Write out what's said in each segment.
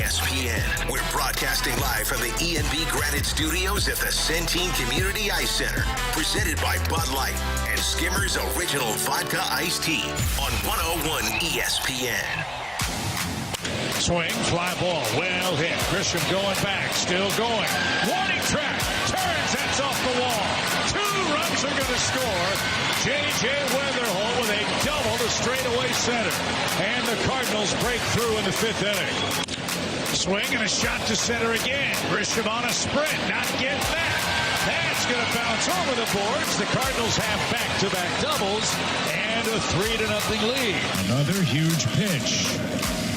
ESPN. We're broadcasting live from the E&B Granite Studios at the Centene Community Ice Center. Presented by Bud Light and Skimmer's Original Vodka Iced Tea on 101 ESPN. Swing, fly ball, well hit. Grisham going back, still going. Warning track, turns, that's off the wall. 2 runs are going to score. J.J. Weatherholt with a double to straightaway center. And the Cardinals break through in the 5th inning. Swing and a shot to center again. Grisham on a sprint, not getting that. That's going to bounce over the boards. The Cardinals have back-to-back doubles and a 3-0 lead. Another huge pitch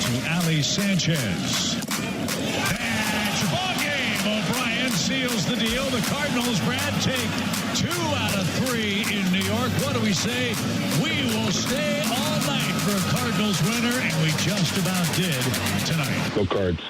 to Ali Sanchez. Match ball game. O'Brien seals the deal. The Cardinals, Brad, take 2 out of 3 in New York. What do we say? We will stay all night for a Cardinals winner, and we just about did tonight. Go Cards.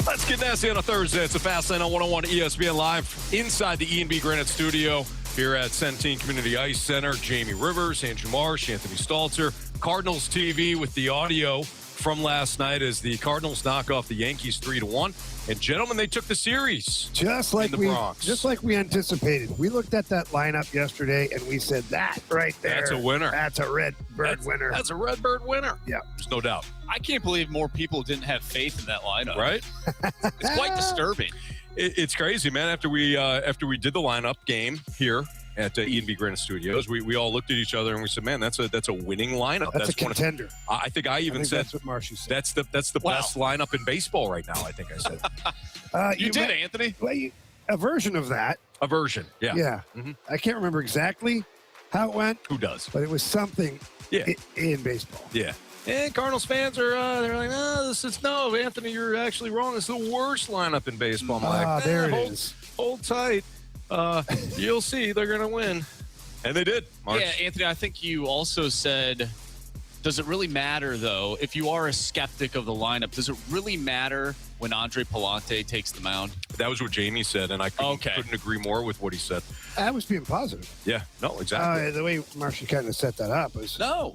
Let's get nasty on a Thursday. It's a Fast Lane on 101 ESPN Live inside the E&B Granite Studio here at Centene Community Ice Center. Jamie Rivers, Andrew Marsh, Anthony Stalter. Cardinals TV with the audio from last night as the Cardinals knock off the Yankees 3-1. And gentlemen, they took the series just like in the Bronx. Just like we anticipated. We looked at that lineup yesterday and we said that right there. That's a winner. That's a Redbird winner. That's a Redbird winner. Yeah. There's no doubt. I can't believe more people didn't have faith in that lineup. Right? It's quite disturbing. It's crazy, man. After we did the lineup game here at E&B Granite Studios, we all looked at each other and we said, "Man, that's a winning lineup. That's a contender." I think I even said that's what Marshy said. That's the best lineup in baseball right now. I think I said. You did, Anthony. Well, a version of that. A version, yeah. Yeah. Mm-hmm. I can't remember exactly how it went. Who does? But it was something in baseball. Yeah. And Cardinals fans are they're like, no, Anthony, you're actually wrong. It's the worst lineup in baseball. I'm like, there it is. Hold tight. You'll see they're going to win. And they did. March. Yeah, Anthony, I think you also said, does it really matter, though, if you are a skeptic of the lineup, does it really matter when Andre Palante takes the mound? That was what Jamie said, and I couldn't agree more with what he said. I was being positive. Yeah, no, exactly. The way Marshy kind of set that up was... No.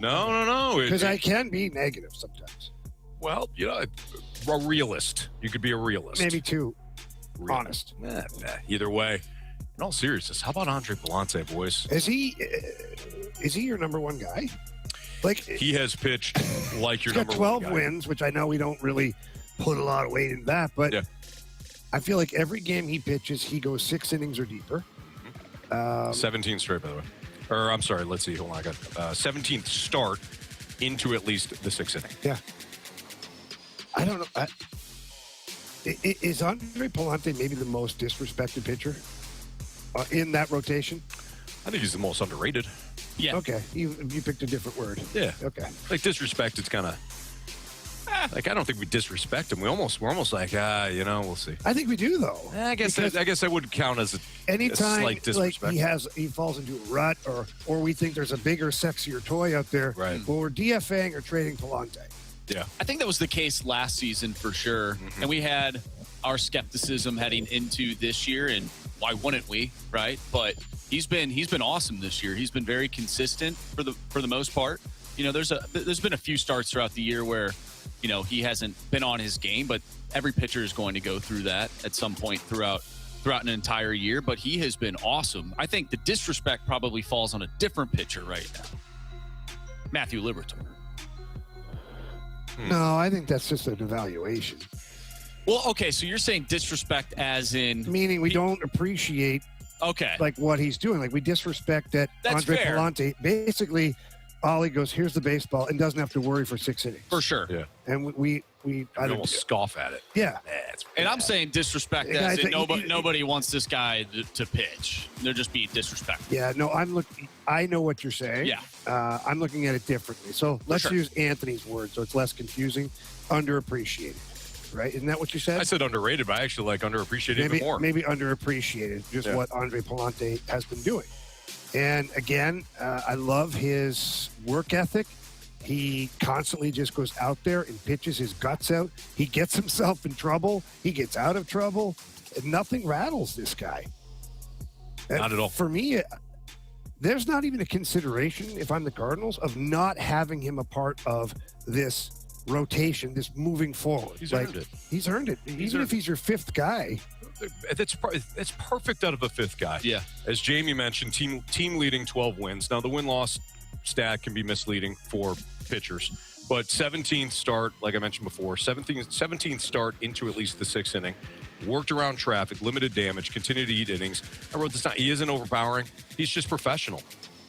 Because I can be negative sometimes. Well, a realist. You could be a realist. Maybe too honest. Either way. In all seriousness, how about Andre Palante, boys? Is he your number one guy? Like he has pitched like your number one guy. He's got 12 wins, which I know we don't really put a lot of weight in that, but I feel like every game he pitches, he goes 6 innings or deeper. 17 straight, by the way. Or I'm sorry, let's see. Hold on, I got 17th start into at least the 6th inning. Yeah. I don't know. Is Andre Palante maybe the most disrespected pitcher in that rotation? I think he's the most underrated. Yeah. Okay. You picked a different word. Yeah. Okay. Like disrespect, it's kind of like I don't think we disrespect him. We're almost like we'll see. I think we do though. I guess that would count as a slight disrespect. Like he falls into a rut or we think there's a bigger, sexier toy out there. Right. Well, we're DFAing or trading Palante. Yeah. I think that was the case last season for sure. Mm-hmm. And we had our skepticism heading into this year, and why wouldn't we, right? But he's been awesome this year. He's been very consistent for the most part. There's been a few starts throughout the year where, he hasn't been on his game, but every pitcher is going to go through that at some point throughout an entire year. But he has been awesome. I think the disrespect probably falls on a different pitcher right now, Matthew Liberatore. No, I think that's just an evaluation. Well, okay, so you're saying disrespect as in... Meaning we don't appreciate like what he's doing. Like we disrespect that Andre Palante. Basically, Ollie goes, here's the baseball, and doesn't have to worry for 6 innings. For sure. Yeah. And we almost scoff at it. Yeah. And I'm saying disrespect as in nobody wants this guy to pitch. They're just being disrespectful. Yeah, no, I know what you're saying. Yeah. I'm looking at it differently. So let's use Anthony's word so it's less confusing. Underappreciated. Right? Isn't that what you said? I said underrated, but I actually like underappreciated even more. Maybe underappreciated, just what Andre Palante has been doing. And again, I love his work ethic. He constantly just goes out there and pitches his guts out. He gets himself in trouble. He gets out of trouble. And nothing rattles this guy. Not at all. For me, there's not even a consideration, if I'm the Cardinals, of not having him a part of this rotation, this moving forward. He's earned it. He's earned it. Even if he's your fifth guy. That's perfect out of a fifth guy. Yeah. As Jamie mentioned, team leading 12 wins. Now, the win-loss stat can be misleading for pitchers. But 17th start, like I mentioned before, 17th start into at least the sixth inning. Worked around traffic, limited damage, continued to eat innings. I wrote this down. He isn't overpowering. He's just professional.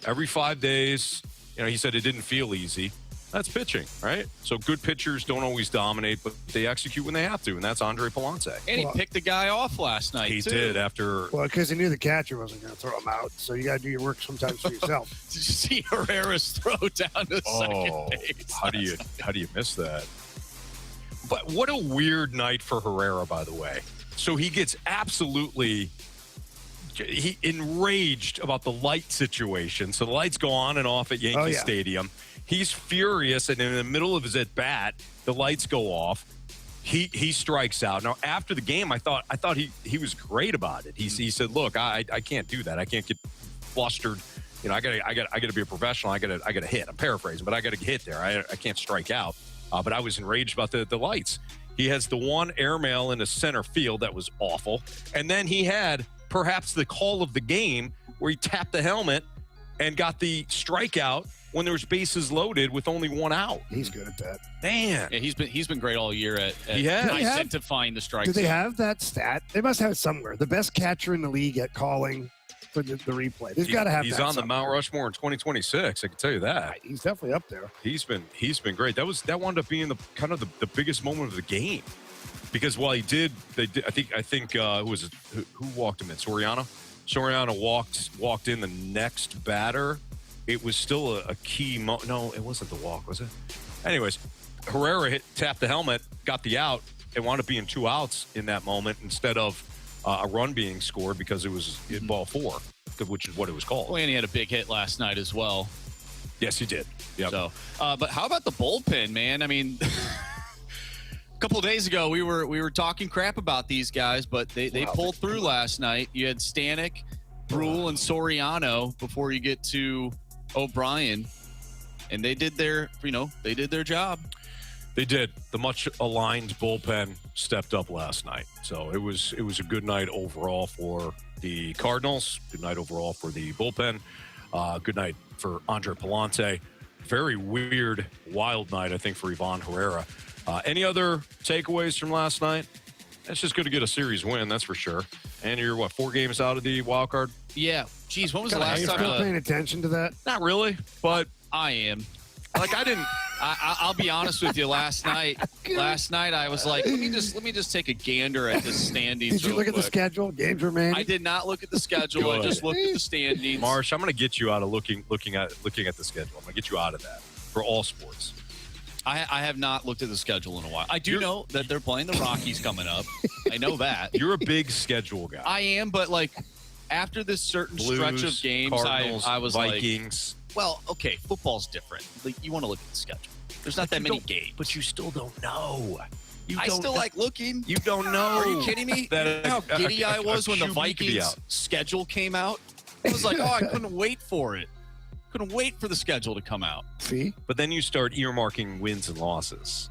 Every 5 days, he said it didn't feel easy. That's pitching, right? So good pitchers don't always dominate, but they execute when they have to, and that's Andre Palante. And he picked the guy off last night, He too. did after... Well, because he knew the catcher wasn't going to throw him out, so you got to do your work sometimes for yourself. Did you see Herrera's throw down to second base? How do you miss that? But what a weird night for Herrera, by the way. So he gets absolutely enraged about the light situation. So the lights go on and off at Yankee Stadium. He's furious, and in the middle of his at-bat, the lights go off. He strikes out. Now, after the game, I thought he was great about it. He said, "Look, I can't do that. I can't get flustered. I gotta be a professional. I gotta hit. I'm paraphrasing, but I gotta hit there. I can't strike out." But I was enraged about the lights. He has the one airmail in the center field that was awful, and then he had perhaps the call of the game where he tapped the helmet and got the strikeout when there was bases loaded with only one out. He's good at that. Man. Yeah, he's been great all year at has. identifying the strike Do they zone. have that stat? They must have it somewhere. The best catcher in the league at calling for the replay. They've got to have He's that on the somewhere. Mount Rushmore in 2026. I can tell you that. He's definitely up there. He's been great. That wound up being the biggest moment of the game, because while I think who walked him in? Soriano walked in the next batter. It was still a key moment. No, it wasn't the walk, was it? Anyways, Herrera tapped the helmet, got the out. It wound up being 2 outs in that moment instead of a run being scored because it was ball 4, which is what it was called. Well, and he had a big hit last night as well. Yes, he did. Yep. So, but how about the bullpen, man? I mean, a couple of days ago we were talking crap about these guys, but they pulled through last night. You had Stanek, Brule, and Soriano before you get to O'Brien, and they did their job. They did. The much aligned bullpen stepped up last night. So it was a good night overall for the Cardinals. Good night overall for the bullpen. Good night for Andre Palante. Very weird, wild night, I think, for Ivan Herrera. Any other takeaways from last night? It's just good to get a series win, that's for sure. And you're, 4 games out of the wild card? Yeah. Geez, when was the Are last you time? still paying attention to that? Not really, but I am. like I didn't. I'll be honest with you. Last night, I was like, let me just take a gander at the standings. Did you look at the schedule? Games remaining? I did not look at the schedule. I just looked at the standings. Marsh, I'm going to get you out of looking at the schedule. I'm going to get you out of that for all sports. I have not looked at the schedule in a while. I do know that they're playing the Rockies coming up. I know that. You're a big schedule guy. I am, but like after this certain Blues, stretch of games, Cardinals, I was Vikings. well, okay, football's different. Like you want to look at the schedule. There's not that many games. But you still don't know. I still like looking. You don't know. Are you kidding me? That You know how giddy I was when the QB could be Vikings out. schedule came out? I was like, I couldn't wait for it. Couldn't wait for the schedule to come out. See? But then you start earmarking wins and losses.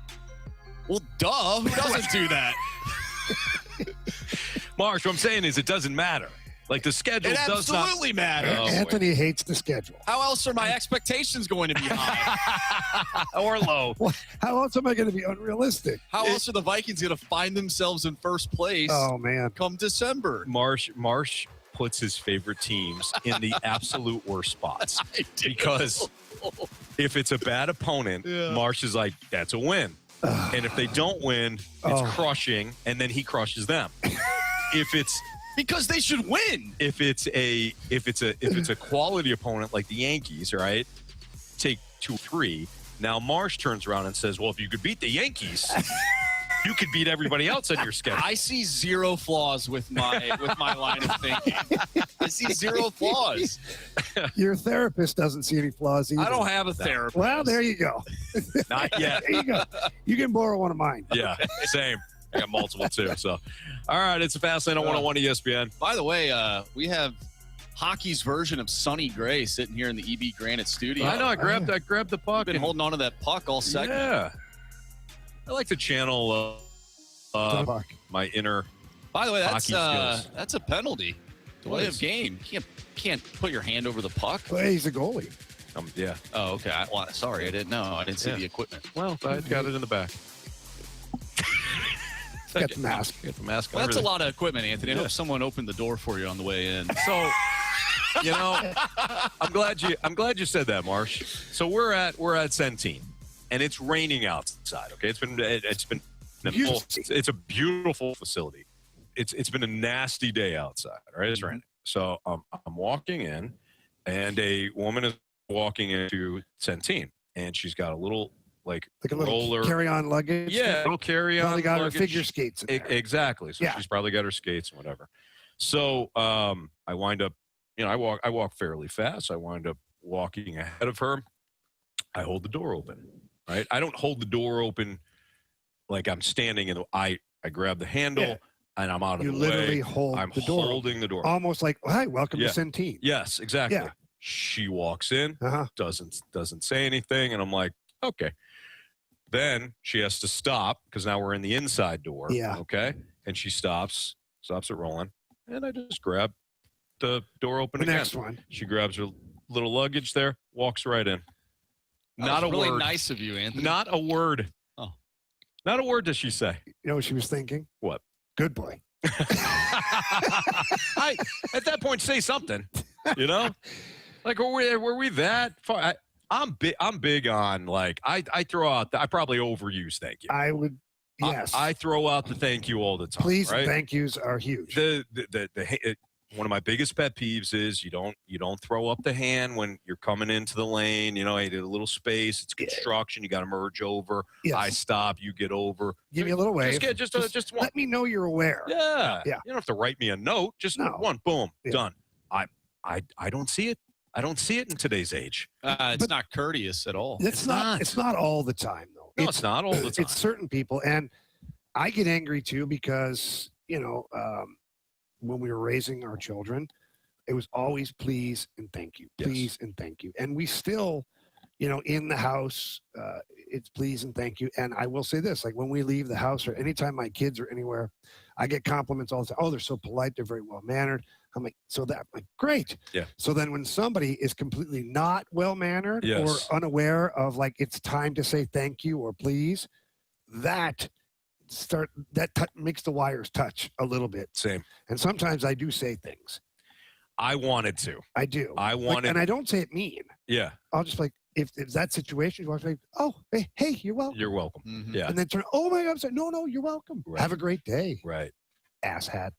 Well, duh. Who doesn't do that? Marsh, what I'm saying is it doesn't matter. Like the schedule It does not. absolutely matters. Anthony hates the schedule. How else are my expectations going to be high? Or low. How else am I going to be unrealistic? How else are the Vikings going to find themselves in first place Oh, man. come December? Marsh puts his favorite teams in the absolute worst spots. I do. Because if it's a bad opponent, Marsh is like, that's a win. And if they don't win, it's crushing, and then he crushes them. Because they should win. If it's a quality opponent like the Yankees, right? Take 2-3. Now Marsh turns around and says, well, if you could beat the Yankees, you could beat everybody else on your schedule. I see zero flaws with my line of thinking. I see zero flaws. Your therapist doesn't see any flaws either. I don't have a therapist. Well, there you go. Not yet. There you go. You can borrow one of mine. Yeah, same. I got multiple too. So, all right, it's a Fast Lane on 101 ESPN. By the way, we have hockey's version of Sonny Gray sitting here in the EB Granite studio. I know. I grabbed the puck. I've been holding on to that puck all segment. Yeah. I like to channel my inner. By the way, hockey skills. that's a penalty. Delay of game. You can't put your hand over the puck. Well, he's a goalie. Yeah. Oh, okay. Sorry, I didn't know. I didn't see the equipment. Well, I got it in the back. Got the mask. Get the mask. Well, that's a lot of equipment, Anthony. I hope someone opened the door for you on the way in. So, I'm glad you said that, Marsh. So we're at Centene, and it's raining outside. Okay, it's been it's a beautiful facility. It's been a nasty day outside. Right, it's raining. So I'm walking in, and a woman is walking into Centene, and she's got a little like a little roller carry-on luggage. Yeah, a little carry-on. Probably got luggage. her figure skates in there. Exactly. So she's probably got her skates and whatever. So I wind up, I walk fairly fast. I wind up walking ahead of her. I hold the door open. Right. I don't hold the door open like I'm standing in the. I grab the handle and I'm out of the way. You literally hold I'm the door. holding the door. Almost like, hi, welcome to Centene. Yes, exactly. Yeah. She walks in, doesn't say anything, and I'm like, okay. Then she has to stop because now we're in the inside door. Yeah. Okay. And she stops it rolling, and I just grab the door open again. Next one. She grabs her little luggage there, walks right in. Not a really word. Nice of you, Anthony. Not a word. Oh. Not a word does she say. You know what she was thinking? What? Good boy. At that point, say something. Like were we that far? I'm big on like I throw out. I probably overuse thank you. I would. Yes. I throw out the thank you all the time. Please, right? thank yous are huge. One of my biggest pet peeves is you don't throw up the hand when you're coming into the lane. I did a little space. It's construction. You got to merge over. Yes. I stop. You get over. Give me a little wave. Just one. Let me know you're aware. Yeah. Yeah. You don't have to write me a note. Just one. Boom. Yeah. Done. I don't see it. I don't see it in today's age. It's not courteous at all. It's not. It's not all the time, though. No, it's not all the time. It's certain people, and I get angry too because when we were raising our children, it was always please and thank you, please and thank you, and we still, in the house, it's please and thank you. And I will say this: like when we leave the house or anytime my kids are anywhere, I get compliments all the time. Oh, they're so polite. They're very well mannered. I'm like, great. Yeah. So then when somebody is completely not well-mannered or unaware of like, it's time to say thank you or please, that makes the wires touch a little bit. Same. And sometimes I do say things. I wanted to. I do. And I don't say it mean. Yeah. I'll just like, if that situation, you want to say, oh, hey, you're welcome. You're welcome. Mm-hmm. Yeah. And then turn, oh my God, I'm sorry. No, you're welcome. Right. Have a great day. Right. Asshat.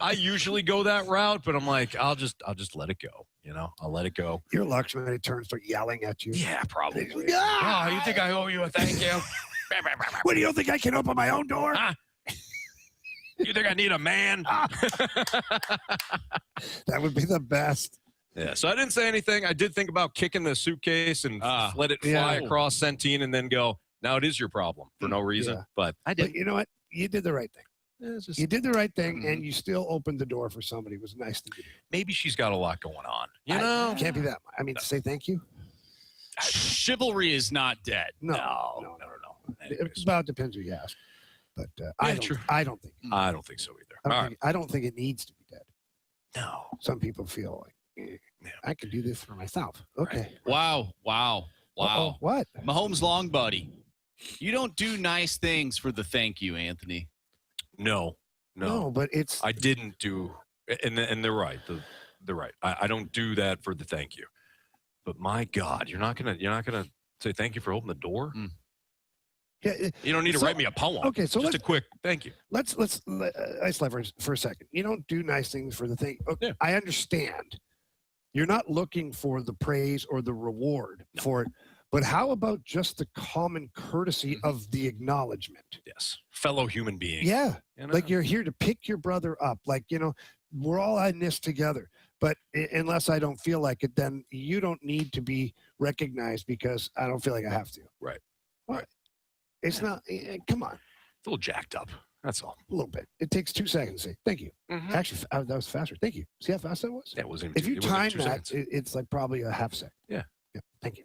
I usually go that route, but I'm like, I'll just let it go. I'll let it go. Your luck's when they start yelling at you. Yeah, probably. Ah! Oh, you think I owe you a thank you? What, do you think I can open my own door? You think I need a man? That would be the best. Yeah, so I didn't say anything. I did think about kicking the suitcase and let it fly across Centene and then go, now it is your problem for no reason. Yeah. But I did. But you know what? You did the right thing. You did the right thing, and you still opened the door for somebody. It was nice to do. Maybe she's got a lot going on. Can't be that. I mean, to say thank you. Chivalry is not dead. No. Anyways. It about depends who you ask. But I don't think. I don't think so either. I don't think it needs to be dead. No. Some people feel like I could do this for myself. Okay. Right. Wow. Uh-oh. What? Mahomes' long buddy. You don't do nice things for the thank you, Anthony. No, but it's. I didn't do, and they're right. They're right. I don't do that for the thank you. But my God, you're not gonna say thank you for opening the door. Yeah, you don't need to write me a poem. Okay, so just a quick thank you. Let's isolate for a second. You don't do nice things for the thing. Okay, yeah. I understand. You're not looking for the praise or the reward for it. But how about just the common courtesy of the acknowledgement? Yes. Fellow human being. Yeah. Like you're here to pick your brother up. Like, we're all in this together. But unless I don't feel like it, then you don't need to be recognized because I don't feel like I have to. Right. All right. It's not, come on. It's a little jacked up. That's all. A little bit. It takes 2 seconds to say, thank you. Mm-hmm. Actually, that was faster. Thank you. See how fast that was? That was. If you time that, it's like probably a half second. Yeah. Thank you.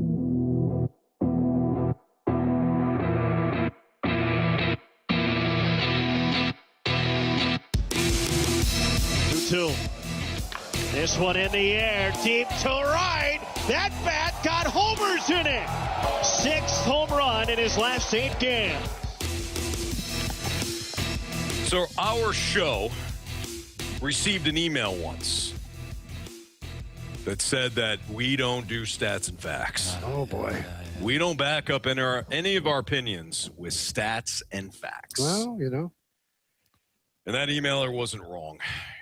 0-2. This one in the air, deep to right. That bat got homers in it. 6th home run in his last 8 games. So our show received an email once that said that we don't do stats and facts. Oh, boy. We don't back up any of our opinions with stats and facts. Well, you know. And that emailer wasn't wrong.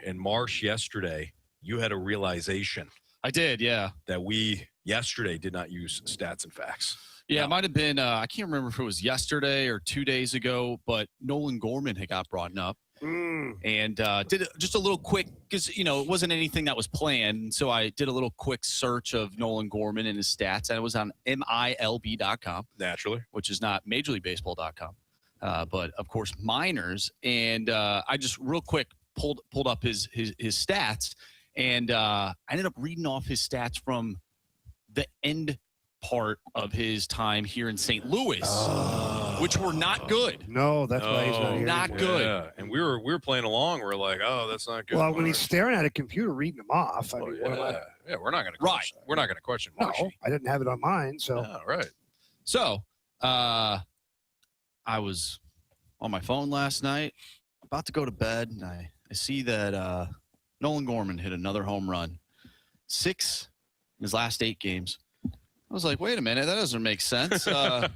And Marsh, yesterday, you had a realization. I did, yeah. That we yesterday did not use stats and facts. Yeah, it might have been, I can't remember if it was yesterday or 2 days ago, but Nolan Gorman had got brought up. And did just a little quick, because, you know, it wasn't anything that was planned. So I did a little quick search of Nolan Gorman and his stats. And it was on MILB.com. Naturally. Which is not MajorLeagueBaseball.com. But, of course, minors. And I just real quick pulled up his stats. And I ended up reading off his stats from the end part of his time here in St. Louis, which were not good. No, that's why he's not here. Not anymore. good. Yeah. And we were playing along. We're like, oh, that's not good. Well, when he's staring at a computer reading them off, I mean, what am I? Yeah, we're not going to question. We're not going to question Marshy. No, I didn't have it on mine, so. Oh, right. So, I was on my phone last night, about to go to bed, and I see that Nolan Gorman hit another home run. 6 in his last 8 games. I was like, wait a minute, that doesn't make sense. That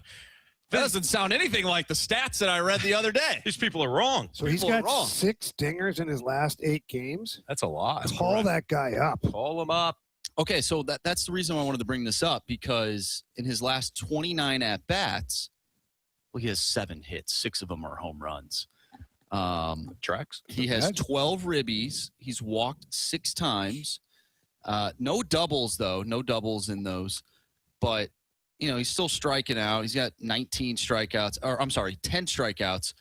doesn't sound anything like the stats that I read the other day. These people are wrong. So he's got 6 dingers in his last 8 games. That's a lot. Call that guy up. Call him up. Okay, so that's the reason I wanted to bring this up, because in his last 29 at-bats, well, he has 7 hits. 6 of them are home runs. Tracks. He has 12 ribbies. He's walked 6 times. No doubles, though. No doubles in those. But, you know, he's still striking out. He's got 19 strikeouts. Or, I'm sorry, 10 strikeouts.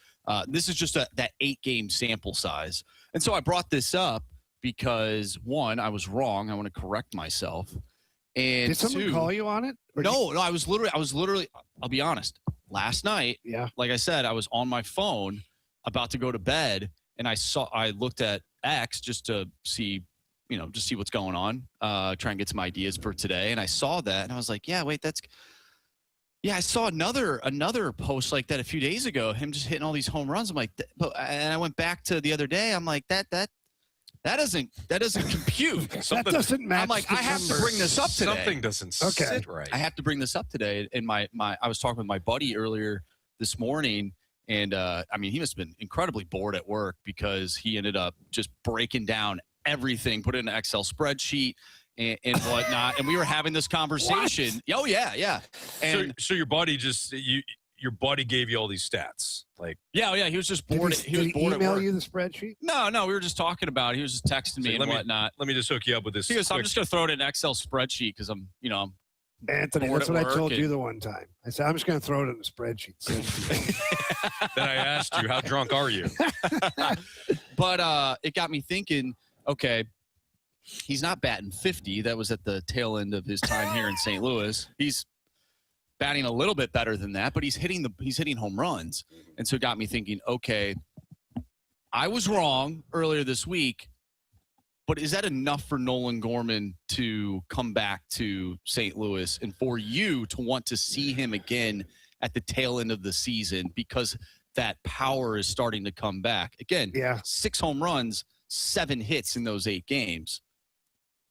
This is just that 8-game sample size. And so I brought this up because, 1, I was wrong. I want to correct myself. And did someone 2, call you on it? No, I was literally, I'll be honest. Last night, like I said, I was on my phone about to go to bed, and I looked at X just to see, you know, just see what's going on, try and get some ideas for today. And I saw that, and I was like, yeah, wait, I saw another post like that a few days ago, him just hitting all these home runs. I'm like, and I went back to the other day. I'm like, that doesn't compute. That doesn't match. I'm like, I have to bring this up today. Something doesn't sit right. I have to bring this up today. And I was talking with my buddy earlier this morning, and I mean, he must have been incredibly bored at work, because he ended up just breaking down everything, put it in an Excel spreadsheet and whatnot. And we were having this conversation. What? Oh yeah. And so your buddy your buddy gave you all these stats, like yeah. He was just bored. Did he bored email at work. you the spreadsheet? No. We were just talking about it. He was just texting me and whatnot. Let me just hook you up with this. He goes, I'm just going to throw it in an Excel spreadsheet because I'm Anthony, that's what I told you the one time. I said, I'm just going to throw it in a spreadsheet. Then I asked you, how drunk are you? But it got me thinking, okay, he's not batting 50. That was at the tail end of his time here in St. Louis. He's batting a little bit better than that, but he's hitting home runs. And so it got me thinking, okay, I was wrong earlier this week, but is that enough for Nolan Gorman to come back to St. Louis and for you to want to see him again at the tail end of the season, because that power is starting to come back? Again, 6 home runs, 7 hits in those 8 games.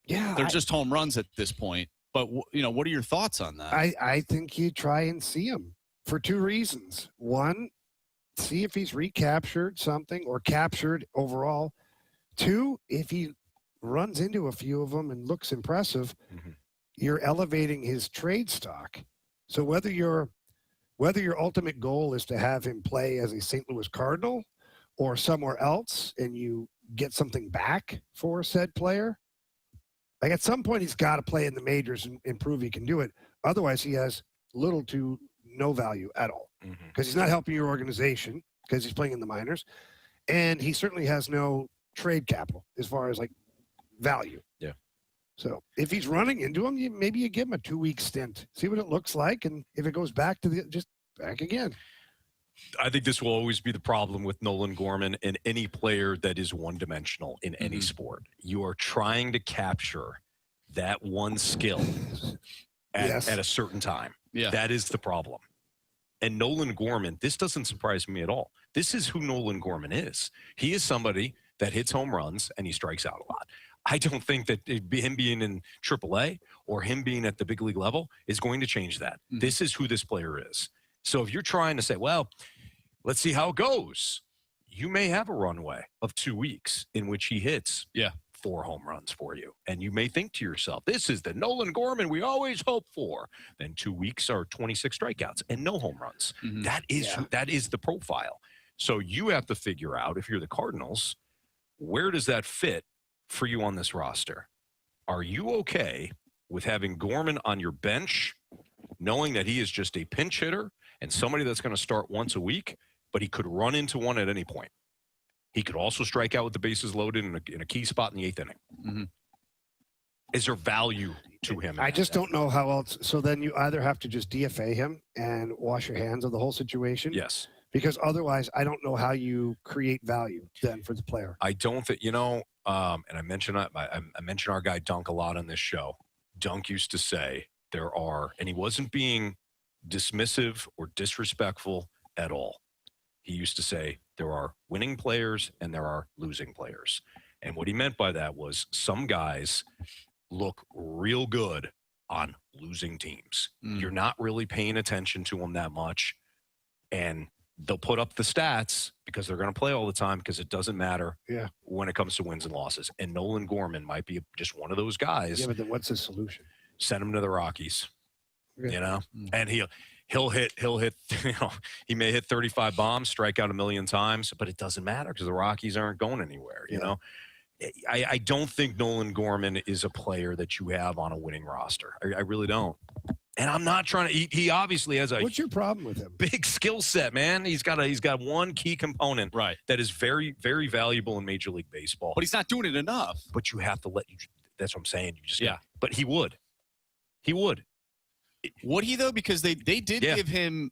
Yeah. They're just home runs at this point. But, you know, what are your thoughts on that? I think you try and see him for 2 reasons. 1, see if he's recaptured something or captured overall. 2, if he runs into a few of them and looks impressive, you're elevating his trade stock. So whether your ultimate goal is to have him play as a St. Louis Cardinal or somewhere else and you get something back for said player, like at some point he's got to play in the majors and prove he can do it. Otherwise, he has little to no value at all, because he's not helping your organization because he's playing in the minors, and he certainly has no trade capital as far as like value. Yeah. So if he's running into him, maybe you give him a 2-week stint, see what it looks like, and if it goes back to just back again. I think this will always be the problem with Nolan Gorman and any player that is one-dimensional in any sport. You are trying to capture that one skill at a certain time. Yeah. That is the problem. And Nolan Gorman, this doesn't surprise me at all. This is who Nolan Gorman is. He is somebody that hits home runs and he strikes out a lot. I don't think that him being in AAA or him being at the big league level is going to change that. This is who this player is. So if you're trying to say, well, let's see how it goes, you may have a runway of 2 weeks in which he hits 4 home runs for you. And you may think to yourself, this is the Nolan Gorman we always hope for. Then 2 weeks are 26 strikeouts and no home runs. That is the profile. So you have to figure out, if you're the Cardinals, where does that fit for you on this roster? Are you okay with having Gorman on your bench, knowing that he is just a pinch hitter and somebody that's going to start once a week, but he could run into one at any point? He could also strike out with the bases loaded in a key spot in the 8th inning. Is there value to him? I just don't know how else. So then you either have to just DFA him and wash your hands of the whole situation. Yes. Because otherwise, I don't know how you create value then for the player. I don't think, and I mention our guy Dunk a lot on this show. Dunk used to say and he wasn't being dismissive or disrespectful at all. He used to say there are winning players and there are losing players. And what he meant by that was some guys look real good on losing teams. You're not really paying attention to them that much. And they'll put up the stats because they're going to play all the time because it doesn't matter when it comes to wins and losses. And Nolan Gorman might be just one of those guys. Yeah, but then what's the solution? Send him to the Rockies, and he'll hit, he may hit 35 bombs, strike out 1 million times, but it doesn't matter because the Rockies aren't going anywhere, you know? I don't think Nolan Gorman is a player that you have on a winning roster. I really don't. And I'm not trying to. He obviously has What's your problem with him? Big skill set, man. He's got one key component that is very, very valuable in Major League Baseball. But he's not doing it enough. But you have to that's what I'm saying. You just But he would. He would. Would he though? Because they did give him.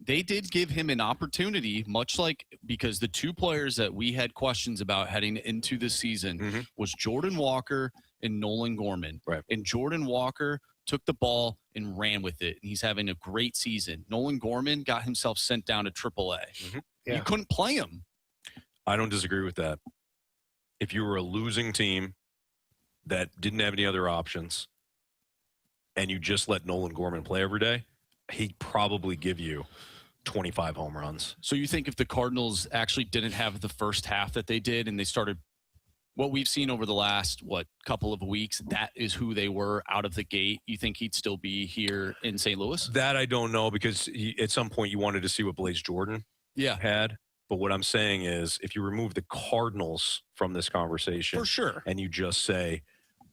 They did give him an opportunity, much like because the 2 players that we had questions about heading into the season was Jordan Walker and Nolan Gorman. Right. And Jordan Walker took the ball and ran with it. And he's having a great season. Nolan Gorman got himself sent down to AAA. You couldn't play him. I don't disagree with that. If you were a losing team that didn't have any other options and you just let Nolan Gorman play every day, he'd probably give you 25 home runs. So you think if the Cardinals actually didn't have the first half that they did and they started what we've seen over the last, couple of weeks, that is who they were out of the gate, you think he'd still be here in St. Louis? That I don't know because at some point you wanted to see what Blaze Jordan had. But what I'm saying is if you remove the Cardinals from this conversation. For sure. And you just say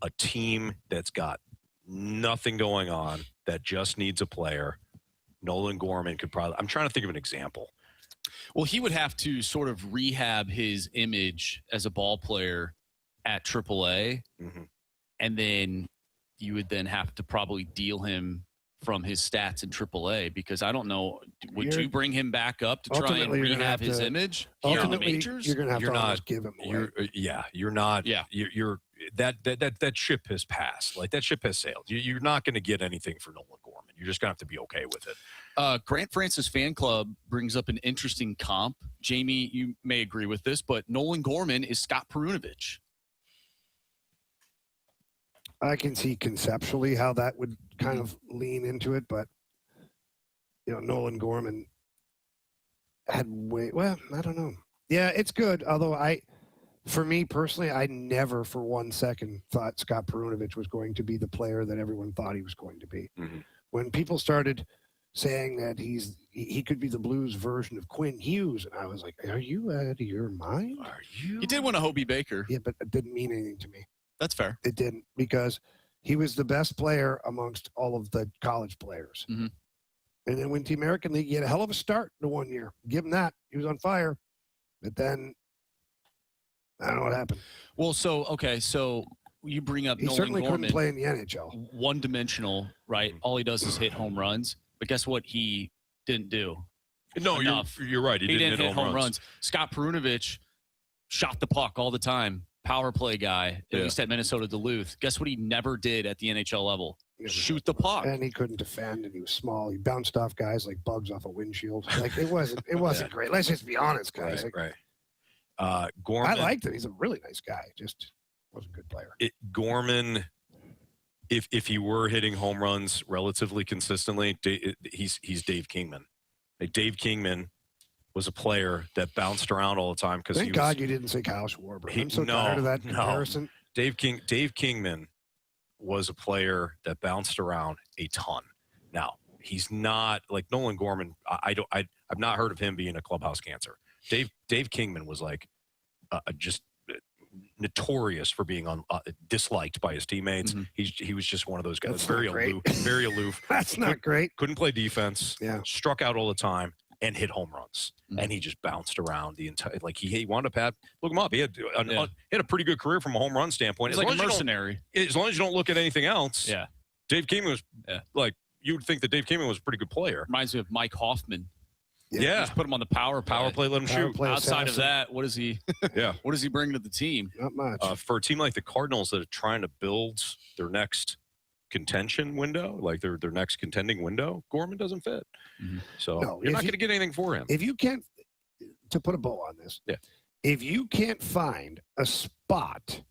a team that's got nothing going on that just needs a player, Nolan Gorman could probably – I'm trying to think of an example. Well, he would have to sort of rehab his image as a ball player at AAA, and then you would then have to probably deal him from his stats in AAA because I don't know. Would you bring him back up to try and rehab his image here in the majors? You're going to have to almost give him away. You're not. Yeah. You're that ship has passed. Like that ship has sailed. You're not going to get anything for Nolan Gorman. You're just going to have to be okay with it. Grant Francis fan club brings up an interesting comp. Jamie, you may agree with this, but Nolan Gorman is Scott Perunovich. I can see conceptually how that would kind of lean into it, but Nolan Gorman had I don't know. Yeah, it's good. Although for me personally, I never for 1 second thought Scott Perunovich was going to be the player that everyone thought he was going to be. When people started saying that he could be the Blues version of Quinn Hughes, and I was like, are you out of your mind? Are you? He did win a Hobie Baker. Yeah, but it didn't mean anything to me. That's fair. It didn't, because he was the best player amongst all of the college players. And then went to the American League. He had a hell of a start the 1 year. Give him that. He was on fire. But then, I don't know what happened. Well, so you bring up he Nolan certainly Gorman. Couldn't play in the NHL. One-dimensional, right? All he does is hit home runs. But guess what he didn't do? No, enough. you're right. He didn't hit home runs. Scott Perunovich shot the puck all the time. Power play guy, at least at Minnesota Duluth. Guess what he never did at the NHL level? Shoot the puck. And he couldn't defend, and he was small. He bounced off guys like bugs off a windshield. Like it wasn't great. Let's just be honest, guys. Gorman. I liked him. He's a really nice guy. Just wasn't a good player. Gorman, if he were hitting home runs relatively consistently, he's Dave Kingman. Dave Kingman was a player that bounced around all the time because Thank God you didn't say Kyle Schwarber. I'm so tired of that comparison. Dave Kingman was a player that bounced around a ton. Now he's not like Nolan Gorman. I've not heard of him being a clubhouse cancer. Dave Kingman was like just notorious for being disliked by his teammates. Mm-hmm. He was just one of those guys. Very aloof. That's not great. Couldn't play defense. Yeah. Struck out all the time and hit home runs. Mm-hmm. And he just bounced around the entire. Like he wound up look him up. He had a pretty good career from a home run standpoint. He's like a mercenary. As long as you don't look at anything else. Yeah. Dave Kingman was like you would think that Dave Kingman was a pretty good player. Reminds me of Mike Hoffman. Yeah. Just put him on the power play, let him shoot. Outside of that, what is he? What does he bring to the team? Not much. For a team like the Cardinals that are trying to build their next contention window, like their next contending window, Gorman doesn't fit. Mm-hmm. So you're not going to get anything for him. If you can't, to put a bow on this, if you can't find a spot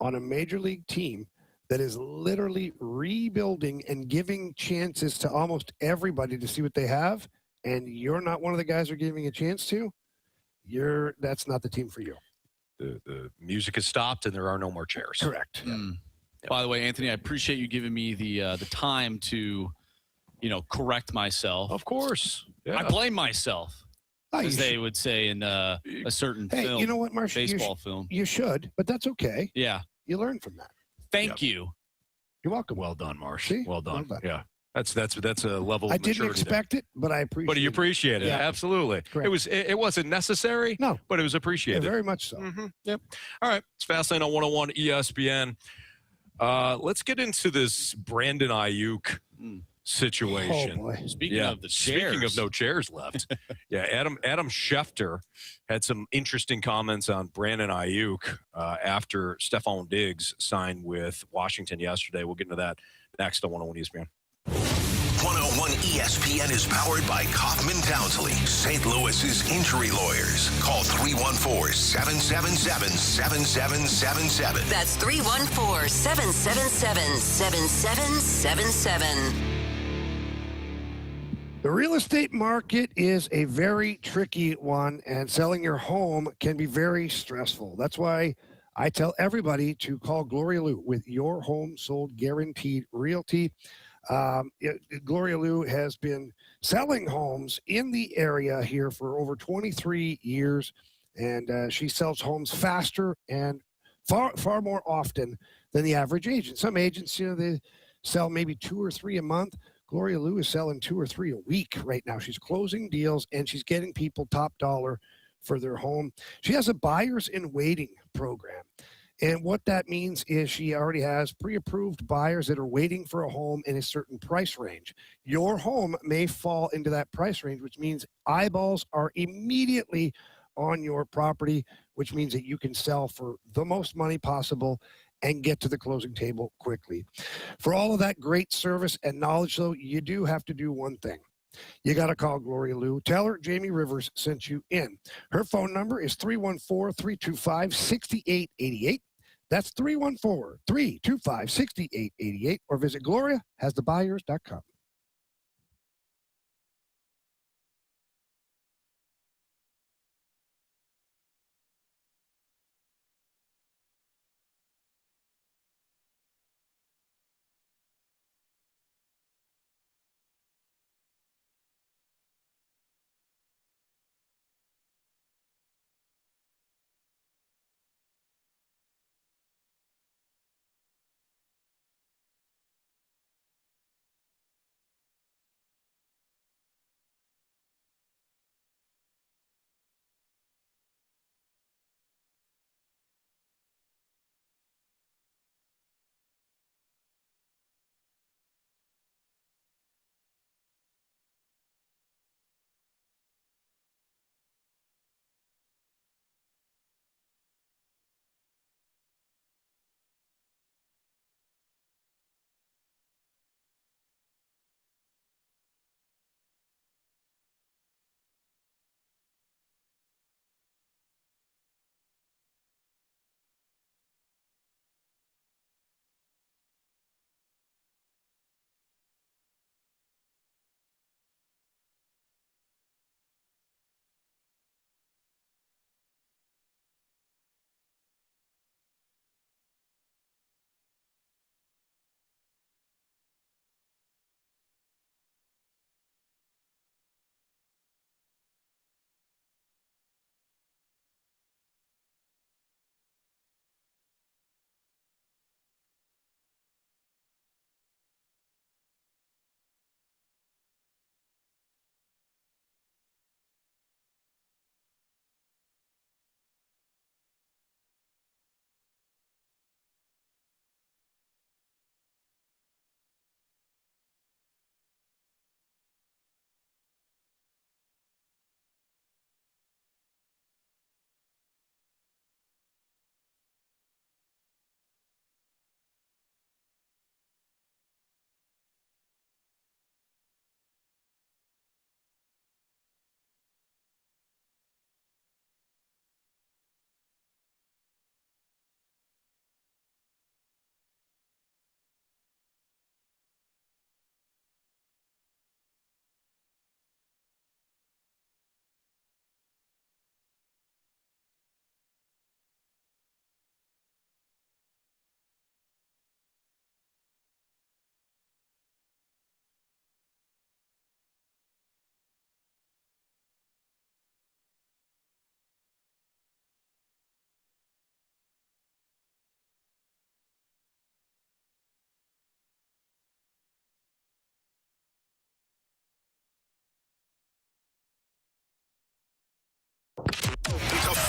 on a major league team that is literally rebuilding and giving chances to almost everybody to see what they have, and you're not one of the guys they're giving a chance to, that's not the team for you. The music has stopped and there are no more chairs. Correct. Mm. By the way, Anthony, I appreciate you giving me the time to, correct myself. Of course. Yeah. I blame myself, as they would say in a certain film. Hey, you know what, Marsh? Baseball film. You should, but that's okay. Yeah. You learn from that. Thank you. You're welcome. Well done, Marsh. See? Well done. Yeah. That's a level of I didn't maturity expect there. it, but I appreciate it. But you appreciate it. Yeah. Absolutely. Correct. It wasn't necessary, no, but it was appreciated. Yeah, very much so. Mm-hmm. Yep. All right. It's Fastlane on 101 ESPN. Let's get into this Brandon Aiyuk situation. Oh, boy. Speaking of the chairs. Speaking of no chairs left. Adam Schefter had some interesting comments on Brandon Aiyuk after Stephon Diggs signed with Washington yesterday. We'll get into that next on 101 ESPN. 101 ESPN is powered by Kaufman Townsley, St. Louis's injury lawyers. Call 314-777-7777. That's 314-777-7777. The real estate market is a very tricky one, and selling your home can be very stressful. That's why I tell everybody to call Gloria Lou with Your Home Sold Guaranteed Realty. Gloria Lou has been selling homes in the area here for over 23 years, and she sells homes faster and far more often than the average agent. Some agents, they sell maybe 2 or 3 a month. Gloria Lou is selling 2 or 3 a week right now. She's closing deals, and she's getting people top dollar for their home. She has a buyers in waiting program. And what that means is she already has pre-approved buyers that are waiting for a home in a certain price range. Your home may fall into that price range, which means eyeballs are immediately on your property, which means that you can sell for the most money possible and get to the closing table quickly. For all of that great service and knowledge, though, you do have to do one thing. You got to call Gloria Lou. Tell her Jamie Rivers sent you in. Her phone number is 314-325-6888. That's 314-325-6888. Or visit GloriaHasTheBuyers.com.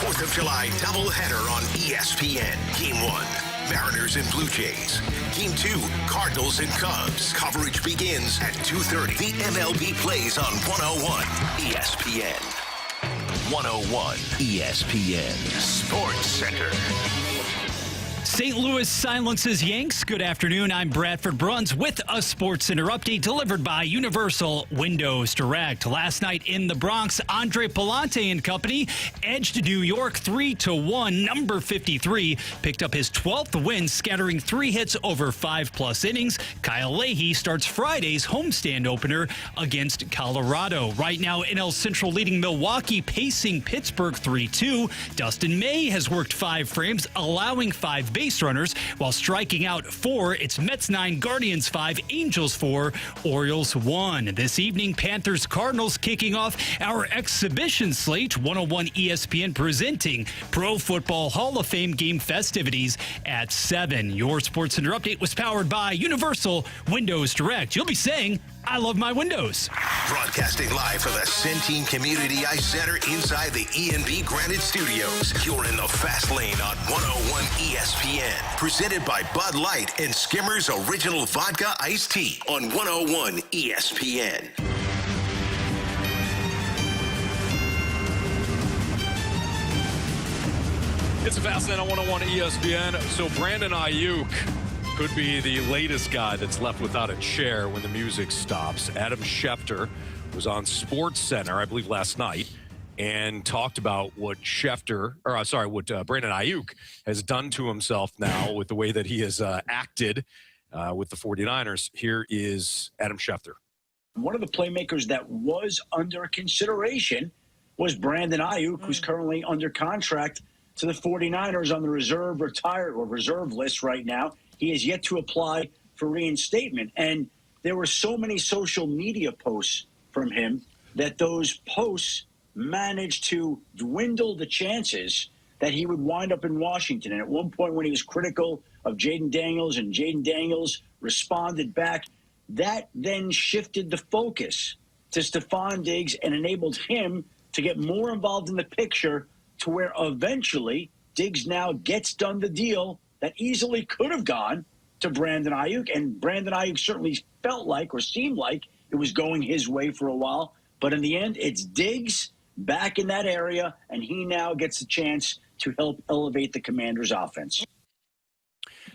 4th of July doubleheader on ESPN. Game 1, Mariners and Blue Jays. Game 2, Cardinals and Cubs. Coverage begins at 2:30. The MLB plays on 101 ESPN. 101 ESPN Sports Center. St. Louis silences Yanks. Good afternoon. I'm Bradford Bruns with a Sports Center update delivered by Universal Windows Direct. Last night in the Bronx, Andre Palante and company edged New York 3-1. Number 53 picked up his 12th win, scattering 3 hits over 5+ innings. Kyle Leahy starts Friday's homestand opener against Colorado. Right now, NL Central leading Milwaukee, pacing Pittsburgh 3-2. Dustin May has worked 5 frames, allowing 5 base runners while striking out 4. It's Mets 9, Guardians 5, Angels 4, Orioles 1. This evening, Panthers Cardinals kicking off our exhibition slate. 101 ESPN presenting Pro Football Hall of Fame game festivities at 7. Your Sports Center update was powered by Universal Windows Direct. You'll be saying, I love my windows. Broadcasting live from the Centene Community Ice Center inside the E&B Granite Studios. You're in the fast lane on 101 ESPN. Presented by Bud Light and Skimmer's Original Vodka Iced Tea on 101 ESPN. It's a fast lane on 101 ESPN. So Brandon Aiyuk could be the latest guy that's left without a chair when the music stops. Adam Schefter was on Sports Center, I believe, last night, and talked about what Brandon Aiyuk has done to himself now with the way that he has acted with the 49ers. Here is Adam Schefter. One of the playmakers that was under consideration was Brandon Aiyuk, who's currently under contract to the 49ers on the reserve list right now. He has yet to apply for reinstatement. And there were so many social media posts from him that those posts managed to dwindle the chances that he would wind up in Washington. And at one point when he was critical of Jaden Daniels and Jaden Daniels responded back, that then shifted the focus to Stephon Diggs and enabled him to get more involved in the picture to where eventually Diggs now gets done the deal that easily could have gone to Brandon Aiyuk. And Brandon Aiyuk certainly felt like or seemed like it was going his way for a while. But in the end, it's Diggs back in that area, and he now gets a chance to help elevate the Commanders' offense.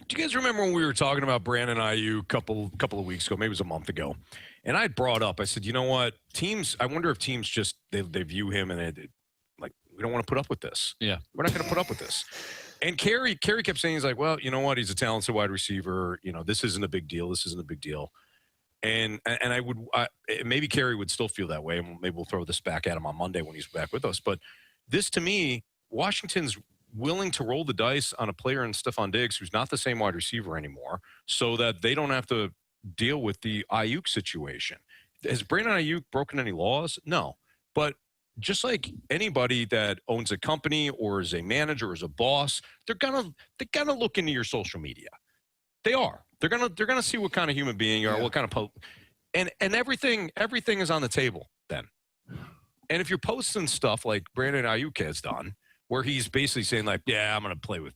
Do you guys remember when we were talking about Brandon Aiyuk a couple of weeks ago, maybe it was a month ago, and I brought up, I said, you know what, teams, I wonder if teams just, they view him and like, we don't want to put up with this. Yeah. We're not going to put up with this. And Kerry kept saying, he's like, well, you know what? He's a talented wide receiver. You know, this isn't a big deal. This isn't a big deal. And maybe Kerry would still feel that way. And maybe we'll throw this back at him on Monday when he's back with us. But this, to me, Washington's willing to roll the dice on a player in Stephon Diggs who's not the same wide receiver anymore so that they don't have to deal with the Aiyuk situation. Has Brandon Aiyuk broken any laws? No. But just like anybody that owns a company or is a manager or is a boss, they're gonna look into your social media. They are. They're gonna see what kind of human being you are, what kind of and everything is on the table then. And if you're posting stuff like Brandon Aiyuk has done, where he's basically saying like, yeah, I'm gonna play with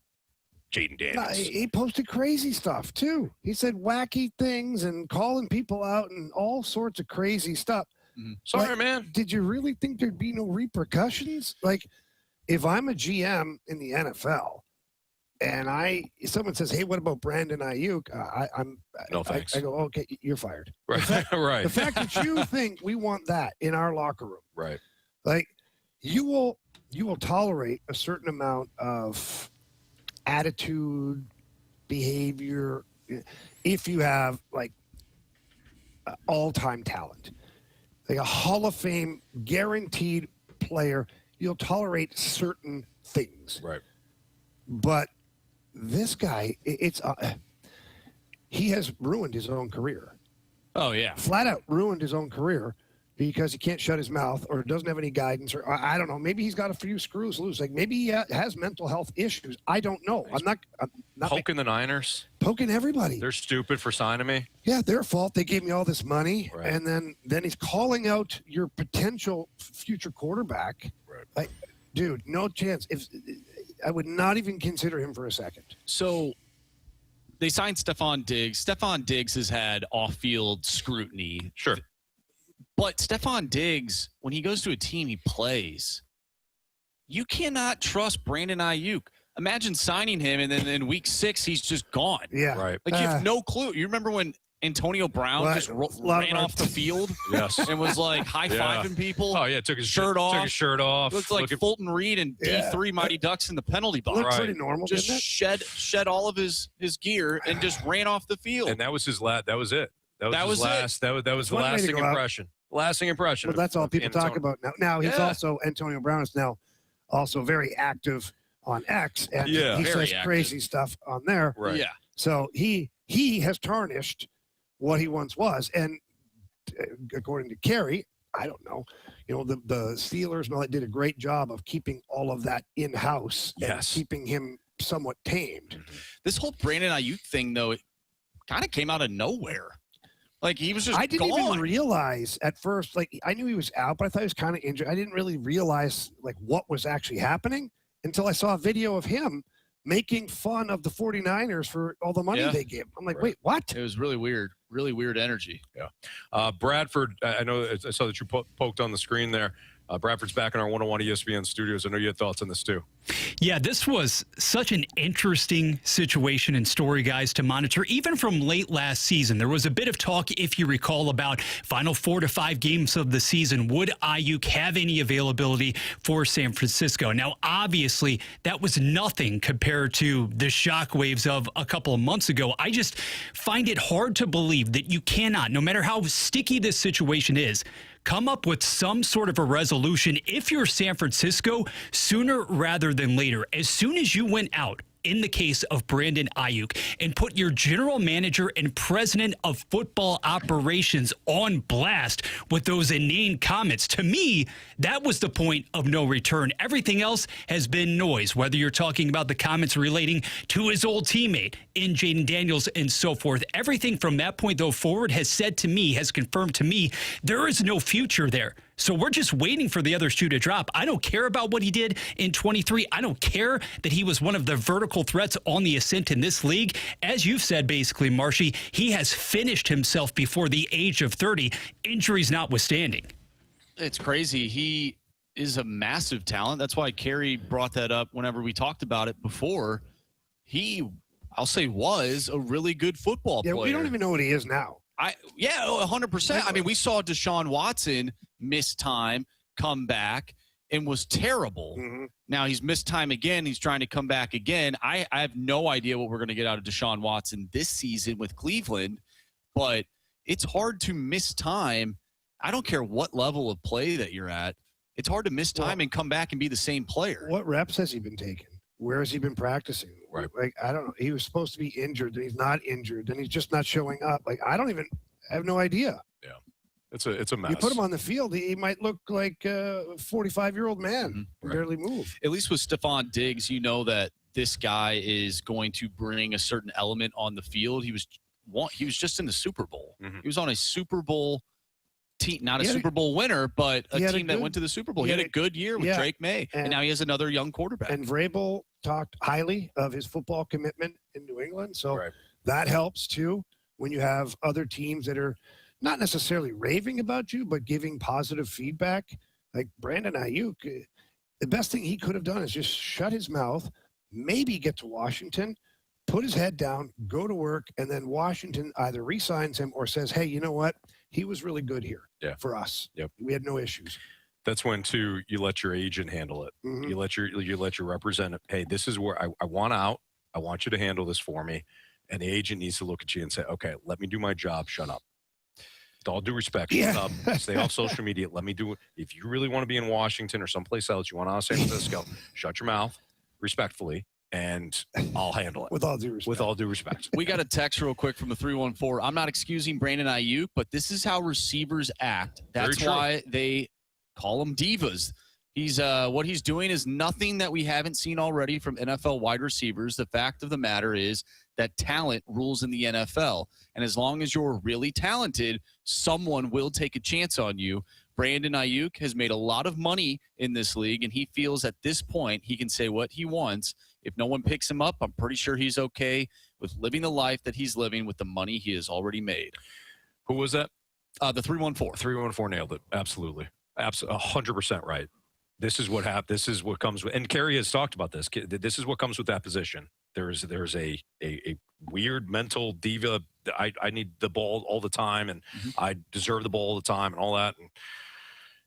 Jaden Daniels. He posted crazy stuff too. He said wacky things and calling people out and all sorts of crazy stuff. Sorry, man. Did you really think there'd be no repercussions? Like, if I'm a GM in the NFL and someone says, "Hey, what about Brandon Aiyuk?" No thanks. I go, "Okay, you're fired." Right, right. The fact that you think we want that in our locker room, right? Like, you will tolerate a certain amount of attitude, behavior, if you have like all-time talent. Like a Hall of Fame guaranteed player, you'll tolerate certain things. Right. But this guy, he has ruined his own career. Oh, yeah. Flat out ruined his own career because he can't shut his mouth or doesn't have any guidance, or I don't know. Maybe he's got a few screws loose. Like maybe he has mental health issues. I don't know. I'm not poking the Niners. Poking everybody. They're stupid for signing me. Yeah, their fault. They gave me all this money, right. And then he's calling out your potential future quarterback. Right. Like, dude, no chance. If I would not even consider him for a second. So they signed Stephon Diggs. Stephon Diggs has had off-field scrutiny. Sure. But Stephon Diggs, when he goes to a team, he plays. You cannot trust Brandon Aiyuk. Imagine signing him, and then in week 6, he's just gone. Yeah. Right. Like, you have no clue. You remember when Antonio Brown just ran off the field and was like high-fiving people? Oh, yeah, took his shirt off. Took his shirt off. Looked like Fulton Reed and D3 Mighty Ducks in the penalty box. Looked pretty normal, Just didn't it? shed all of his gear and just ran off the field. And that was his last. That was it. That was his last. That was the One way to lasting go out. impression. Lasting impression. Well, that's all people talk about now. Now he's also Antonio Brown is now also very active on X, and he says crazy stuff on there. Right. Yeah. So he has tarnished what he once was, and according to Carey, I don't know, the Steelers and all that did a great job of keeping all of that in house and keeping him somewhat tamed. This whole Brandon Aiyuk thing, though, it kind of came out of nowhere. Like, he was just I didn't gone. even realize at first, like, I knew he was out, but I thought he was kind of injured. I didn't really realize, like, what was actually happening until I saw a video of him making fun of the 49ers for all the money they gave him. I'm like, wait, what? It was really weird energy. Yeah. Bradford, I know I saw that you poked on the screen there. Bradford's back in our 101 ESPN studios. I know you had thoughts on this too. Yeah, this was such an interesting situation and story, guys, to monitor. Even from late last season, there was a bit of talk, if you recall, about final 4 to 5 games of the season. Would Aiyuk have any availability for San Francisco? Now, obviously, that was nothing compared to the shockwaves of a couple of months ago. I just find it hard to believe that you cannot, no matter how sticky this situation is, come up with some sort of a resolution if you're San Francisco sooner rather than later. As soon as you went out, in the case of Brandon Aiyuk, and put your general manager and president of football operations on blast with those inane comments, to me, that was the point of no return. Everything else has been noise, whether you're talking about the comments relating to his old teammate in Jaden Daniels and so forth. Everything from that point, though, forward has confirmed to me, there is no future there. So we're just waiting for the other shoe to drop. I don't care about what he did in 23. I don't care that he was one of the vertical threats on the ascent in this league. As you've said, basically, Marshy, he has finished himself before the age of 30, injuries notwithstanding. It's crazy. He is a massive talent. That's why Carey brought that up whenever we talked about it before. I'll say, was a really good football player. Yeah, we don't even know what he is now. 100%. I mean, we saw Deshaun Watson miss time, come back, and was terrible. Mm-hmm. Now he's missed time again. He's trying to come back again. I have no idea what we're going to get out of Deshaun Watson this season with Cleveland, but it's hard to miss time. I don't care what level of play that you're at. It's hard to miss time and come back and be the same player. What reps has he been taking? Where has he been practicing? Right. Like, I don't know. He was supposed to be injured, then he's not injured, then he's just not showing up. Like, I have no idea. Yeah. It's a mess. You put him on the field, he might look like a 45-year-old man, barely move. At least with Stephon Diggs, you know that this guy is going to bring a certain element on the field. He was just in the Super Bowl. Mm-hmm. He was on a Super Bowl team, not a Super Bowl winner, but a team that went to the Super Bowl. He had a good year with Drake May, and now he has another young quarterback. And Vrabel talked highly of his football commitment in New England, so that helps too when you have other teams that are not necessarily raving about you, but giving positive feedback. Like Brandon Aiyuk, the best thing he could have done is just shut his mouth, maybe get to Washington, put his head down, go to work, and then Washington either re-signs him or says, hey, you know what? He was really good here for us. Yep. We had no issues. That's when, too, you let your agent handle it. Mm-hmm. You let your representative, hey, this is where I want out. I want you to handle this for me. And the agent needs to look at you and say, okay, let me do my job. Shut up. With all due respect, shut up. Stay off social media. Let me do it. If you really want to be in Washington or someplace else, you want out of San Francisco, shut your mouth respectfully, and I'll handle it. With all due respect. With all due respect. We got a text real quick from the 314. I'm not excusing Brandon Aiyuk, but this is how receivers act. That's why they call them divas. What he's doing is nothing that we haven't seen already from NFL wide receivers. The fact of the matter is that talent rules in the NFL. And as long as you're really talented, someone will take a chance on you. Brandon Aiyuk has made a lot of money in this league, and he feels at this point he can say what he wants. If no one picks him up, I'm pretty sure he's okay with living the life that he's living with the money he has already made. Who was that? The 314. 314 nailed it. Absolutely. 100% right. This is what happens. This is what comes with, and Kerry has talked about this. This is what comes with that position. There's a weird mental diva. I need the ball all the time, and I deserve the ball all the time, and all that. And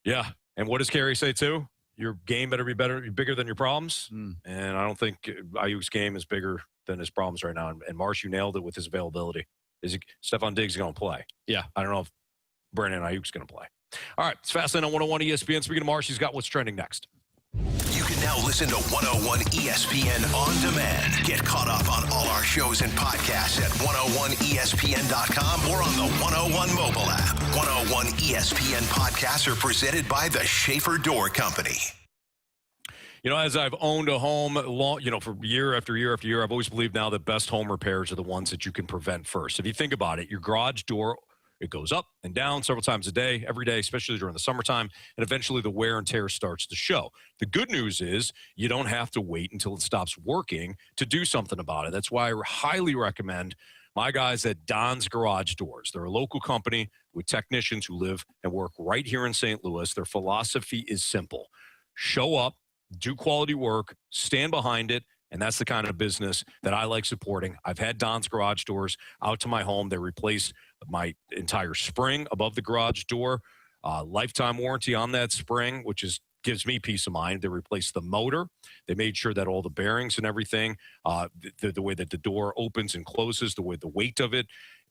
yeah. And what does Kerry say too? Your game better be bigger than your problems. And I don't think Ayuk's game is bigger than his problems right now. And Marsh, you nailed it with his availability. Stephon Diggs going to play? Yeah. I don't know if Brandon Ayuk's going to play. All right, it's Fastlane on 101 ESPN. Speaking of Marsh, he's got what's trending next. You can now listen to 101 ESPN on demand. Get caught up on all our shows and podcasts at 101ESPN.com or on the 101 mobile app. 101 ESPN podcasts are presented by the Schaefer Door Company. You know, as I've owned a home for year after year after year, I've always believed now that best home repairs are the ones that you can prevent first. If you think about it, your garage door, it goes up and down several times a day, every day, especially during the summertime, and eventually the wear and tear starts to show. The good news is you don't have to wait until it stops working to do something about it. That's why I highly recommend my guys at Don's Garage Doors. They're a local company with technicians who live and work right here in St. Louis. Their philosophy is simple. Show up, do quality work, stand behind it, and that's the kind of business that I like supporting. I've had Don's Garage Doors out to my home. They replaced my entire spring above the garage door, lifetime warranty on that spring, which gives me peace of mind. They replaced the motor. They made sure that all the bearings and everything, the way that the door opens and closes, the weight of it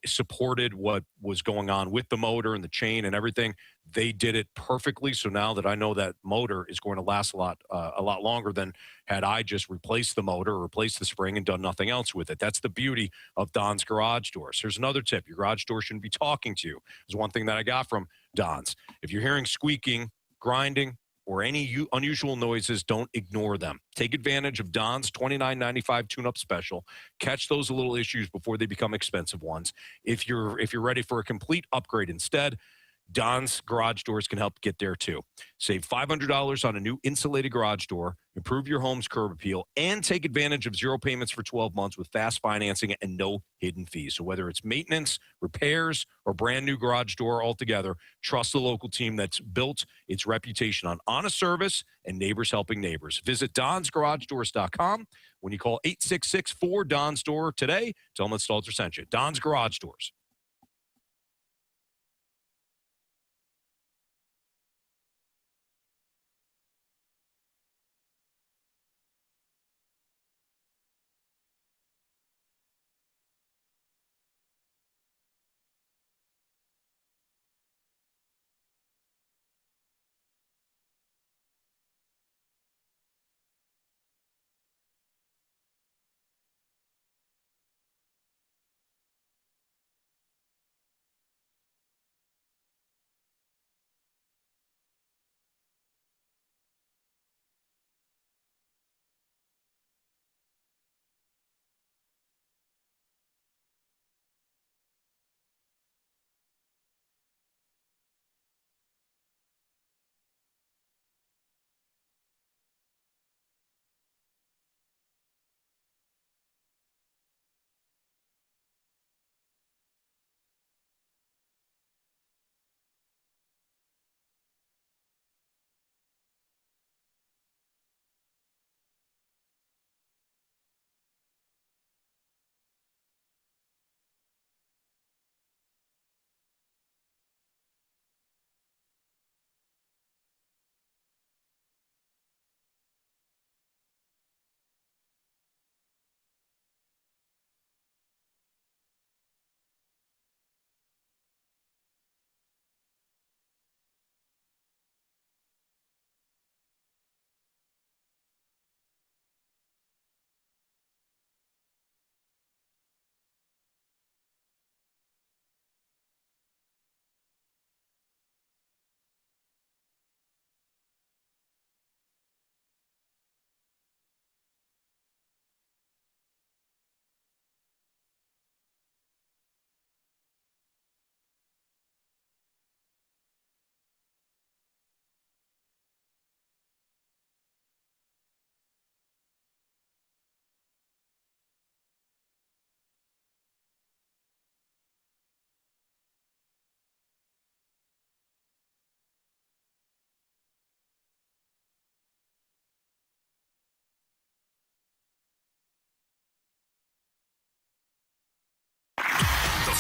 supported what was going on with the motor and the chain and everything. They did it perfectly. So now that I know that motor is going to last a lot longer than had I just replaced the motor or replaced the spring and done nothing else with it. That's the beauty of Don's Garage Doors. Here's another tip. Your garage door shouldn't be talking to you. There's one thing that I got from Don's. If you're hearing squeaking, grinding, or any unusual noises, don't ignore them. Take advantage of Don's $29.95 tune-up special. Catch those little issues before they become expensive ones. If you're ready for a complete upgrade instead, Don's Garage Doors can help get there too. Save $500 on a new insulated garage door, improve your home's curb appeal, and take advantage of 0 payments for 12 months with fast financing and no hidden fees. So whether it's maintenance, repairs, or brand new garage door altogether, trust the local team that's built its reputation on honest service and neighbors helping neighbors. Visit Don'sGarageDoors.com. When you call 866-4-DON'S-DOOR today, tell them that Stalter sent you. Don's Garage Doors.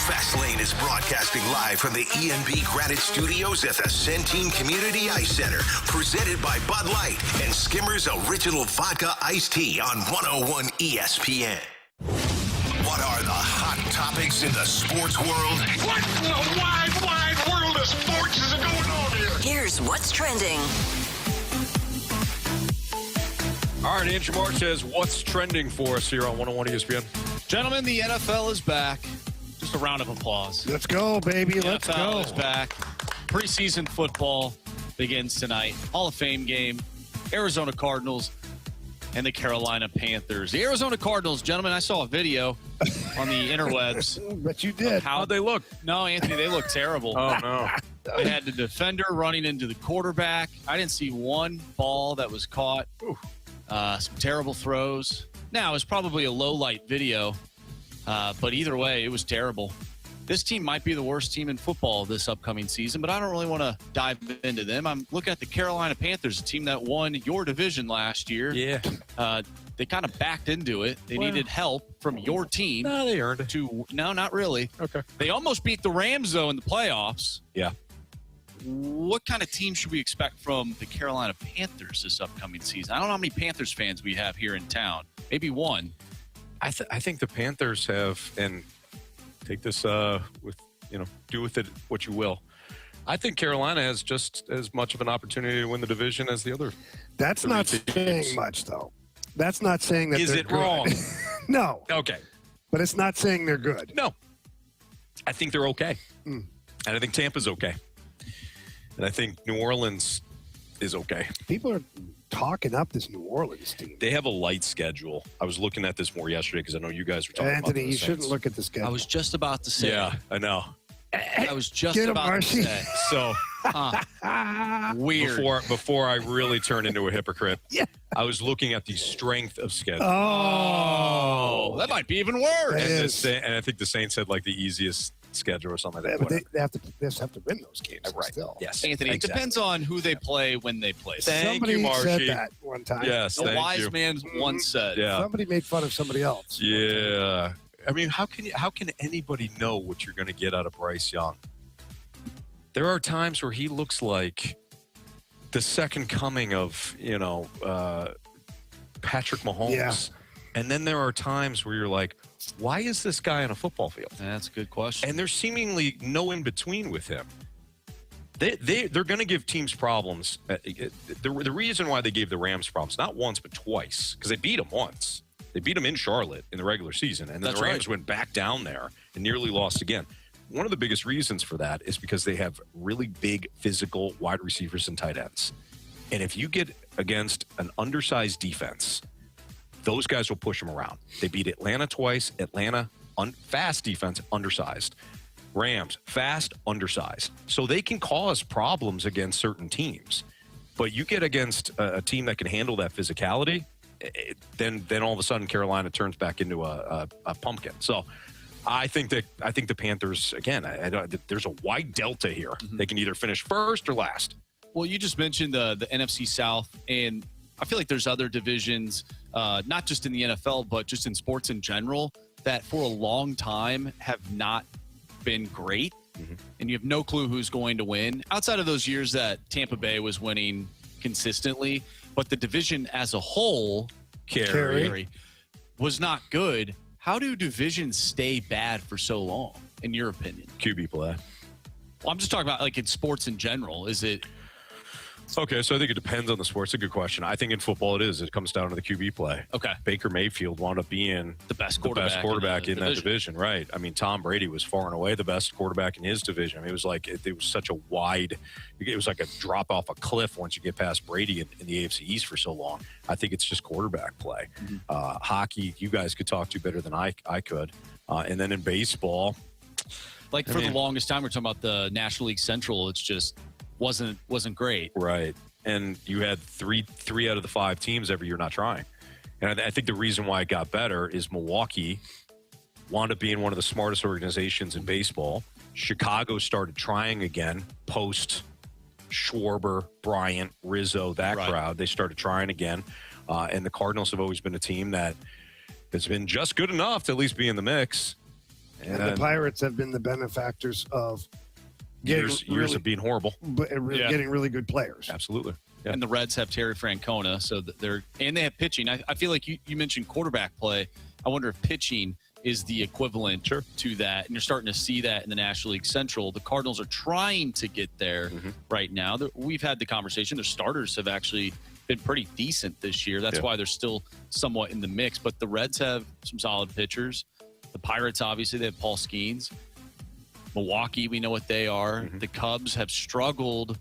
Fastlane is broadcasting live from the ENB Granite Studios at the Centene Community Ice Center, presented by Bud Light and Skimmer's Original Vodka Iced Tea on 101 ESPN. What are the hot topics in the sports world? What in the wide, wide world of sports is going on here? Here's what's trending. All right, Andrew Marsh says, what's trending for us here on 101 ESPN? Gentlemen, the NFL is back. Just a round of applause. Let's go, baby. Let's NFL go. is back. Preseason football begins tonight. Hall of Fame game. Arizona Cardinals and the Carolina Panthers. The Arizona Cardinals, gentlemen, I saw a video on the interwebs. But you did. How'd they look? No, Anthony, they look terrible. Oh, no. They had the defender running into the quarterback. I didn't see one ball that was caught. Some terrible throws. Now, it's probably a low-light video, but either way, it was terrible. This team might be the worst team in football this upcoming season, but I don't really want to dive into them. I'm looking at the Carolina Panthers, a team that won your division last year. Yeah. They kind of backed into it. They needed help from your team. No, they earned it. No, not really. Okay. They almost beat the Rams, though, in the playoffs. Yeah. What kind of team should we expect from the Carolina Panthers this upcoming season? I don't know how many Panthers fans we have here in town. Maybe one. I think the Panthers have, and take this with, do with it what you will. I think Carolina has just as much of an opportunity to win the division as the other. That's not saying much, though. That's not saying that Is they're it good. wrong? No. Okay. But it's not saying they're good. No. I think they're okay. And I think Tampa's okay. And I think New Orleans is okay. People are talking up this New Orleans team. They have a light schedule. I was looking at this more yesterday because I know you guys were talking about Anthony, the you Saints. shouldn't look at the schedule. I was just about to say. Yeah, I know. I was just Get him, about to Marshy. say. So Weird. before I really turn into a hypocrite, Yeah. I was looking at the strength of schedule. Oh, that might be even worse. And I think the Saints had like the easiest schedule or something like Yeah, that. but they have to win those games. Right. Still. Yes. Anthony, it depends on who they play when they play. Thank Somebody you, Marshy. said that one time. Yes, A thank wise you. man once said. Yeah. Somebody made fun of somebody else. Yeah. I mean, how can anybody know what you're going to get out of Bryce Young? There are times where he looks like the second coming of, Patrick Mahomes. Yeah. And then there are times where you're like, why is this guy on a football field? That's a good question. And there's seemingly no in between with him. They're going to give teams problems. The reason why they gave the Rams problems, not once but twice, because they beat them once. They beat them in Charlotte in the regular season, and then That's the Rams right. went back down there and nearly lost again. One of the biggest reasons for that is because they have really big physical wide receivers and tight ends. And if you get against an undersized defense, those guys will push them around. They beat Atlanta twice. Atlanta, fast defense, undersized. Rams, fast, undersized. So they can cause problems against certain teams. But you get against a team that can handle that physicality, then all of a sudden Carolina turns back into a pumpkin. So I think the Panthers, again, there's a wide delta here. Mm-hmm. They can either finish first or last. Well, you just mentioned the NFC South, and I feel like there's other divisions, not just in the NFL, but just in sports in general, that for a long time have not been great. Mm-hmm. And you have no clue who's going to win outside of those years that Tampa Bay was winning consistently. But the division as a whole, Carey, was not good. How do divisions stay bad for so long, in your opinion? QB play. Well, I'm just talking about like in sports in general. Is it? Okay, so I think it depends on the sport. It's a good question. I think in football it is. It comes down to the QB play. Okay. Baker Mayfield wound up being the best quarterback in that division, right? I mean, Tom Brady was far and away the best quarterback in his division. I mean, it was like it was such a wide. It was like a drop off a cliff once you get past Brady in the AFC East for so long. I think it's just quarterback play. Mm-hmm. Hockey, you guys could talk to better than I could. And then in baseball, like the longest time, we're talking about the National League Central. It's just wasn't great, right? And you had three out of the 5 teams every year not trying. And I think the reason why it got better is Milwaukee wound up being one of the smartest organizations in baseball. Chicago started trying again post Schwarber, Bryant, Rizzo, that crowd. They started trying again. And the Cardinals have always been a team that has been just good enough to at least be in the mix. And the Pirates have been the benefactors of years of being horrible, but getting really good players. Absolutely. Yeah. And the Reds have Terry Francona, so that they have pitching. I feel like you mentioned quarterback play. I wonder if pitching is the equivalent to that, and you're starting to see that in the National League Central. The Cardinals are trying to get there right now. We've had the conversation. Their starters have actually been pretty decent this year. That's why they're still somewhat in the mix. But the Reds have some solid pitchers. The Pirates, obviously, they have Paul Skeens. Milwaukee, we know what they are. The Cubs have struggled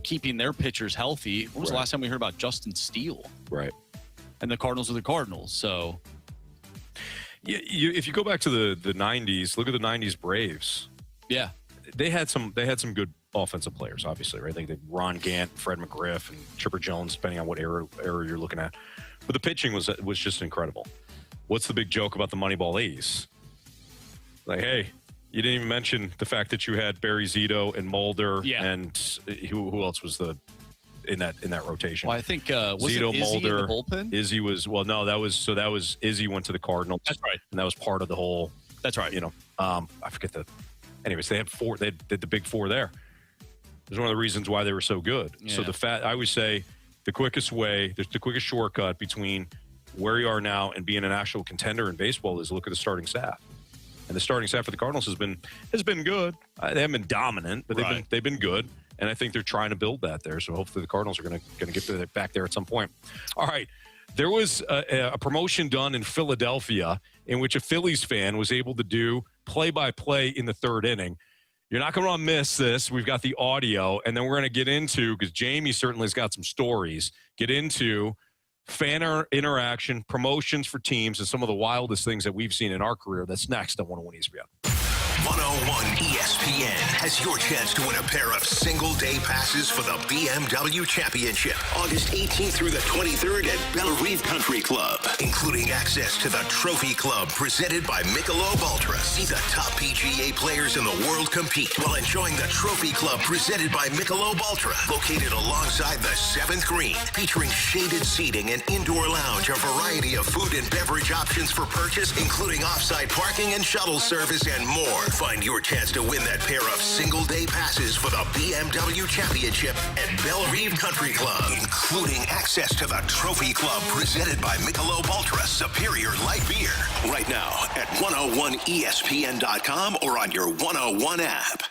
keeping their pitchers healthy. When was the last time we heard about Justin Steele? Right. And the Cardinals are the Cardinals. So, yeah, if you go back to the 90s, look at the 90s Braves. Yeah. They had some good offensive players, obviously, right? They Ron Gant, Fred McGriff, and Chipper Jones, depending on what era you're looking at. But the pitching was just incredible. What's the big joke about the Moneyball Ace? Like, hey, you didn't even mention the fact that you had Barry Zito and Mulder, and who else was in that rotation? Well, I think was Zito, Izzy Mulder, in the bullpen? Izzy was that was Izzy went to the Cardinals. That's right, and that was part of the whole. That's right. I forget the. Anyways, they had four. They did the big four there. It was one of the reasons why they were so good. Yeah. So I would say the quickest shortcut between where you are now and being an actual contender in baseball is look at the starting staff. And the starting staff for the Cardinals has been good. They haven't been dominant, but they've been good. And I think they're trying to build that there. So hopefully the Cardinals are going to get back there at some point. All right. There was a promotion done in Philadelphia in which a Phillies fan was able to do play-by-play in the third inning. You're not going to want to miss this. We've got the audio, and then we're going to get into, because Jamie certainly has got some stories, get into fan interaction, promotions for teams, and some of the wildest things that we've seen in our career. That's next on 101 ESPN. 101 ESPN has your chance to win a pair of single-day passes for the BMW Championship, August 18th through the 23rd at Bellerive Country Club, including access to the Trophy Club presented by Michelob Ultra. See the top PGA players in the world compete while enjoying the Trophy Club presented by Michelob Ultra, located alongside the 7th green, featuring shaded seating and indoor lounge, a variety of food and beverage options for purchase, including offsite parking and shuttle service and more. Find your chance to win that pair of single-day passes for the BMW Championship at Bellerive Country Club, including access to the Trophy Club presented by Michelob Ultra Superior Light Beer. Right now at 101ESPN.com or on your 101 app.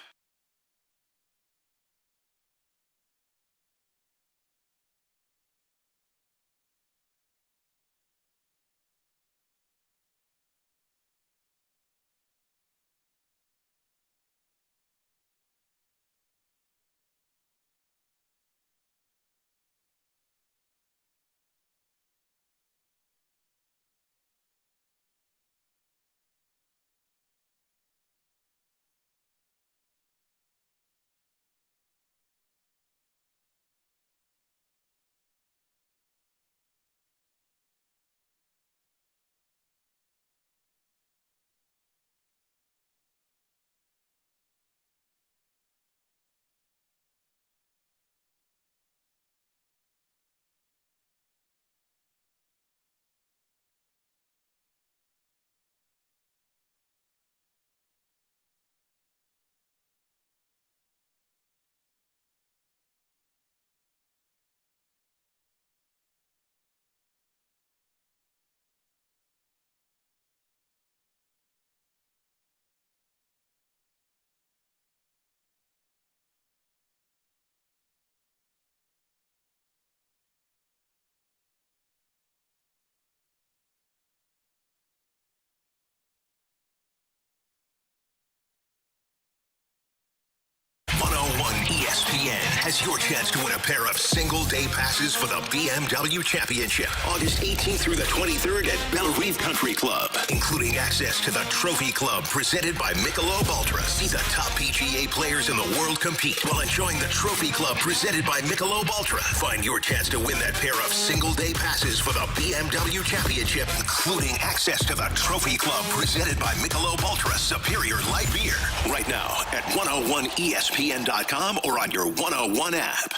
ESPN has your chance to win a pair of single-day passes for the BMW Championship, August 18th through the 23rd at Bellerive Country Club, including access to the Trophy Club presented by Michelob Ultra. See the top PGA players in the world compete while enjoying the Trophy Club presented by Michelob Ultra. Find your chance to win that pair of single-day passes for the BMW Championship, including access to the Trophy Club presented by Michelob Ultra Superior Light Beer. Right now at 101ESPN.com or on your 101 app.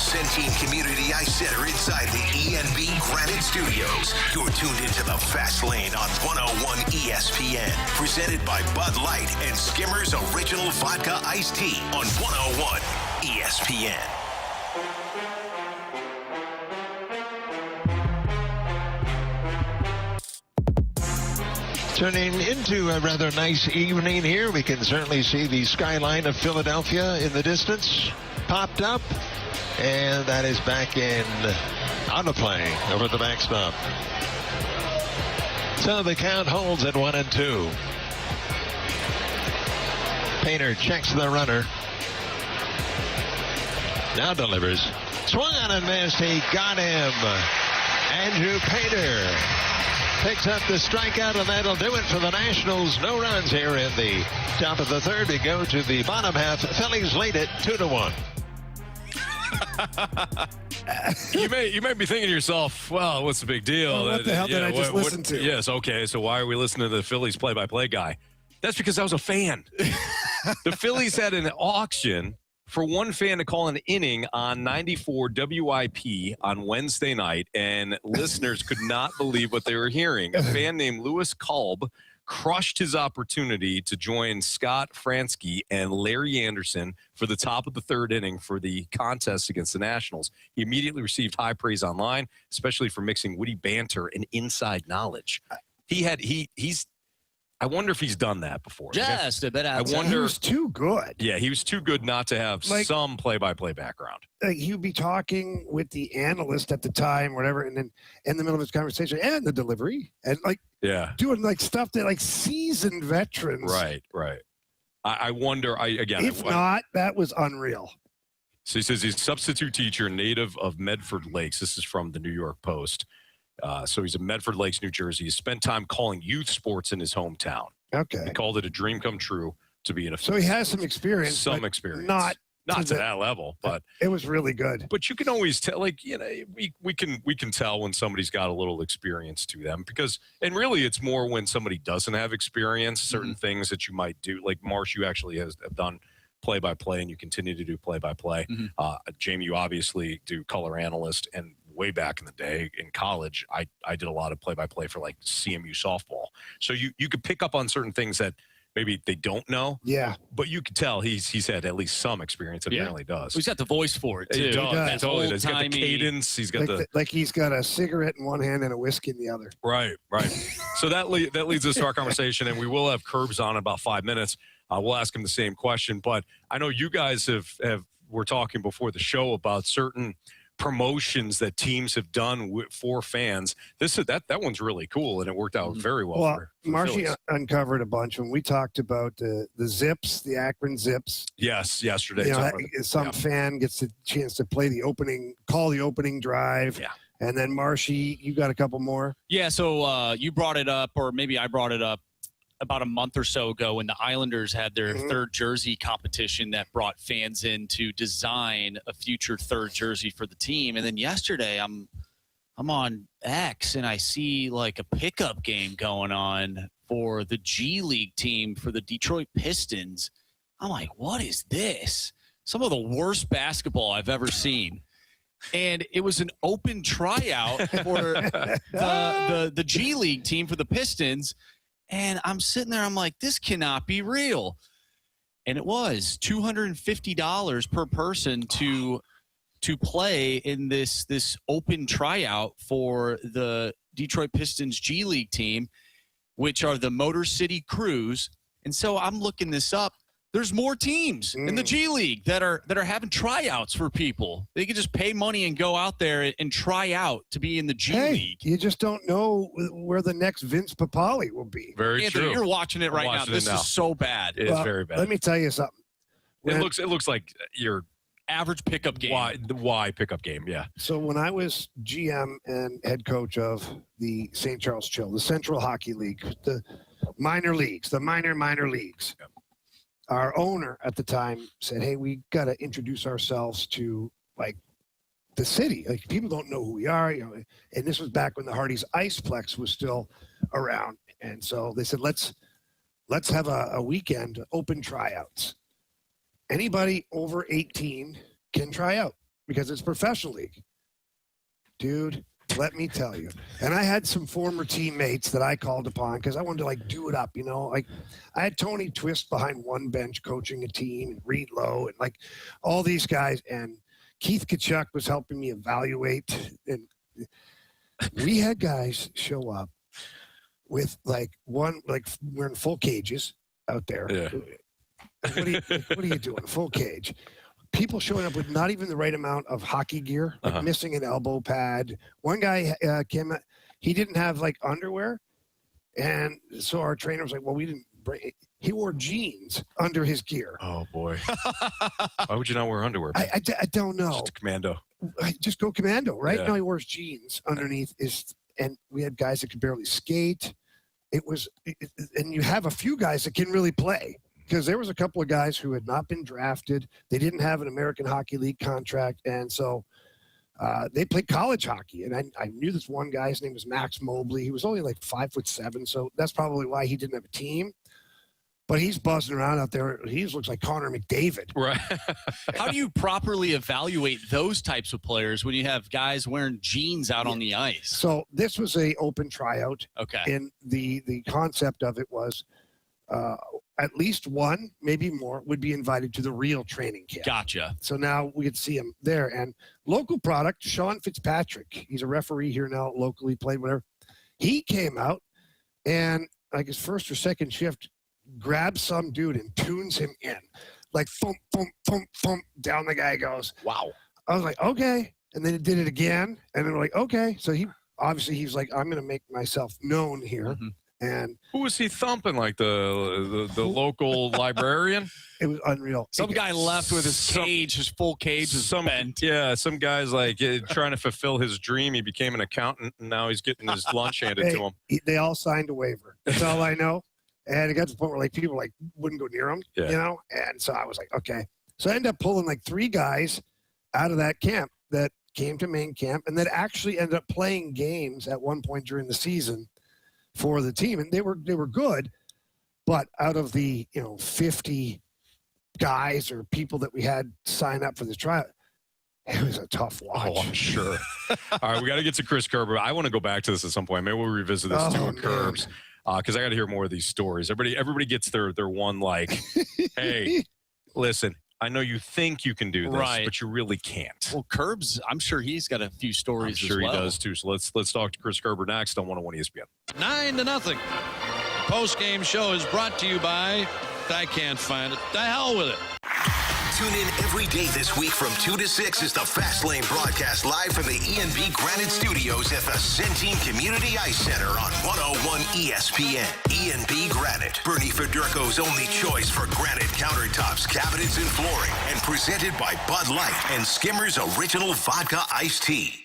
Centene Community Ice Center inside the ENB Granite Studios. You're tuned into the Fast Lane on 101 ESPN. Presented by Bud Light and Skimmer's Original Vodka Iced Tea on 101 ESPN. Turning into a rather nice evening here. We can certainly see the skyline of Philadelphia in the distance. Popped up, and that is back in on the play over the backstop. So the count holds at 1-2. Painter checks the runner. Now delivers. Swung on and missed. He got him. Andrew Painter picks up the strikeout, and that'll do it for the Nationals. No runs here in the top of the third. We go to the bottom half. Phillies lead it 2-1. You may be thinking to yourself, well, what's the big deal? Well, what the hell did I just listen to? Yes, okay, so why are we listening to the Phillies play-by-play guy? That's because I was a fan. The Phillies had an auction for one fan to call an inning on 94 WIP on Wednesday night, and listeners could not believe what they were hearing. A fan named Louis Kolb crushed his opportunity to join Scott Fransky and Larry Anderson for the top of the third inning for the contest against the Nationals. He immediately received high praise online, especially for mixing witty banter and inside knowledge. He's I wonder if he's done that before. Just a bit outside. I wonder. He was too good. Yeah, he was too good not to have some play-by-play background. He'd be talking with the analyst at the time, whatever, and then in the middle of his conversation and the delivery, and doing stuff that seasoned veterans. Right. I wonder. If not, that was unreal. So he says he's a substitute teacher, native of Medford Lakes. This is from the New York Post. So he's in Medford Lakes, New Jersey. He spent time calling youth sports in his hometown. Okay. He called it a dream come true to be in a. So he has some experience. Some experience. Not to that level, but it was really good. But you can always tell, we can tell when somebody's got a little experience to them, because, and really it's more when somebody doesn't have experience, certain things that you might do. Like Marsh, you actually have done play-by-play, and you continue to do play-by-play. Jamie, you obviously do color analyst, and way back in the day in college, I did a lot of play-by-play for CMU softball. So you could pick up on certain things that maybe they don't know. Yeah. But you could tell he's had at least some experience. It apparently does. He's got the voice for it, too. He does. Totally He's got the cadence. He's got he's got a cigarette in one hand and a whiskey in the other. Right. So that leads us to our conversation, and we will have Kerbs on in about 5 minutes. We'll ask him the same question. But I know you guys were talking before the show about certain promotions that teams have done for fans. That one's really cool, and it worked out very well. Well, for Marshy Phillies. uncovered a bunch when we talked about the Zips, the Akron Zips. Yes, yesterday. Some fan gets the chance to call the opening drive. Yeah. And then Marshy, you got a couple more. Yeah. So you brought it up, or maybe I brought it up about a month or so ago when the Islanders had their third jersey competition that brought fans in to design a future third jersey for the team. And then yesterday I'm on X and I see a pickup game going on for the G League team for the Detroit Pistons. I'm like, what is this? Some of the worst basketball I've ever seen. And it was an open tryout for the G League team for the Pistons. And I'm sitting there, I'm like, this cannot be real. And it was $250 per person to play in this open tryout for the Detroit Pistons G League team, which are the Motor City Crews. And so I'm looking this up. There's more teams in the G League that are having tryouts for people. They can just pay money and go out there and try out to be in the G League. You just don't know where the next Vince Papale will be. Very Anthony, true. you're watching it right now. This is so bad. It is very bad. Let me tell you something. It looks like your average pickup game. Y pickup game, yeah. So when I was GM and head coach of the St. Charles Chill, the Central Hockey League, the minor leagues, the minor leagues. Yep. Our owner at the time said, hey, we got to introduce ourselves to the city. People don't know who we are, and this was back when the Hardee's Iceplex was still around. And so they said, let's have a weekend open tryouts. Anybody over 18 can try out. because it's professional league. Dude, let me tell you. And I had some former teammates that I called upon because I wanted to, like, do it up, you know. Like, I had Tony Twist behind one bench coaching a team, and Reed Lowe, and, like, all these guys. And Keith Kachuk was helping me evaluate. And we had guys show up with, like, wearing full cages out there. Yeah. What are you doing? Full cage. People showing up with not even the right amount of hockey gear, like missing an elbow pad. One guy came out, he didn't have, like, underwear. And so our trainer was like, well, we didn't bring, he wore jeans under his gear. Oh, boy. Why would you not wear underwear? I don't know. Just a commando. Just go commando, right? Yeah. No, he wears jeans underneath and we had guys that could barely skate. And you have a few guys that can really play. Because there was a couple of guys who had not been drafted. They didn't have an American Hockey League contract. And so they played college hockey. And I knew this one guy. His name was Max Mobley. He was only like 5'7". So that's probably why he didn't have a team. But he's buzzing around out there. He looks like Connor McDavid. Right. How do you properly evaluate those types of players when you have guys wearing jeans out on the ice? So this was a open tryout. Okay. And the concept of it was at least one, maybe more, would be invited to the real training camp. Gotcha. So now we could see him there. And local product, Sean Fitzpatrick, he's a referee here now, locally played, whatever. He came out and, like, his first or second shift, grabs some dude and tunes him in. Like, thump, thump, thump, thump, down the guy goes. Wow. I was like, okay. And then he did it again. And then we're like, okay. So he's like, I'm going to make myself known here. Mm-hmm. And who was he thumping? Like the local librarian? It was unreal. Some guy left with his cage, his full cage was bent. Yeah, some guy's like trying to fulfill his dream. He became an accountant, and now he's getting his lunch handed to him. They all signed a waiver. That's all I know. And it got to the point where, like, people, like, wouldn't go near him, you know? And so I was like, okay. So I ended up pulling, like, 3 guys out of that camp that came to main camp and that actually ended up playing games at one point during the season for the team. And they were good, but out of the, 50 guys or people that we had sign up for the trial, it was a tough watch. Oh, I'm sure. All right, we got to get to Chris Kerber. I want to go back to this at some point. Maybe we'll revisit this too in Kerbs, because I got to hear more of these stories. Everybody gets their one, like, hey, listen, I know you think you can do this, but you really can't. Well, Kerbs, I'm sure he's got a few stories I'm sure as well. he does too. So let's talk to Chris Kerber next on 101 ESPN. 9-0. Post-game show is brought to you by, I can't find it. The hell with it. Tune in every day this week from 2 to 6 as the Fast Lane broadcast live from the E&B Granite Studios at the Centene Community Ice Center on 101 ESPN. E&B Granite, Bernie Federko's only choice for granite countertops, cabinets, and flooring. And presented by Bud Light and Skimmer's Original Vodka Iced Tea.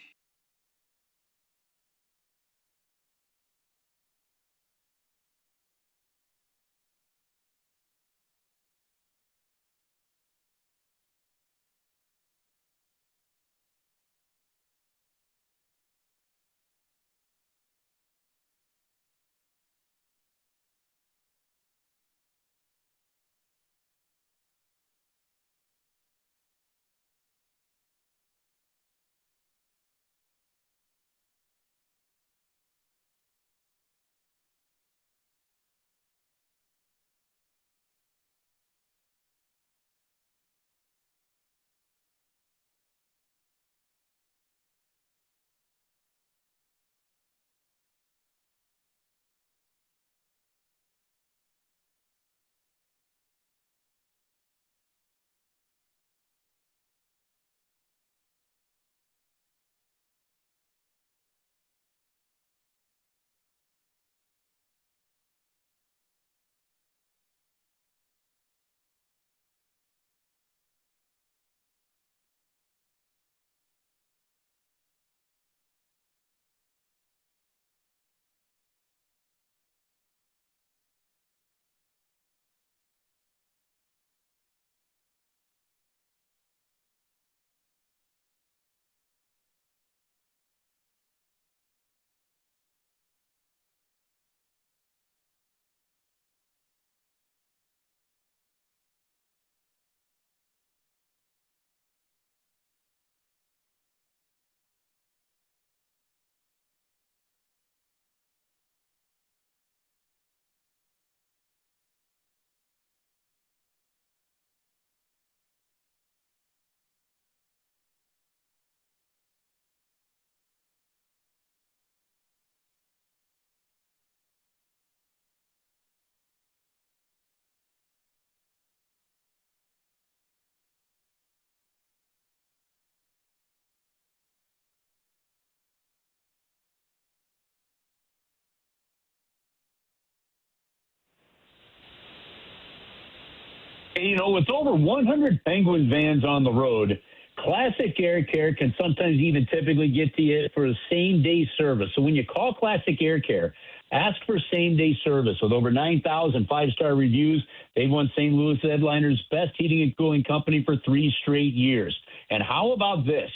with over 100 Penguin vans on the road, Classic Air Care can sometimes even typically get to you for the same-day service. So when you call Classic Air Care, ask for same-day service. With over 9,000 five-star reviews, they've won St. Louis Headliners' best heating and cooling company for 3 straight years. And how about this?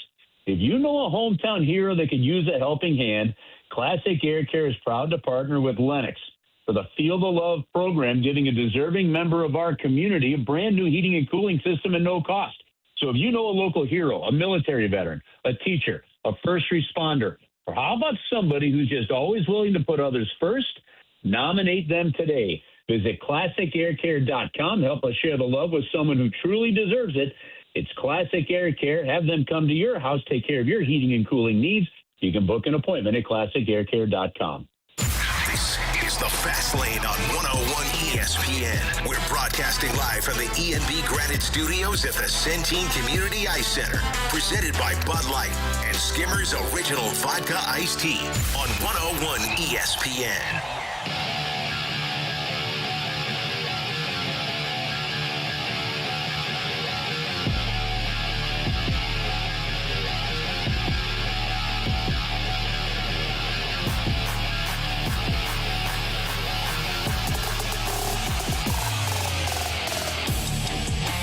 If you know a hometown hero that could use a helping hand, Classic Air Care is proud to partner with Lennox for the Feel the Love program, giving a deserving member of our community a brand new heating and cooling system at no cost. So if you know a local hero, a military veteran, a teacher, a first responder, or how about somebody who's just always willing to put others first, nominate them today. Visit ClassicAirCare.com. Help us share the love with someone who truly deserves it. It's Classic Air Care. Have them come to your house, take care of your heating and cooling needs. You can book an appointment at ClassicAirCare.com. This is the Fast Lane on 101 ESPN. We're broadcasting live from the ENB Granite Studios at the Centene Community Ice Center. Presented by Bud Light and Skimmer's Original Vodka Iced Tea on 101 ESPN.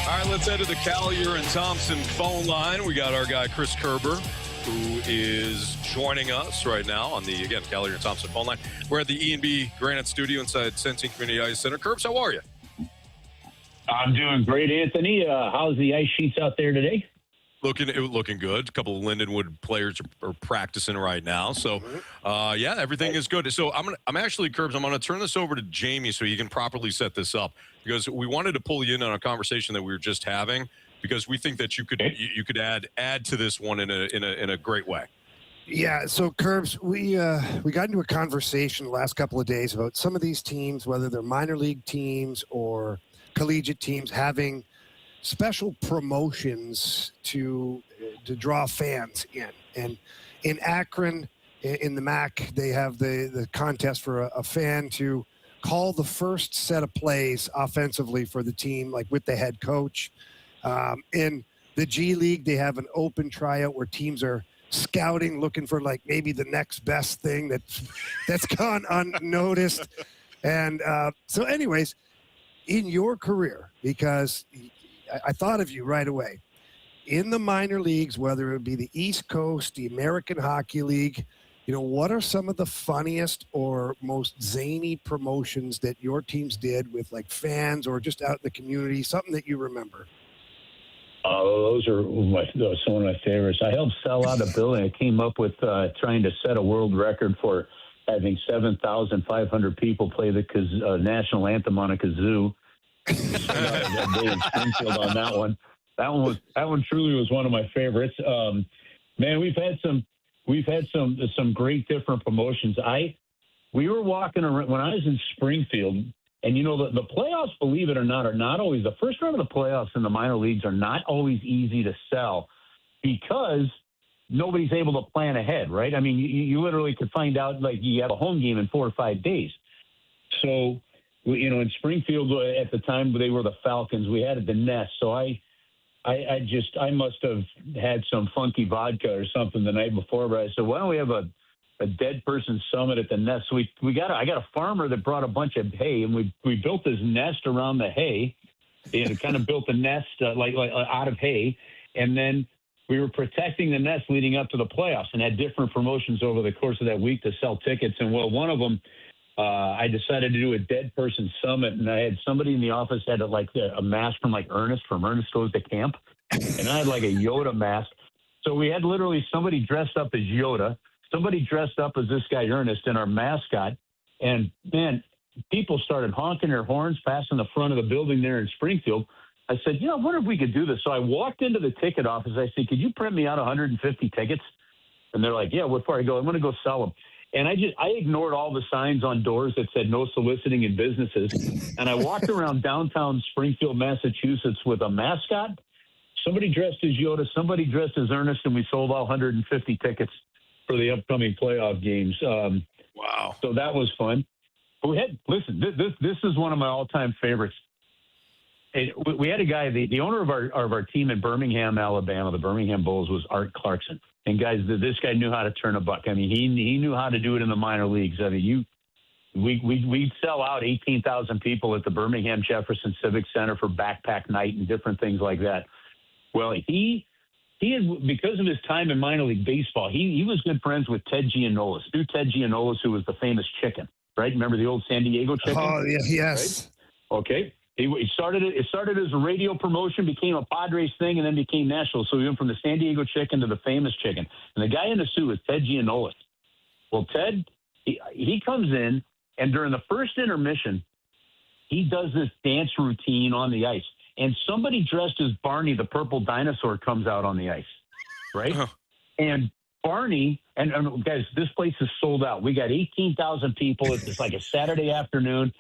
All right, let's head to the Callier and Thompson phone line. We got our guy, Chris Kerber, who is joining us right now on the, again, Callier and Thompson phone line. We're at the E&B Granite Studio inside Centene Community Ice Center. Kerbs, how are you? I'm doing great, Anthony. How's the ice sheets out there today? Looking good. A couple of Lindenwood players are practicing right now. So, yeah, everything is good. So I'm actually, Kerbs, I'm going to turn this over to Jamie so he can properly set this up, because we wanted to pull you in on a conversation that we were just having, because we think that you could add to this one in a great way. Yeah. So Kerbs, we got into a conversation the last couple of days about some of these teams, whether they're minor league teams or collegiate teams, having special promotions to draw fans in. And in Akron, in the MAC, they have the contest for a fan to call the first set of plays offensively for the team, like with the head coach. In the G League, they have an open tryout where teams are scouting, looking for like maybe the next best thing that's gone unnoticed. And so anyways, in your career, because I thought of you right away, in the minor leagues, whether it be the East Coast, the American Hockey League, what are some of the funniest or most zany promotions that your teams did with like fans or just out in the community, something that you remember? Those are some of my favorites. I helped sell out a building. I came up with trying to set a world record for having 7,500 people play the national anthem on a kazoo. That day in Springfield on that one. That one truly was one of my favorites. Man, we've had some great different promotions. We were walking around when I was in Springfield, and the playoffs, believe it or not, are not always the first round of the playoffs in the minor leagues are not always easy to sell because nobody's able to plan ahead, right? I mean, you literally could find out like you have a home game in 4 or 5 days. So, in Springfield at the time they were the Falcons. We had the Nest, so I must have had some funky vodka or something the night before. But I said, why don't we have a dead person summit at the Nest? So I got a farmer that brought a bunch of hay, and we built this nest around the hay. It kind of built the nest like out of hay, and then we were protecting the nest leading up to the playoffs, and had different promotions over the course of that week to sell tickets. And one of them. I decided to do a dead person summit, and I had somebody in the office had a mask from Ernest Goes to Camp, and I had like a Yoda mask. So we had literally somebody dressed up as Yoda, somebody dressed up as this guy Ernest, and our mascot. And man, people started honking their horns, passing the front of the building there in Springfield. I said, I wonder if we could do this. So I walked into the ticket office. I said, could you print me out 150 tickets? And they're like, yeah, what for? I go, I'm going to go sell them. And I ignored all the signs on doors that said no soliciting in businesses. And I walked around downtown Springfield, Massachusetts with a mascot, somebody dressed as Yoda, somebody dressed as Ernest, and we sold all 150 tickets for the upcoming playoff games. Wow. So that was fun. But this is one of my all-time favorites. we had a guy, the owner of our team in Birmingham, Alabama, the Birmingham Bulls, was Art Clarkson. And guys, this guy knew how to turn a buck. I mean, he knew how to do it in the minor leagues. I mean, we'd sell out 18,000 people at the Birmingham Jefferson Civic Center for backpack night and different things like that. Well, he had, because of his time in minor league baseball, he was good friends with Ted Giannoulis. Knew Ted Giannoulis, who was the famous chicken, right? Remember the old San Diego chicken? Oh, yes. Right? Okay. It started as a radio promotion, became a Padres thing, and then became national. So we went from the San Diego chicken to the famous chicken. And the guy in the suit is Ted Giannoulis. Well, Ted, he comes in, and during the first intermission, he does this dance routine on the ice. And somebody dressed as Barney, the purple dinosaur, comes out on the ice, right? And Barney, and guys, this place is sold out. We got 18,000 people. It's like a Saturday afternoon.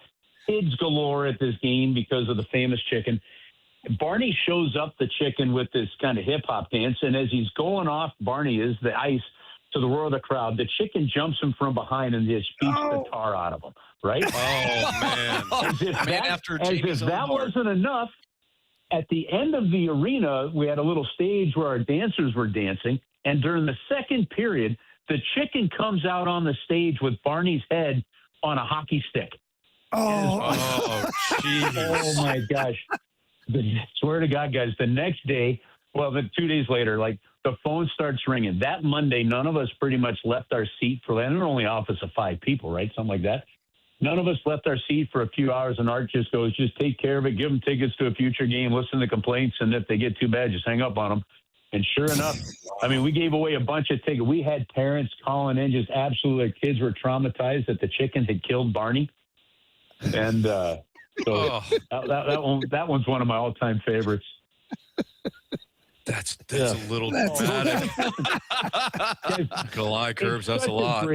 Kids galore at this game because of the famous chicken. Barney shows up the chicken with this kind of hip-hop dance, and as he's going off, Barney is the ice to the roar of the crowd. The chicken jumps him from behind and just beats the tar out of him, right? Oh, man. As if that wasn't enough, at the end of the arena, we had a little stage where our dancers were dancing, and during the second period, the chicken comes out on the stage with Barney's head on a hockey stick. Oh, jeez. Oh, my gosh. Swear to God, guys, the next day, well, then 2 days later, like, the phone starts ringing. That Monday, none of us pretty much left our seat for that. And we're only office of 5 people, right? Something like that. None of us left our seat for a few hours, and Art just goes, just take care of it, give them tickets to a future game, listen to complaints, and if they get too bad, just hang up on them. And sure enough, I mean, we gave away a bunch of tickets. We had parents calling in, just absolutely, kids were traumatized that the chicken had killed Barney. And that one's one of my all-time favorites. That's a little dramatic. Gonna lie, Curbs, that's a lot.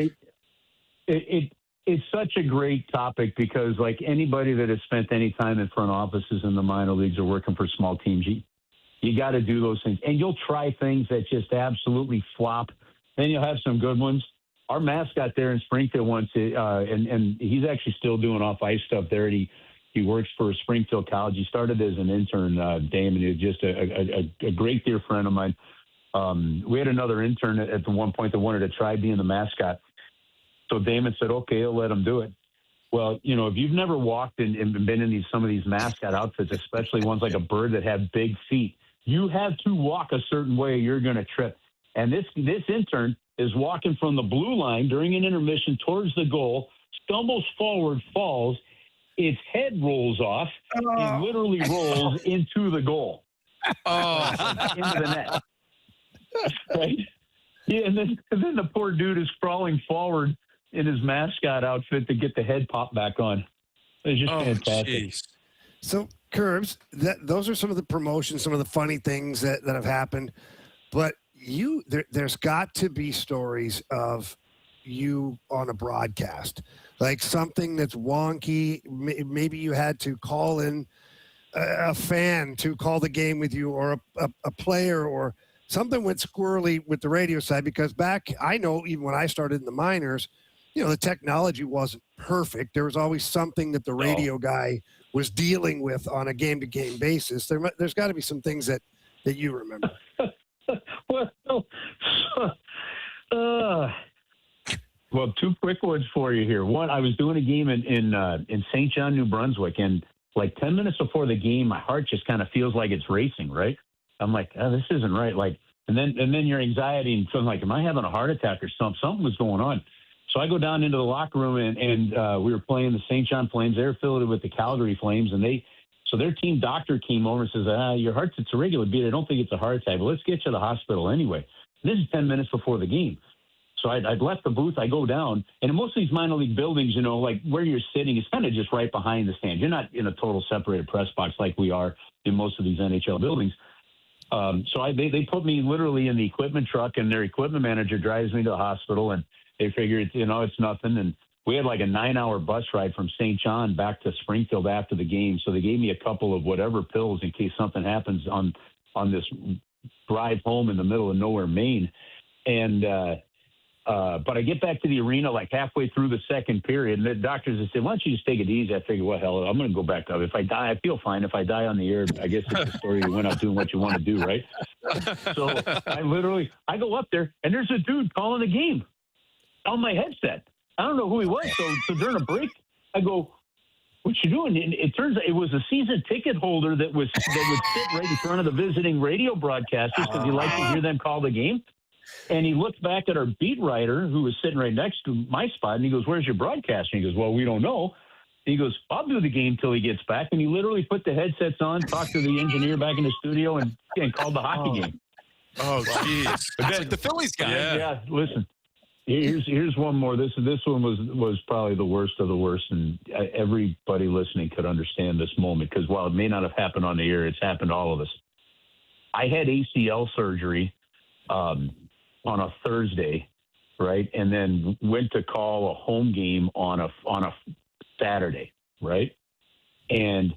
It's such a great topic because, like, anybody that has spent any time in front offices in the minor leagues or working for small teams, you got to do those things. And you'll try things that just absolutely flop. Then you'll have some good ones. Our mascot there in Springfield once, and he's actually still doing off-ice stuff there. He works for Springfield College. He started as an intern, Damon. He was just a great dear friend of mine. We had another intern at the one point that wanted to try being the mascot. So Damon said, okay, I'll let him do it. Well, you know, if you've never walked and been in some of these mascot outfits, especially ones like a bird that have big feet, you have to walk a certain way or you're going to trip. And this intern is walking from the blue line during an intermission towards the goal, stumbles forward, falls, its head rolls off, he literally rolls into the goal. Into the net. Right? Yeah, and then the poor dude is crawling forward in his mascot outfit to get the head popped back on. It's just fantastic. Geez. So, Curbs, those are some of the promotions, some of the funny things that have happened. But there's got to be stories of you on a broadcast, like something that's wonky. Maybe you had to call in a fan to call the game with you, or a player, or something went squirrely with the radio side. Because I know even when I started in the minors, you know, the technology wasn't perfect. There was always something that the radio guy was dealing with on a game-to-game basis. There's got to be some things that you remember. Well, 2 quick ones for you here. One, I was doing a game in St. John, New Brunswick, and like 10 minutes before the game, my heart just kind of feels like it's racing, right? I'm like, this isn't right. Like, and then your anxiety and feeling like, am I having a heart attack or something? Something was going on. So I go down into the locker room, and we were playing the St. John Flames. They were affiliated with the Calgary Flames, and so their team doctor came over and says, your heart's, it's a regular beat. I don't think it's a heart attack, but let's get you to the hospital anyway. This is 10 minutes before the game. So I'd left the booth. I go down, and in most of these minor league buildings, you know, like where you're sitting is kind of just right behind the stand. You're not in a total separated press box like we are in most of these NHL buildings. So they put me literally in the equipment truck, and their equipment manager drives me to the hospital, and they figured, you know, it's nothing. And we had like a 9-hour bus ride from St. John back to Springfield after the game. So they gave me a couple of whatever pills in case something happens on this drive home in the middle of nowhere, Maine. And But I get back to the arena like halfway through the second period, and the doctors have said, why don't you just take it easy? I figure, well, hell, I'm going to go back up. If I die, I feel fine. If I die on the air, I guess it's the story you went out doing what you want to do, right? So I go up there, and there's a dude calling the game on my headset. I don't know who he was. So during a break, I go, what you doing? And it turns out it was a season ticket holder that would sit right in front of the visiting radio broadcasters because he liked to hear them call the game. And he looked back at our beat writer who was sitting right next to my spot, and he goes, where's your broadcaster? And he goes, well, we don't know. And he goes, I'll do the game till he gets back. And he literally put the headsets on, talked to the engineer back in the studio, and called the hockey game. Oh, jeez. That's like the Phillies guy. Yeah, listen. Here's one more. This one was probably the worst of the worst, and everybody listening could understand this moment because while it may not have happened on the air, it's happened to all of us. I had ACL surgery on a Thursday, right, and then went to call a home game on a Saturday, right, and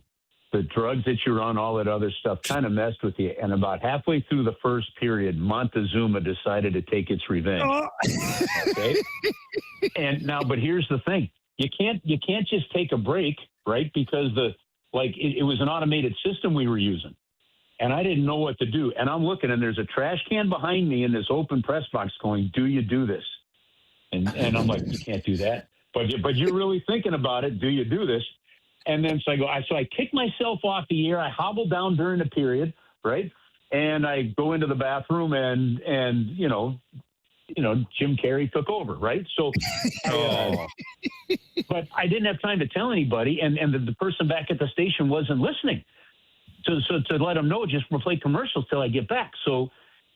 the drugs that you're on, all that other stuff, kind of messed with you. And about halfway through the first period, Montezuma decided to take its revenge. Okay. And now, but here's the thing: you can't just take a break, right? Because it was an automated system we were using, and I didn't know what to do. And I'm looking, and there's a trash can behind me in this open press box, going, "Do you do this?" And I'm like, "You can't do that." But you're really thinking about it. Do you do this? And then so I kick myself off the air. I hobble down during the period, right? And I go into the bathroom and Jim Carrey took over, right? So, but I didn't have time to tell anybody, and the person back at the station wasn't listening. So to let them know, just we'll play commercials till I get back. So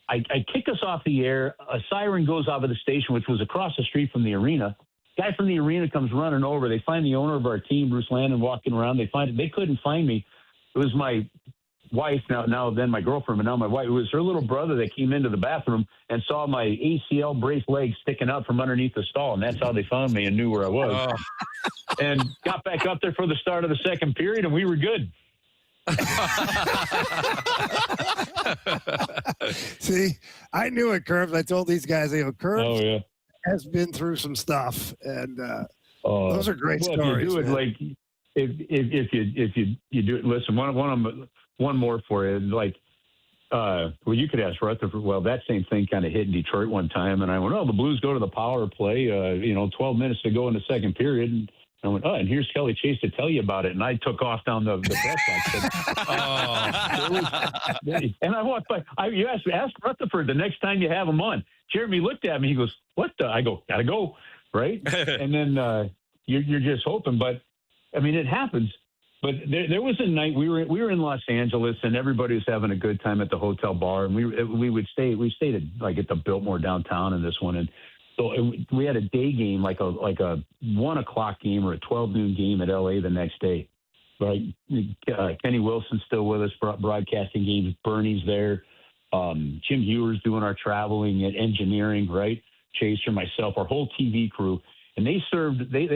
I kick us off the air. A siren goes off of the station, which was across the street from the arena. Guy from the arena comes running over. They find the owner of our team, Bruce Landon, walking around. They couldn't find me. It was my wife, now then my girlfriend, but now my wife. It was her little brother that came into the bathroom and saw my ACL braced leg sticking out from underneath the stall, and that's how they found me and knew where I was. And got back up there for the start of the second period, and we were good. See, I knew it, Curve. I told these guys, Curve has been through some stuff, and those are great stories. If you do it, if you do it, listen. One more for you. You could ask Rutherford. Well, that same thing kind of hit in Detroit one time, and I went, the Blues go to the power play. 12 minutes to go in the second period. And I went, and here's Kelly Chase to tell you about it. And I took off down the press box. And I walked by. You ask Rutherford the next time you have him on. Jeremy looked at me. He goes, "What the?" I go, "Gotta go," right? And then you're just hoping, but I mean, it happens. But there was a night we were in Los Angeles, and everybody was having a good time at the hotel bar, and we stayed at the Biltmore downtown in this one, and so we had a day game, like a 1 o'clock game or a 12 noon game at LA the next day. Right? Kenny Wilson's still with us, broadcasting games. Bernie's there. Jim Hewer's doing our traveling and engineering, right? Chaser, myself, our whole TV crew, and they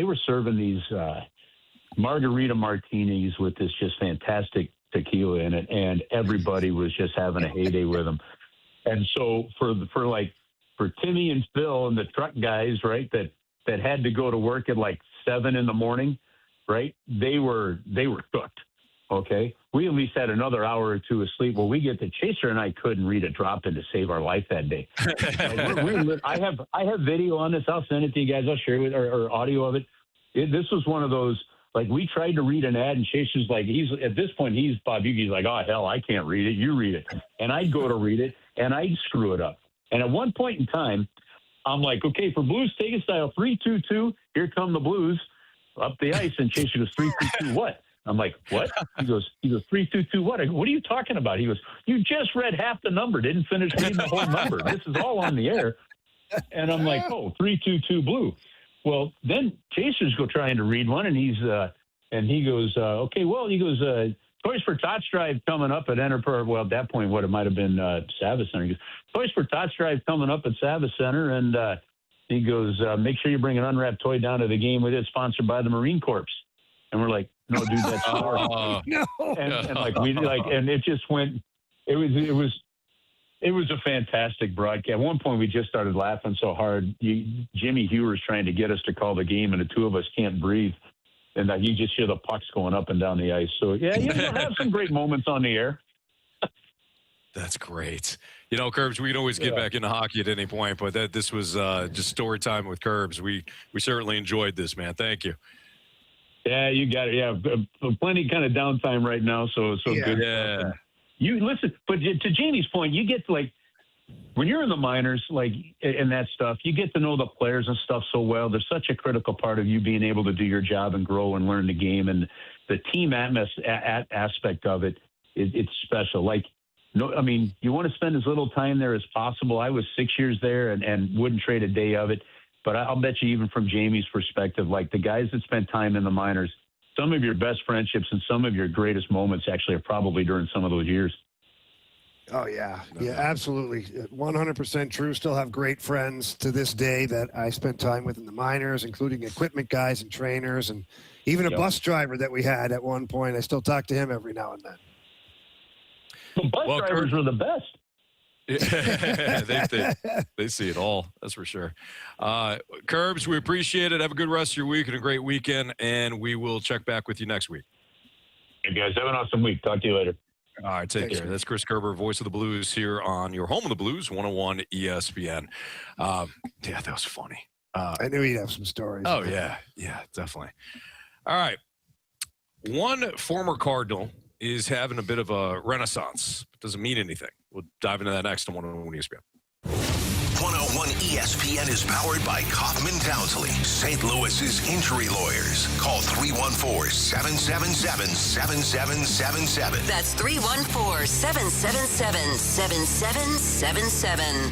were serving these margarita martinis with this just fantastic tequila in it, and everybody was just having a heyday with them. And so for Timmy and Phil and the truck guys, right, that had to go to work at 7 a.m, right? They were cooked. Okay, we at least had another hour or two of sleep. Well, we get the Chaser and I couldn't read a drop in to save our life that day. I have video on this. I'll send it to you guys. I'll share it with or audio of it. This was one of those. We tried to read an ad, and Chaser's at this point, he's Bob Ueck's like, oh, hell, I can't read it. You read it. And I'd go to read it, and I'd screw it up. And at one point in time, I'm like, okay, for Blues take style, 3-2-2, here come the Blues up the ice. And Chaser goes, 3-2-2 what? I'm like, what? He goes, 3-2-2 what? I go, what are you talking about? He goes, you just read half the number, didn't finish reading the whole number. This is all on the air. And I'm like, 3-2-2 Blue. Well, then Chaser's trying to read one, and he goes, okay, well, he goes, Toys for Tots Drive coming up at Enterprise. Well, at that point, it might have been Savvis Center. He goes, Toys for Tots Drive coming up at Savvis Center, and he goes, make sure you bring an unwrapped toy down to the game with it, sponsored by the Marine Corps. And we're like, no, dude, that's hard. No. And it just went. It was. It was a fantastic broadcast. At one point, we just started laughing so hard. Jimmy Hewer's trying to get us to call the game, and the two of us can't breathe. And you just hear the pucks going up and down the ice. So, yeah, you'll have some great moments on the air. That's great. Curbs, we can always get back into hockey at any point, but this was just story time with Curbs. We certainly enjoyed this, man. Thank you. Yeah, you got it. Yeah, plenty kind of downtime right now, so good. Yeah. You listen, but to Jamie's point, you get when you're in the minors, and that stuff, you get to know the players and stuff so well. There's such a critical part of you being able to do your job and grow and learn the game, and the team aspect of it. It's special. You want to spend as little time there as possible. I was 6 years there and wouldn't trade a day of it. But I'll bet you, even from Jamie's perspective, the guys that spent time in the minors, some of your best friendships and some of your greatest moments actually are probably during some of those years. Oh, yeah. Yeah, absolutely. 100% true. Still have great friends to this day that I spent time with in the minors, including equipment guys and trainers, and even a bus driver that we had at one point. I still talk to him every now and then. Bus drivers were the best. They see it all. That's for sure. Curbs, we appreciate it. Have a good rest of your week and a great weekend, and we will check back with you next week. Hey, guys, have an awesome week. Talk to you later. All right, take care. That's Chris Kerber, voice of the Blues, here on your home of the Blues, 101 ESPN. Yeah, that was funny. I knew he'd have some stories. Oh, yeah. Yeah, definitely. All right. One former Cardinal is having a bit of a renaissance. It doesn't mean anything. We'll dive into that next on 101 ESPN. 101 ESPN is powered by Kaufman Townsley, St. Louis's injury lawyers. Call 314-777-7777. That's 314-777-7777.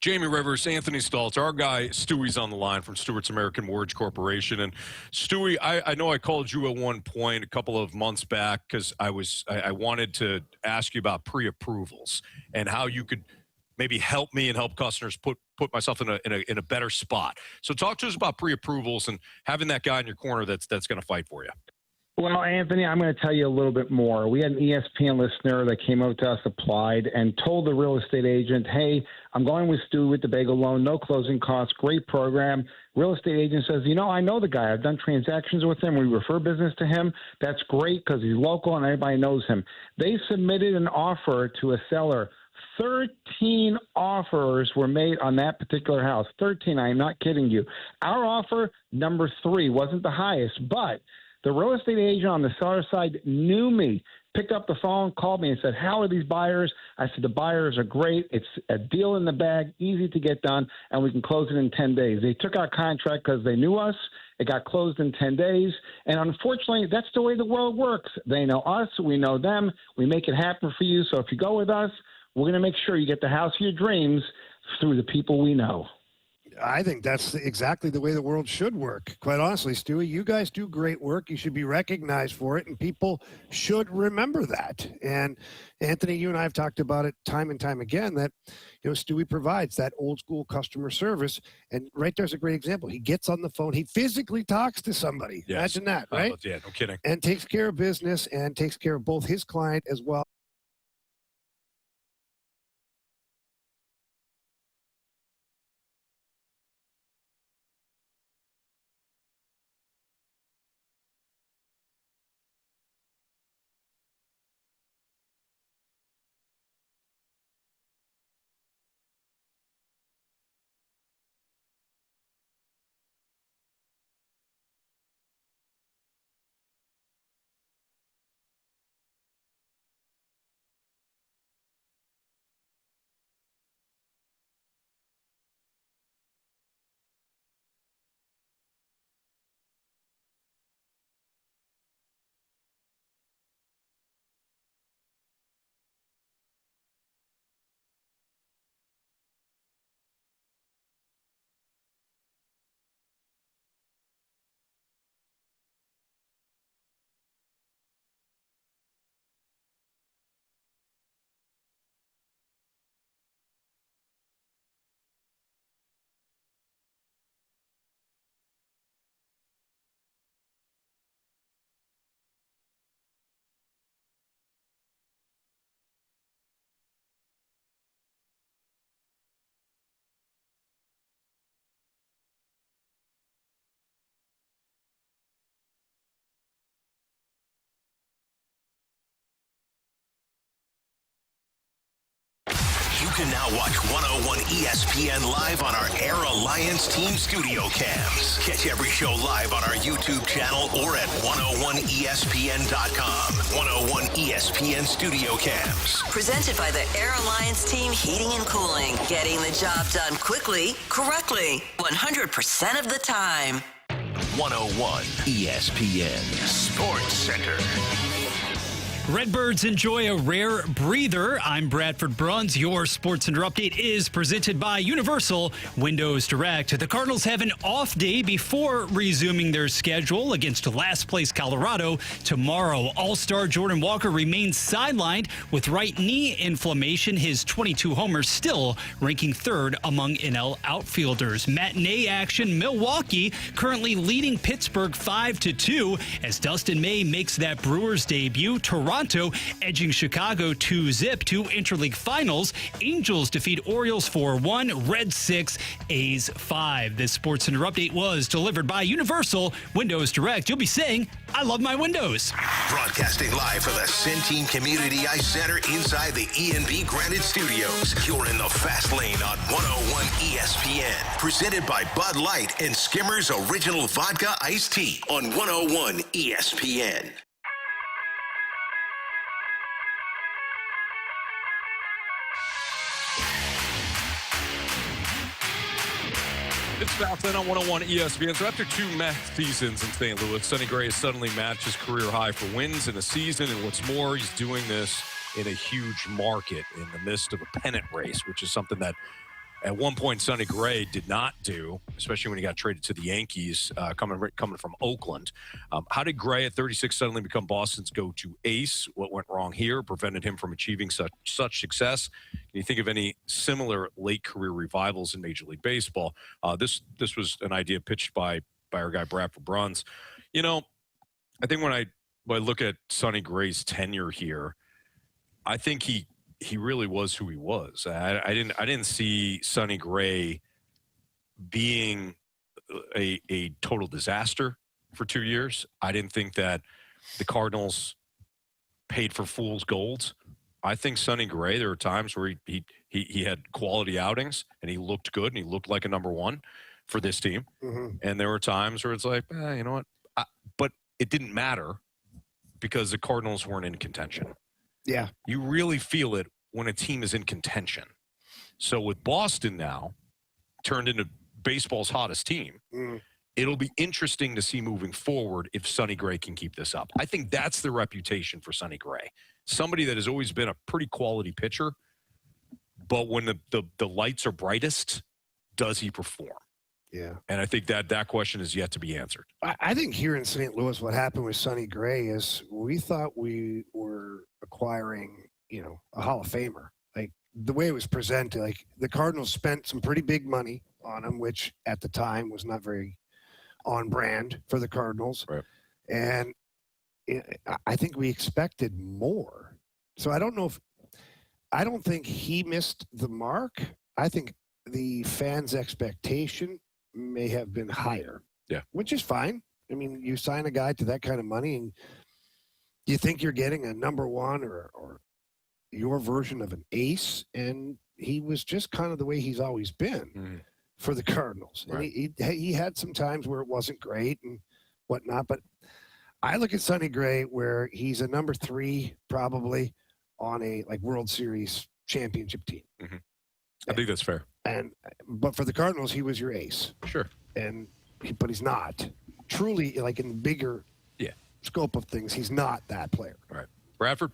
Jamie Rivers, Anthony Stalter, our guy Stewie's on the line from Stewart's American Mortgage Corporation. And Stewie, I know I called you at one point a couple of months back because I wanted to ask you about pre-approvals and how you could maybe help me and help customers put myself in a better spot. So talk to us about pre-approvals and having that guy in your corner that's going to fight for you. Well, Anthony, I'm going to tell you a little bit more. We had an ESPN listener that came out to us, applied, and told the real estate agent, hey, I'm going with Stu with the bagel loan, no closing costs, great program. Real estate agent says, I know the guy. I've done transactions with him. We refer business to him. That's great because he's local and everybody knows him. They submitted an offer to a seller. 13 offers were made on that particular house. 13, I am not kidding you. Our offer, number 3, wasn't the highest, but the real estate agent on the seller side knew me, picked up the phone, called me and said, how are these buyers? I said, the buyers are great. It's a deal in the bag, easy to get done, and we can close it in 10 days. They took our contract because they knew us. It got closed in 10 days. And unfortunately, that's the way the world works. They know us. We know them. We make it happen for you. So if you go with us, we're going to make sure you get the house of your dreams through the people we know. I think that's exactly the way the world should work. Quite honestly, Stewie, you guys do great work. You should be recognized for it, and people should remember that. And Anthony, you and I have talked about it time and time again that, Stewie provides that old school customer service. And right there's a great example. He gets on the phone. He physically talks to somebody. Yes. Imagine that, right? Yeah, no kidding. And takes care of business and takes care of both his client as well. You can now watch 101 ESPN live on our Air Alliance Team Studio Cams. Catch every show live on our YouTube channel or at 101ESPN.com. 101 ESPN Studio Cams. Presented by the Air Alliance Team Heating and Cooling. Getting the job done quickly, correctly, 100% of the time. 101 ESPN Sports Center. Redbirds enjoy a rare breather. I'm Bradford Bruns. Your Sports Center update is presented by Universal Windows Direct. The Cardinals have an off day before resuming their schedule against last place Colorado tomorrow. All-star Jordan Walker remains sidelined with right knee inflammation. His 22 homers still ranking third among NL outfielders. Matinee action: Milwaukee currently leading Pittsburgh 5-2 as Dustin May makes that Brewers debut. Toronto edging Chicago 2-0 to Interleague Finals. Angels defeat Orioles 4-1. Reds 6, A's 5. This Sports Center update was delivered by Universal Windows Direct. You'll be saying, I love my windows. Broadcasting live from the Centene Community Ice Center inside the E&B Granite Studios. You're in the fast lane on 101 ESPN. Presented by Bud Light and Skimmer's Original Vodka Iced Tea on 101 ESPN. It's Fast Lane on 101 ESPN. So after two meh seasons in St. Louis, Sonny Gray has suddenly matched his career high for wins in a season. And what's more, he's doing this in a huge market in the midst of a pennant race, which is something that at one point Sonny Gray did not do, especially when he got traded to the Yankees, coming from Oakland. How did Gray at 36 suddenly become Boston's go-to ace? What went wrong here prevented him from achieving such success? Can you think of any similar late career revivals in Major League Baseball? This was an idea pitched by our guy Bradford Bruns. I think when I look at Sonny Gray's tenure here, I think he really was who he was. I didn't see Sonny Gray being a total disaster for 2 years. I didn't think that the Cardinals paid for fool's gold. I think Sonny Gray, there were times where he had quality outings and he looked good and he looked like a number one for this team. Mm-hmm. And there were times where it's like, you know what? But it didn't matter because the Cardinals weren't in contention. Yeah. You really feel it when a team is in contention. So with Boston now turned into baseball's hottest team, it'll be interesting to see moving forward if Sonny Gray can keep this up. I think that's the reputation for Sonny Gray. Somebody that has always been a pretty quality pitcher, but when the lights are brightest, does he perform? Yeah. And I think that question is yet to be answered. I think here in St. Louis, what happened with Sonny Gray is we thought we were acquiring, a Hall of Famer. Like the way it was presented, like the Cardinals spent some pretty big money on him, which at the time was not very on brand for the Cardinals. Right. And I think we expected more. So I don't think he missed the mark. I think the fans' expectation may have been higher. Yeah. Which is fine. I mean, you sign a guy to that kind of money and you think you're getting a number one or your version of an ace, and he was just kind of the way he's always been for the Cardinals. Right. And he had some times where it wasn't great and whatnot, but I look at Sonny Gray where he's a number 3 probably on a World Series championship team. Mm-hmm. I think that's fair. But for the Cardinals, he was your ace. Sure. But he's not truly in the bigger scope of things. He's not that player. Right. Bradford.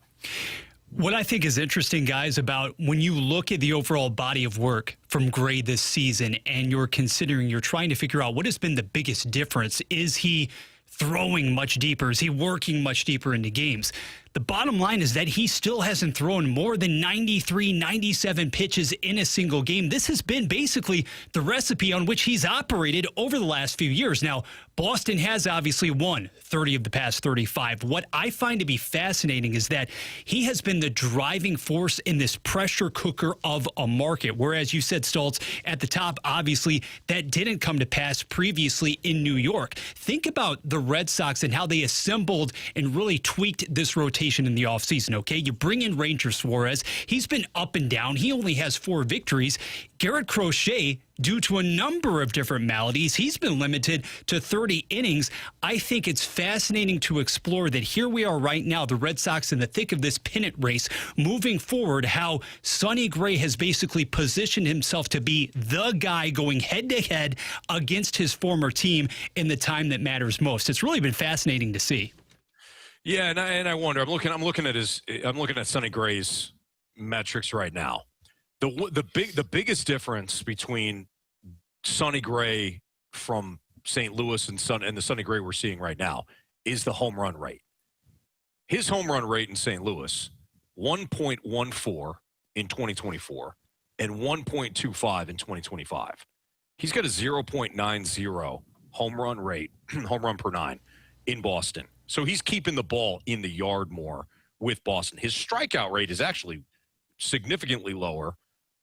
What I think is interesting, guys, about when you look at the overall body of work from Gray this season and you're trying to figure out what has been the biggest difference. Is he throwing much deeper? Is he working much deeper into games? The bottom line is that he still hasn't thrown more than 93, 97 pitches in a single game. This has been basically the recipe on which he's operated over the last few years. Now, Boston has obviously won 30 of the past 35. What I find to be fascinating is that he has been the driving force in this pressure cooker of a market. Whereas you said, Stoltz, at the top, obviously, that didn't come to pass previously in New York. Think about the Red Sox and how they assembled and really tweaked this rotation in the offseason, okay? You bring in Ranger Suarez. He's been up and down. He only has 4 victories. Garrett Crochet, due to a number of different maladies, he's been limited to 30 innings. I think it's fascinating to explore that here we are right now, the Red Sox in the thick of this pennant race, moving forward, how Sonny Gray has basically positioned himself to be the guy going head-to-head against his former team in the time that matters most. It's really been fascinating to see. Yeah, and I wonder. I'm looking at Sonny Gray's metrics right now. The biggest difference between Sonny Gray from St. Louis and the Sonny Gray we're seeing right now is the home run rate. His home run rate in St. Louis, 1.14 in 2024 and 1.25 in 2025. He's got a 0.90 home run rate, home run per 9 in Boston. So he's keeping the ball in the yard more with Boston. His strikeout rate is actually significantly lower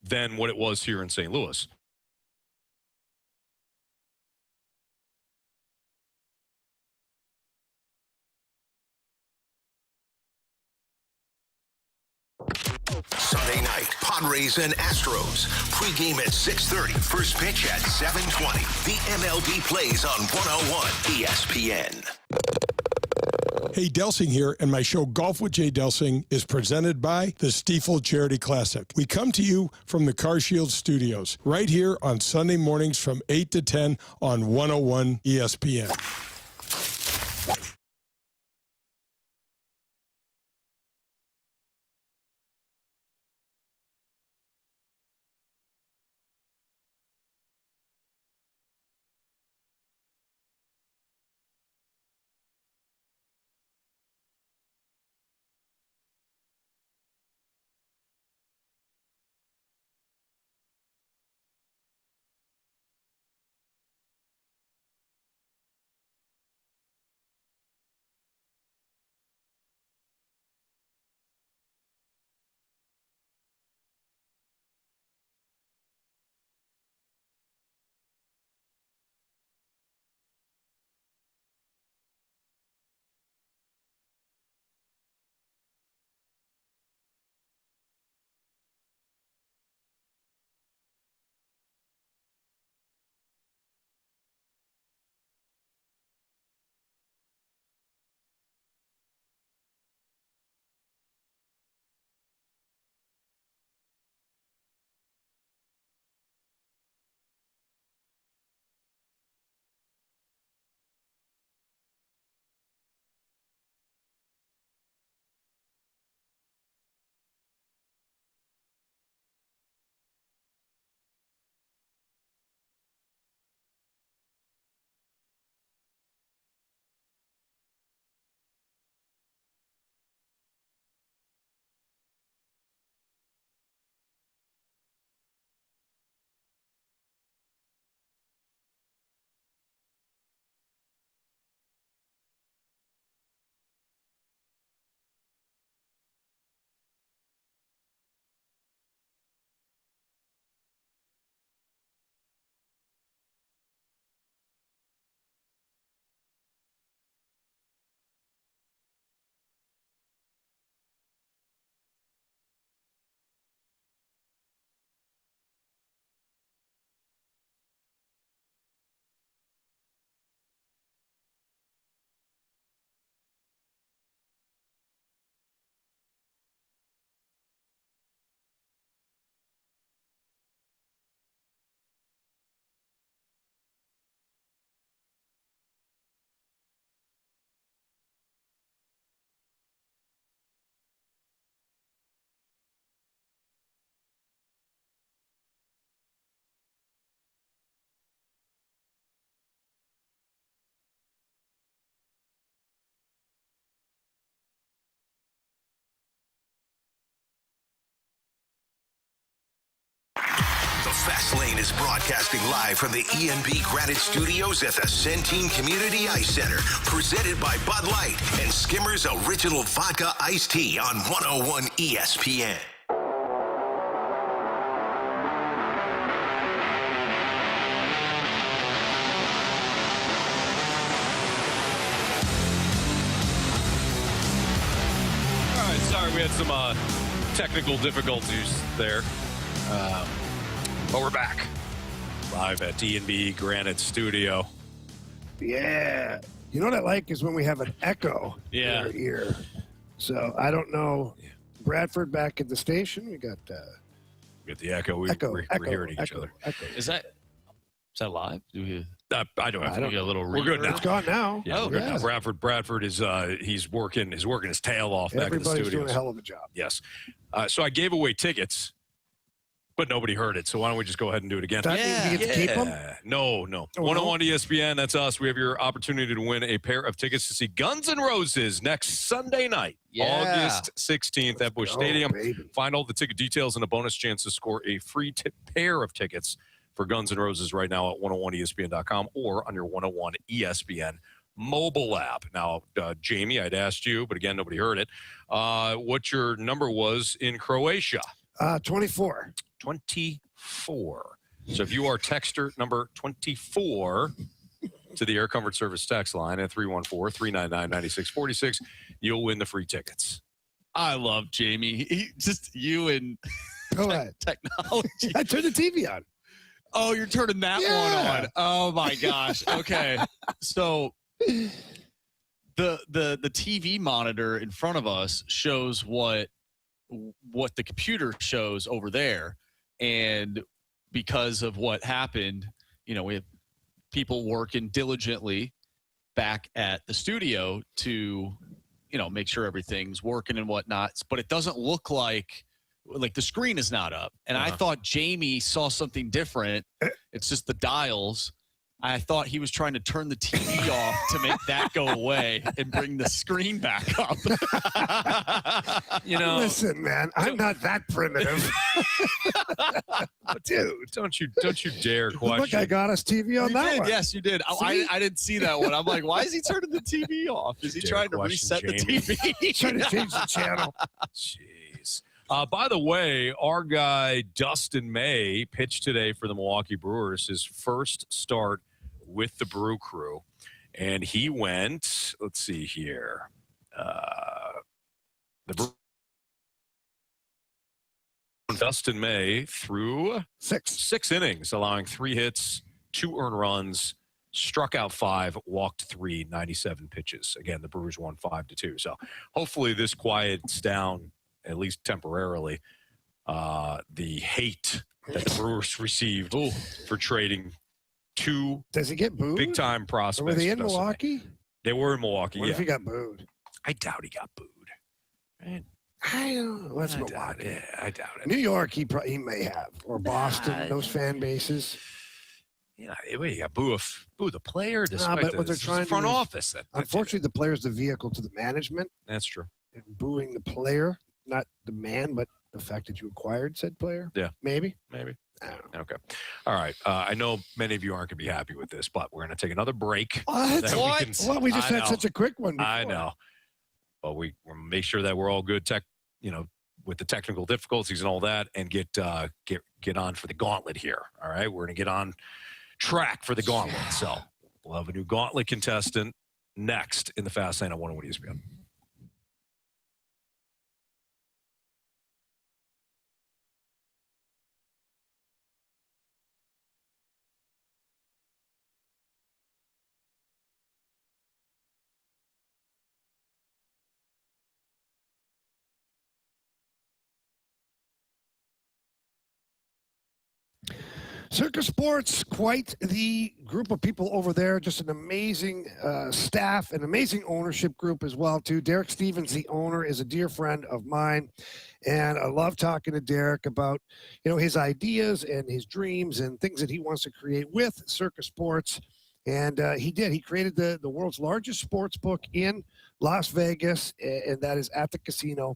than what it was here in St. Louis. Sunday night, Padres and Astros. Pre-game at 6:30. First pitch at 7:20. The MLB plays on 101 ESPN. Hey, Delsing here, and my show Golf with Jay Delsing is presented by the Stiefel Charity Classic. We come to you from the CarShield Studios, right here on Sunday mornings from 8 to 10 on 101 ESPN. Fast Lane is broadcasting live from the ENB Granite Studios at the Centene Community Ice Center, presented by Bud Light and Skimmer's Original Vodka Iced Tea on 101 ESPN. All right, sorry we had some technical difficulties there. But we're back live at ENB Granite Studio. Yeah. You know what I like is when we have an echo in our ear. So I don't know. Bradford back at the station. We got the echo. We're hearing each other. Is that live? Do we? I don't have to get a little. We're good now. It's gone now. Yeah, we're good now. Bradford is he's working his tail off back in the studios. Everybody's doing a hell of a job. Yes. So I gave away tickets, but nobody heard it. So why don't we just go ahead and do it again? That means we get to keep them? No. 101 ESPN, that's us. We have your opportunity to win a pair of tickets to see Guns N' Roses next Sunday night, August 16th at Busch Stadium. Baby. Find all the ticket details and a bonus chance to score a free pair of tickets for Guns N' Roses right now at 101ESPN.com or on your 101 ESPN mobile app. Now, Jamie, I'd asked you, but again, nobody heard it, what your number was in Croatia. 24. 24. So if you are texter number 24 to the Air Comfort Service text line at 314-399-9646, you'll win the free tickets. I love Jamie. Just you and technology. I turned the TV on. Oh, you're turning that one on. Oh my gosh. Okay. So the TV monitor in front of us shows what the computer shows over there. And because of what happened, we have people working diligently back at the studio to, make sure everything's working and whatnot. But it doesn't look like the screen is not up. And I thought Jamie saw something different. It's just the dials. I thought he was trying to turn the TV off to make that go away and bring the screen back up. Listen, man, I'm not that primitive. Dude, don't you dare question. Look, I got us TV on that one. Yes, you did. I didn't see that one. I'm like, why is he turning the TV off? Is he trying to reset the TV? He's trying to change the channel. Jeez. By the way, our guy Dustin May pitched today for the Milwaukee Brewers, his first start with the Brew Crew, and he went, let's see here, Dustin May threw six innings, allowing 3 hits, 2 earned runs, struck out 5, walked 3, 97 pitches. Again, the Brewers won 5-2. So hopefully this quiets down, at least temporarily, the hate that the Brewers received for trading 2 Does he get booed? big-time prospects. Were they in Milwaukee? They were in Milwaukee, What if he got booed? I doubt he got booed. Right? I don't know. That's I Milwaukee. doubt it. I doubt it. New York, he may have. Or Boston, those fan bases. Yeah, you got boo the player despite but what they're trying the front to do is- office. Unfortunately, the player's the vehicle to the management. That's true. And booing the player, not the man, but the fact that you acquired said player. Yeah. Maybe. I don't know. Okay. All right. I know many of you aren't going to be happy with this, but we're going to take another break. What? We just had such a quick one before. I know. But we'll make sure that we're all good with the technical difficulties and all that, and get on for the gauntlet here. All right. We're going to get on track for the gauntlet. So we'll have a new gauntlet contestant next in the Fast Lane on 101 ESPN. Circus Sports, quite the group of people over there. Just an amazing staff, an amazing ownership group as well, too. Derek Stevens, the owner, is a dear friend of mine, and I love talking to Derek about, his ideas and his dreams and things that he wants to create with Circus Sports. And he did. He created the world's largest sports book in Las Vegas, and that is at the casino.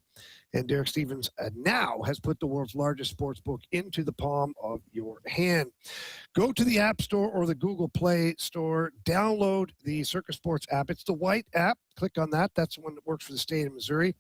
And Derek Stevens now has put the world's largest sports book into the palm of your hand. Go to the App Store or the Google Play Store. Download the Circus Sports app. It's the white app. Click on that. That's the one that works for the state of Missouri.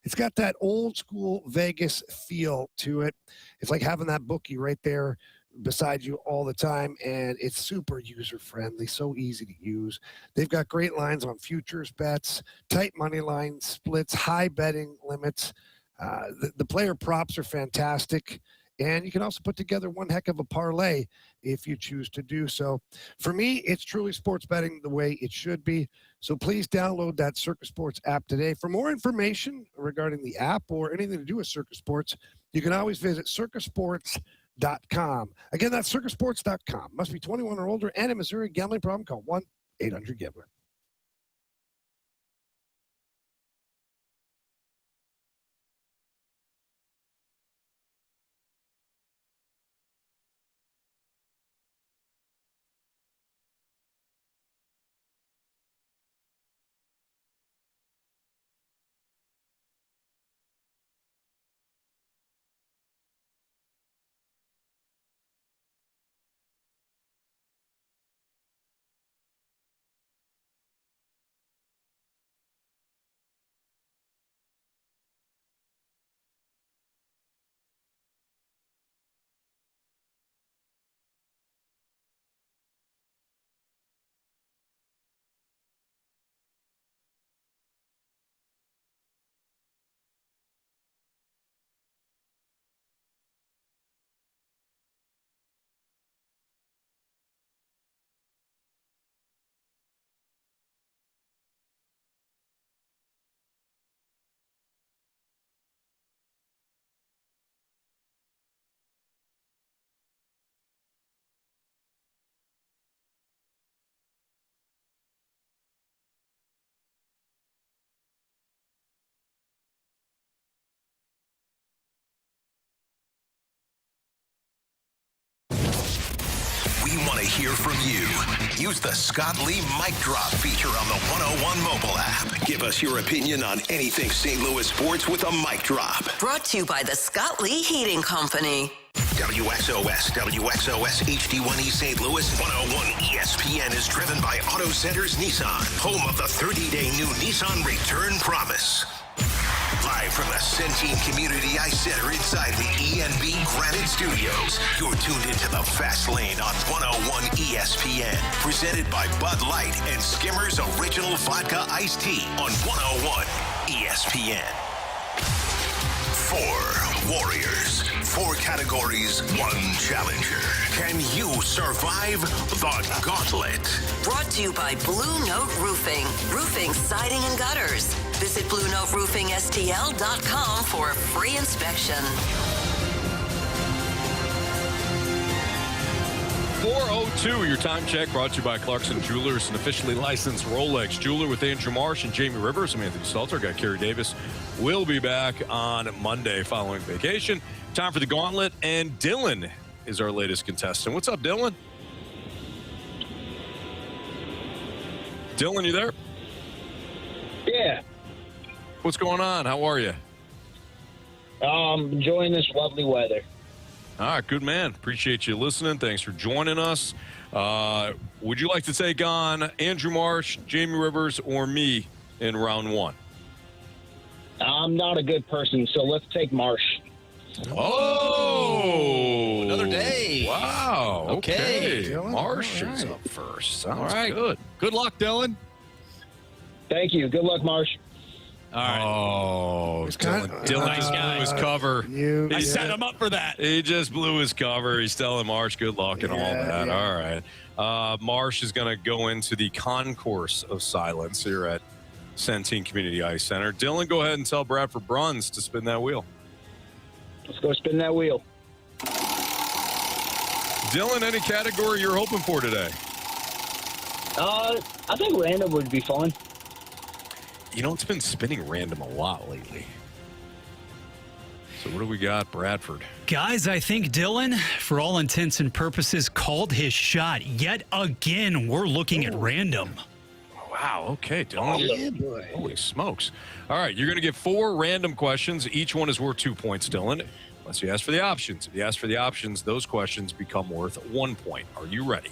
It's got that old school Vegas feel to it. It's like having that bookie right there beside you all the time, and it's super user-friendly, so easy to use. They've got great lines on futures bets, tight money line splits, high betting limits. The player props are fantastic, and you can also put together one heck of a parlay if you choose to do so. For me, it's truly sports betting the way it should be, so please download that Circus Sports app today. For more information regarding the app or anything to do with Circus Sports, you can always visit circusports.com. Again, that's circusports.com. Must be 21 or older and in Missouri. Gambling problem? Call 1-800-GAMBLER. We want to hear from you. Use the Scott Lee Mic Drop feature on the 101 mobile app. Give us your opinion on anything St. Louis sports with a mic drop. Brought to you by the Scott Lee Heating Company. WXOS HD1E St. Louis 101 ESPN is driven by Auto Centers Nissan, home of the 30-day new Nissan Return Promise. Live from the Centene Community Ice Center inside the ENB Granite Studios, you're tuned into the Fast Lane on 101 ESPN. Presented by Bud Light and Skimmer's Original Vodka Iced Tea on 101 ESPN. 4 warriors, 4 categories, 1 challenger. Can you survive the Gauntlet? Brought to you by Blue Note Roofing. Roofing, siding, and gutters. Visit BlueNoteRoofingSTL.com for a free inspection. 4:02, your time check brought to you by Clarkson Jewelers, an officially licensed Rolex jeweler with Andrew Marsh and Jamie Rivers. I'm Anthony Stalter. Got Kerey Davis. We'll be back on Monday following vacation. Time for the Gauntlet, and Dylan is our latest contestant. What's up, Dylan? Dylan, you there? Yeah. What's going on? How are you? Enjoying this lovely weather. All right, good man. Appreciate you listening. Thanks for joining us. Would you like to take on Andrew Marsh, Jamie Rivers, or me in round 1? I'm not a good person, so let's take Marsh. Oh, another day. Wow. Okay. Dylan, Marsh is up first. Sounds All right. good. Good luck, Dylan. Thank you. Good luck, Marsh. All right. Oh, Dylan just blew his cover. I set him up for that. He just blew his cover. He's telling Marsh good luck and all that. Yeah. All right. Marsh is going to go into the concourse of silence here at Centene Community Ice Center. Dylan, go ahead and tell Bradford Bruns to spin that wheel. Let's go spin that wheel. Dylan, any category you're hoping for today? I think random would be fun. You know, it's been spinning random a lot lately. So what do we got, Bradford? Guys, I think Dylan, for all intents and purposes, called his shot. Yet again, we're looking at random. Wow, Wow. Okay, Dylan. Yeah, boy. Holy smokes. All right, you're going to get 4 random questions. Each one is worth 2 points, Dylan, unless you ask for the options. If you ask for the options, those questions become worth 1 point. Are you ready?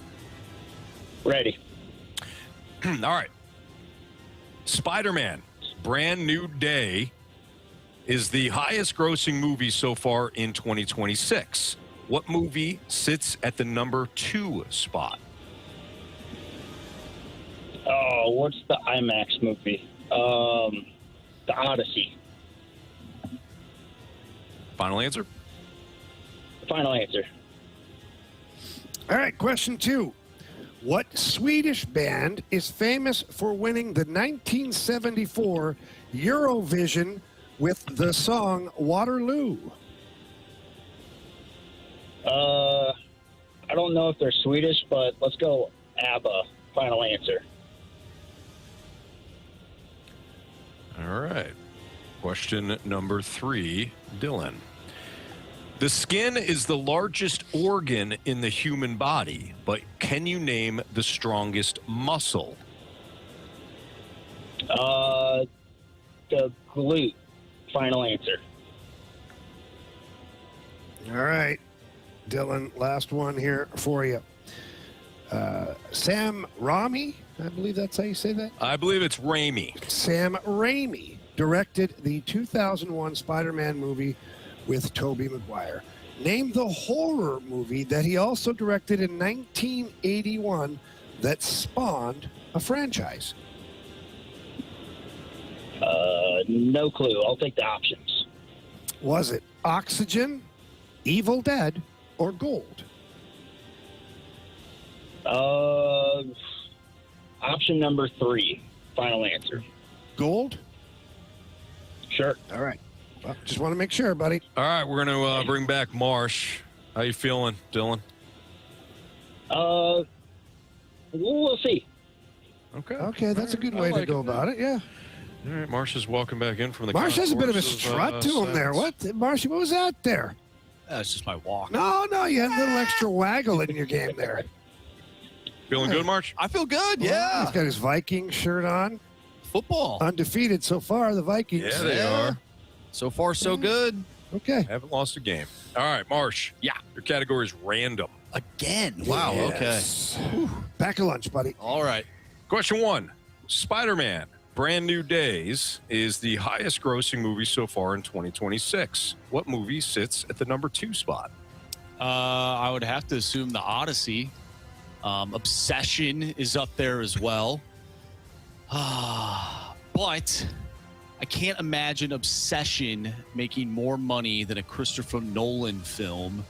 Ready. All right. Spider-Man, Brand New Day is the highest grossing movie so far in 2026. What movie sits at the number 2 spot? Oh, what's the IMAX movie? The Odyssey. Final answer? Final answer. All right, question 2. What Swedish band is famous for winning the 1974 Eurovision with the song Waterloo? I don't know if they're Swedish, but let's go ABBA. Final answer. All right. Question number 3, Dylan. The skin is the largest organ in the human body, but can you name the strongest muscle? The glute. Final answer. All right, Dylan, last one here for you. Sam Raimi, I believe that's how you say that? I believe it's Raimi. Sam Raimi directed the 2001 Spider-Man movie with Tobey Maguire. Name the horror movie that he also directed in 1981 that spawned a franchise. No clue. I'll take the options. Was it Oxygen, Evil Dead, or Gold? Option number 3. Final answer. Gold? Sure. All right. Well, just want to make sure, buddy. All right, we're going to bring back Marsh. How you feeling, Dylan? We'll see. Okay. Okay, that's a good way to go about it, yeah. All right, Marsh is walking back in from the Marsh has a bit of a concourse strut to him there. What? Marsh, what was that there? That's just my walk. No, you had a little extra waggle in your game there. Feeling good, Marsh? I feel good, Well, yeah. He's got his Viking shirt on. Football. Undefeated so far, the Vikings. Yeah, they are. So far, so good. Okay. Haven't lost a game. All right, Marsh. Yeah. Your category is random. Again. Wow, Yes. Whew. Pack a lunch, buddy. okay. All right. Question 1. Spider-Man, Brand New Days is the highest grossing movie so far in 2026. What movie sits at the number 2 spot? I would have to assume the Odyssey. Obsession is up there as well. But I can't imagine Obsession making more money than a Christopher Nolan film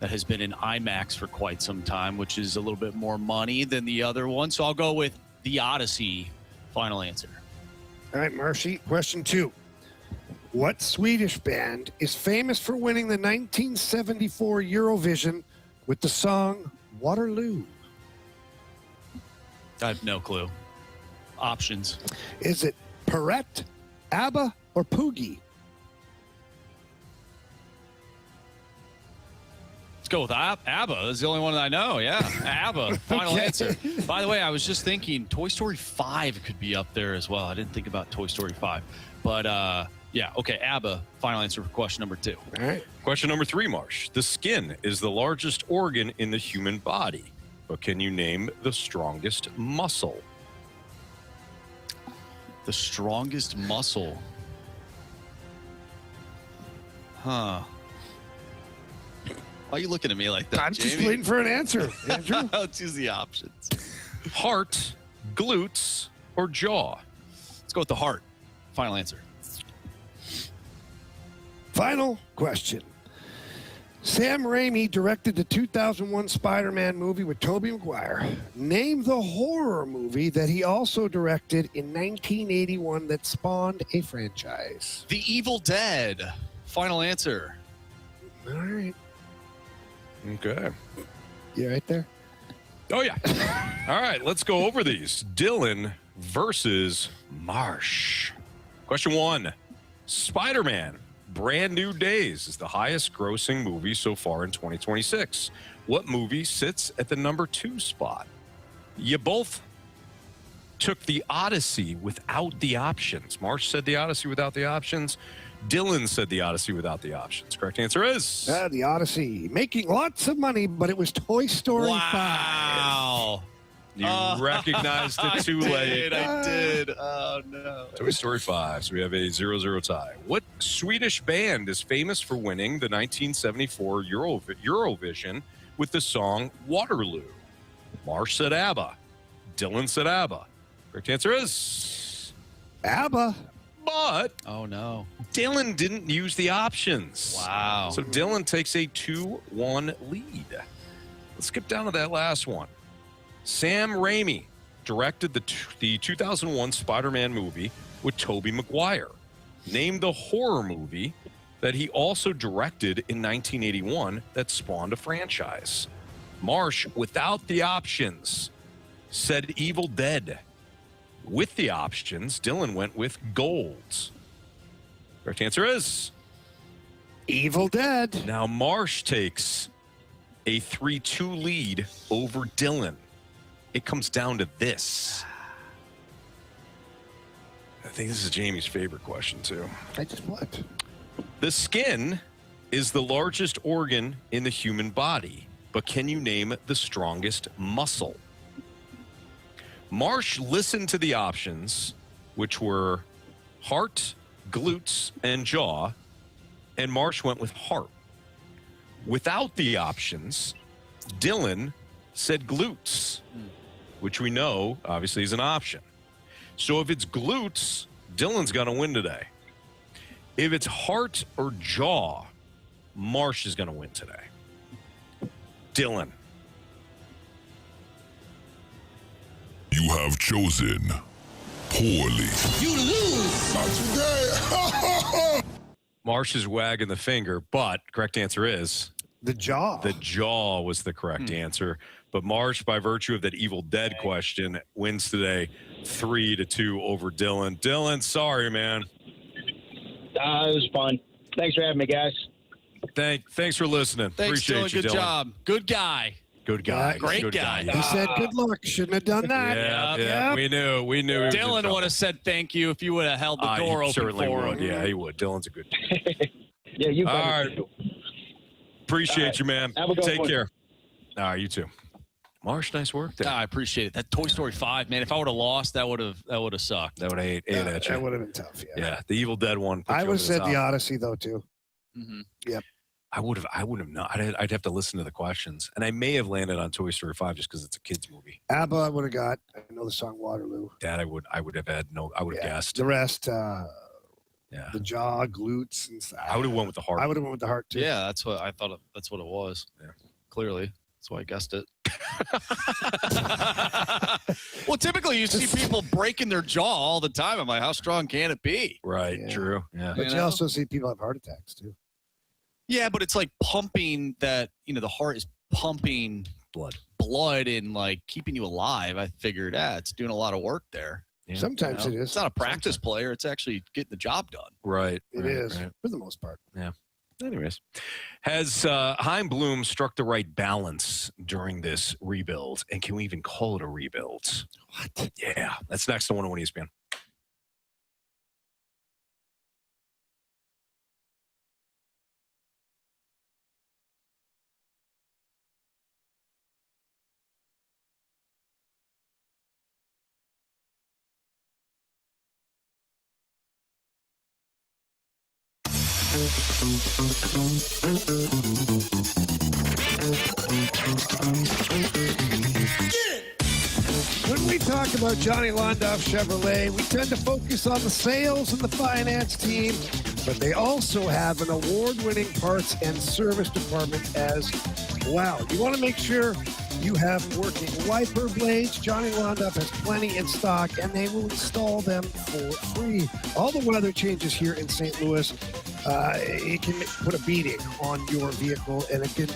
that has been in IMAX for quite some time, which is a little bit more money than the other one. So I'll go with the Odyssey. Final answer. All right, Marshy. Question 2. What Swedish band is famous for winning the 1974 Eurovision with the song Waterloo? I have no clue. Options. Is it Perrette, ABBA, or Poogie? Let's go with ABBA. That's the only one that I know. Yeah, ABBA. Final Okay. answer. By the way, I was just thinking Toy Story 5 could be up there as well. I didn't think about Toy Story 5. But, yeah, okay, ABBA. Final answer for question number 2. All right. Question number 3, Marsh. The skin is the largest organ in the human body, but can you name the strongest muscle? The strongest muscle. Huh. Why are you looking at me like that, I'm just Jamie? waiting for an answer, Andrew. Let's use the options. Heart, glutes, or jaw? Let's go with the heart. Final answer. Final question. Sam Raimi directed the 2001 Spider-Man movie with Tobey Maguire. Name the horror movie that he also directed in 1981 that spawned a franchise. The Evil Dead. Final answer. All right. Okay. You right there? Oh, yeah. All right, let's go over these. Dylan versus Marsh. Question 1. Spider-Man, Brand New Days is the highest grossing movie so far in 2026. What movie sits at the number 2 spot? You both took the Odyssey without the options? Marsh said the Odyssey without the options. Dylan said the Odyssey without the options. Correct answer is? The Odyssey. Making lots of money, but it was Toy Story 5. Wow. You recognized it too late. I did. Oh, no. Toy Story 5. So we have a 0-0 tie. What Swedish band is famous for winning the 1974 Eurovision with the song Waterloo? Marsh said ABBA. Dylan said ABBA. Correct answer is? ABBA. But oh no, Dylan didn't use the options. Wow. So Dylan takes a 2-1 lead. Let's skip down to that last one. Sam Raimi directed the 2001 Spider-Man movie with Tobey Maguire. Name the horror movie that he also directed in 1981 that spawned a franchise. Marsh, without the options, said Evil Dead. With the options, Dylan went with Gold. Correct answer is? Evil Dead. Now Marsh takes a 3-2 lead over Dylan. It comes down to this. I think this is Jamie's favorite question, too. What? The skin is the largest organ in the human body, but can you name the strongest muscle? Marsh listened to the options, which were heart, glutes, and jaw, and Marsh went with heart. Without the options, Dylan said glutes, which we know obviously is an option. So if it's glutes, Dylan's going to win today. If it's heart or jaw, Marsh is going to win today. Dylan. You have chosen poorly. You lose. Not today. Marsh is wagging the finger, but correct answer is? The jaw. The jaw was the correct answer. But Marsh, by virtue of that Evil Dead question, wins today 3-2 over Dylan. Dylan, sorry, man. It was fun. Thanks for having me, guys. Thanks for listening. Thanks, Appreciate Dylan. you, Good Dylan. job. Good guy. Good guy. Great Good guy. He said good luck. Shouldn't have done that. Yeah. We knew. He was in Dylan trouble. would have said thank you if you would have held the door he open certainly for would. him. Yeah, he would. Dylan's a good guy. Yeah, you All better. right. Appreciate you, man. Have a good Take one. care. All right, you too. Marsh, nice work there. I appreciate it. That Toy Story 5, man. If I would have lost, that would have sucked. That would have ate at you. That would have been tough, Yeah, the Evil Dead one. I would have said the Odyssey, though, too. Mm-hmm. Yep. I would have not. I'd have to listen to the questions, and I may have landed on Toy Story 5 just because it's a kids movie. ABBA, I would have got. I know the song Waterloo. That I would have had no. I would have guessed. The rest, the jaw, glutes, and stuff. I would have went with the heart. I would have went with the heart too. Yeah, that's what I thought. That's what it was. Yeah, clearly, that's why I guessed it. Well, typically you see people breaking their jaw all the time. I'm like, how strong can it be? Right. Yeah. True. Yeah. But you also see people have heart attacks too. Yeah, but it's like pumping that, the heart is pumping blood and like keeping you alive. I figured, it's doing a lot of work there. Yeah. Sometimes it is. It's not a practice player. It's actually getting the job done. Right. It is for the most part. Yeah. Anyways, has Chaim Bloom struck the right balance during this rebuild? And can we even call it a rebuild? What? Yeah. That's next to 101 ESPN. When we talk about Johnny Londoff Chevrolet, we tend to focus on the sales and the finance team, but they also have an award-winning parts and service department as well. You want to make sure you have working wiper blades. Johnny Londoff has plenty in stock, and they will install them for free. All the weather changes here in St. Louis. It can put a beating on your vehicle, and it can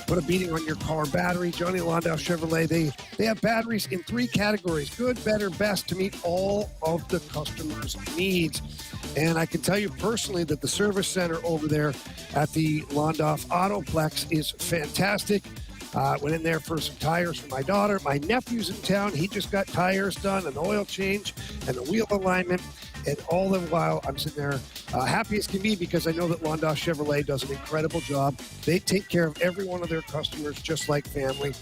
put a beating on your car battery. Johnny Londoff Chevrolet, they have batteries in 3 categories: good, better, best, to meet all of the customers' needs. And I can tell you personally that the service center over there at the Londoff Autoplex is fantastic. Went in there for some tires for my daughter. My nephew's in town. He just got tires done, an oil change, and the wheel alignment. And all the while, I'm sitting there happy as can be because I know that Londoff Chevrolet does an incredible job. They take care of every one of their customers just like family.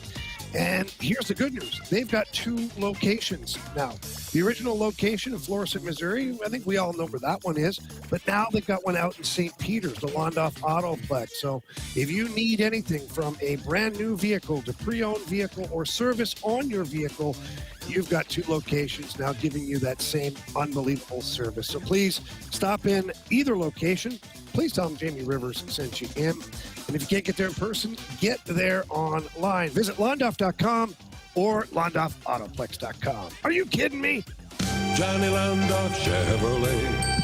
And here's the good news. They've got 2 locations now. The original location in Florissant, Missouri, I think we all know where that one is. But now they've got one out in St. Peter's, the Londoff Autoplex. So if you need anything from a brand new vehicle to pre-owned vehicle or service on your vehicle, you've got 2 locations now giving you that same unbelievable service. So please stop in either location. Please tell them Jamie Rivers sent you in. And if you can't get there in person, get there online. Visit Londoff.com or LondoffAutoplex.com. Are you kidding me? Johnny Londoff Chevrolet.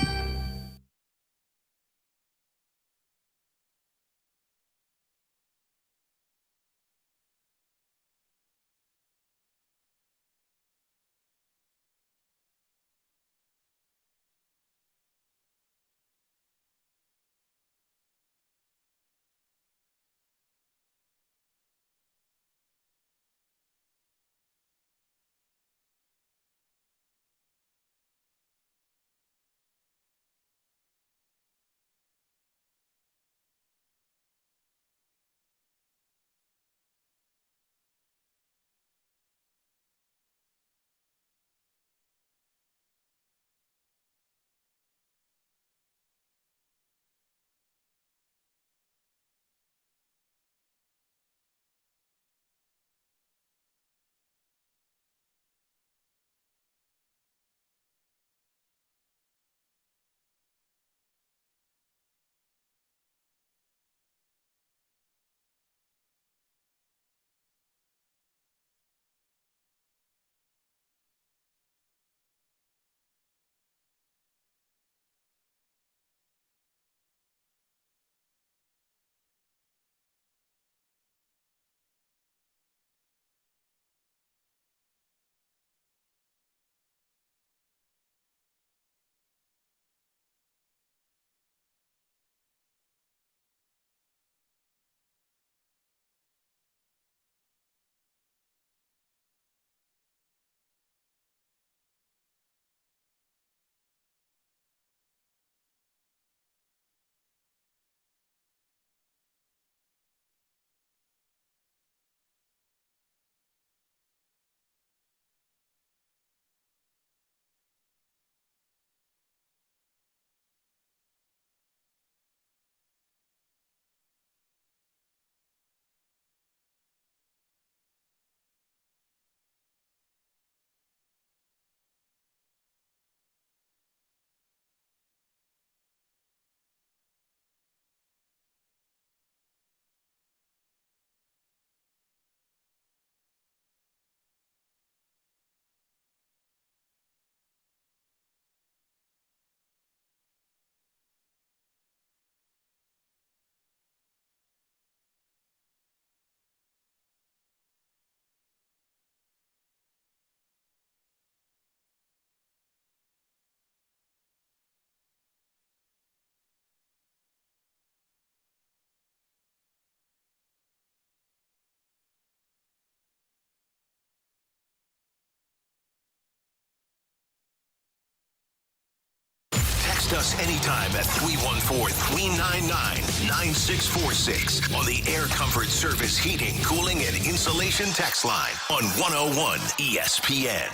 Text us anytime at 314-399-9646 on the Air Comfort Service Heating, Cooling, and Insulation text line on 101 ESPN.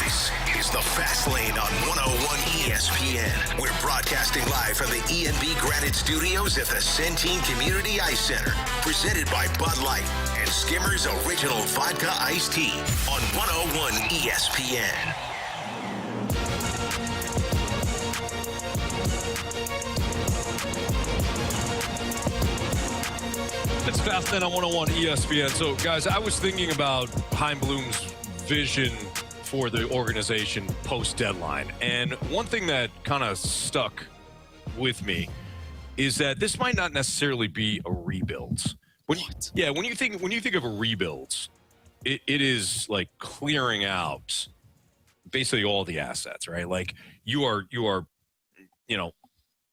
This is the Fast Lane on 101 ESPN. We're broadcasting live from the E&B Granite Studios at the Centene Community Ice Center. Presented by Bud Light and Skimmer's Original Vodka Iced Tea on 101 ESPN. It's Fast Lane on 101 ESPN. So, guys, I was thinking about Chaim Bloom's vision for the organization post-deadline. And one thing that kind of stuck with me is that this might not necessarily be a rebuild. When you think of a rebuild, it is like clearing out basically all the assets, right? Like you are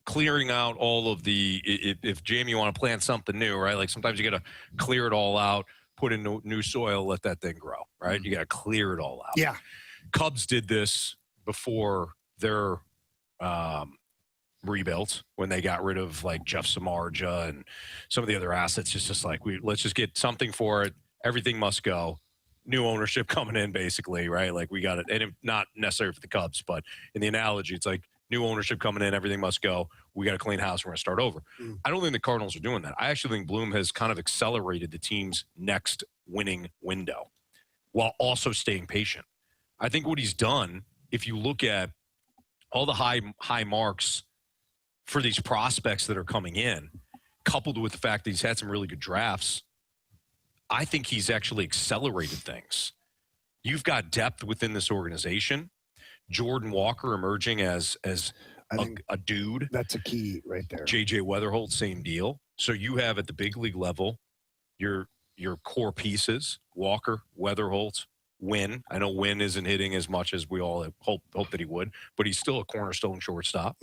clearing out all of the if Jamie, you want to plant something new, right? Like sometimes you got to clear it all out, put in new soil, let that thing grow, right? You got to clear it all out. Yeah. Cubs did this before their rebuilt when they got rid of like Jeff Samardzija and some of the other assets. It's just like let's just get something for it. Everything must go. New ownership coming in, basically, right? Like we got it, and not necessarily for the Cubs, but in the analogy, it's like new ownership coming in, everything must go. We got to clean house. We're going to start over. I don't think the Cardinals are doing that. I actually think Bloom has kind of accelerated the team's next winning window while also staying patient. I think what he's done, if you look at all the high marks for these prospects that are coming in, coupled with the fact that he's had some really good drafts, I think he's actually accelerated things. You've got depth within this organization. Jordan Walker emerging as a dude. That's a key right there. J.J. Weatherholt, same deal. So you have at the big league level your core pieces, Walker, Weatherholt, Wynn. I know Wynn isn't hitting as much as we all hope that he would, but he's still a cornerstone shortstop.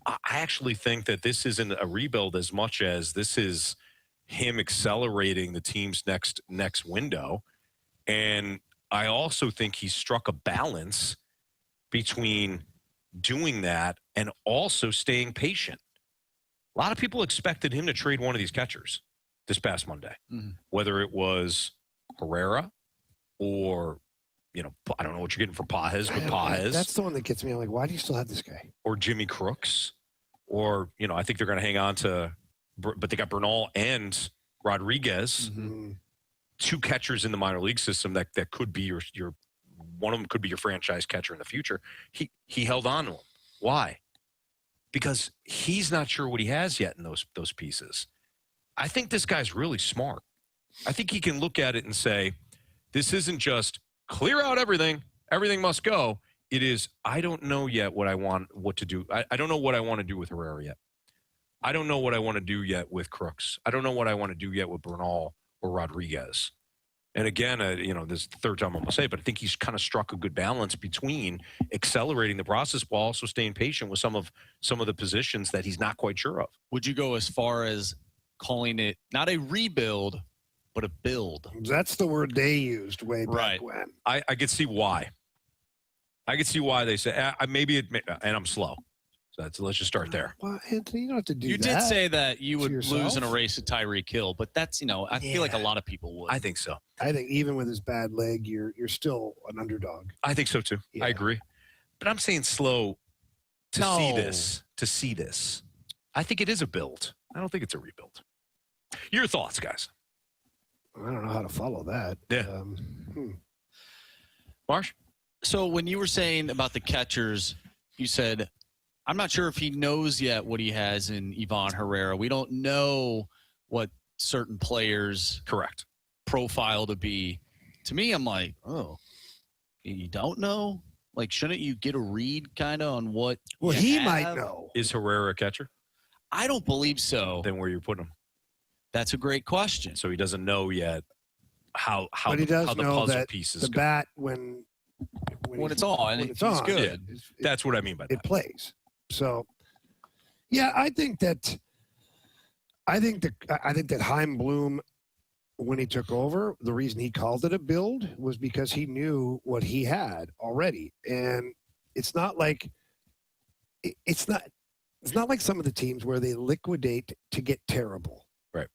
I actually think that this isn't a rebuild as much as this is him accelerating the team's next window. And I also think he struck a balance between doing that and also staying patient. A lot of people expected him to trade one of these catchers this past Monday, whether it was Herrera or, I don't know what you're getting for Pajes, but Pajes. That's the one that gets me. I'm like, why do you still have this guy? Or Jimmy Crooks. Or, I think they're going to hang on to, but they got Bernal and Rodriguez, two catchers in the minor league system that could be your one of them could be your franchise catcher in the future. He held on to him. Why? Because he's not sure what he has yet in those pieces. I think this guy's really smart. I think he can look at it and say, this isn't just clear out everything must go. It is, I don't know yet what to do. I don't know what I want to do with Herrera yet. I don't know what I want to do yet with Crooks. I don't know what I want to do yet with Bernal or Rodriguez. And again, this is the third time I'm going to say it, but I think he's kind of struck a good balance between accelerating the process while also staying patient with some of the positions that he's not quite sure of. Would you go as far as calling it not a rebuild, but a build? That's the word they used way back when. I could see why. I could see why they say, and I'm slow. So let's just start there. Well, Anthony, you don't have to do that. You did say that you would lose in a race to Tyreek Hill, but that's, I feel like a lot of people would. I think so. I think even with his bad leg, you're still an underdog. I think so too. Yeah. I agree. But I'm saying slow to see this. I think it is a build. I don't think it's a rebuild. Your thoughts, guys? I don't know how to follow that. Yeah. Marsh? So when you were saying about the catchers, you said, I'm not sure if he knows yet what he has in Ivan Herrera. We don't know what certain players' profile to be. To me, I'm like, oh, you don't know? Like, shouldn't you get a read kind of on what? Well, he might know. Is Herrera a catcher? I don't believe so. Then where are you putting him? That's a great question. So he doesn't know yet how but he does how the know puzzle that pieces the go. bat when it's on, when it's he's on, good. Yeah, that's what I mean by that. It plays. So, yeah, I think that Chaim Bloom, when he took over, the reason he called it a build was because he knew what he had already, and it's not like some of the teams where they liquidate to get terrible. Right.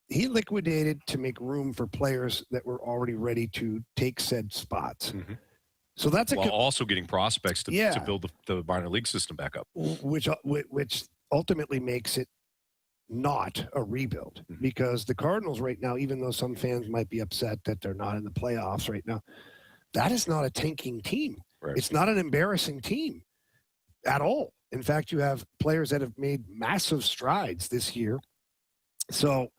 He liquidated to make room for players that were already ready to take said spots. Mm-hmm. So that's also getting prospects to build the minor league system back up, which ultimately makes it not a rebuild, because the Cardinals right now, even though some fans might be upset that they're not in the playoffs right now, that is not a tanking team. Right. It's not an embarrassing team at all. In fact, you have players that have made massive strides this year. So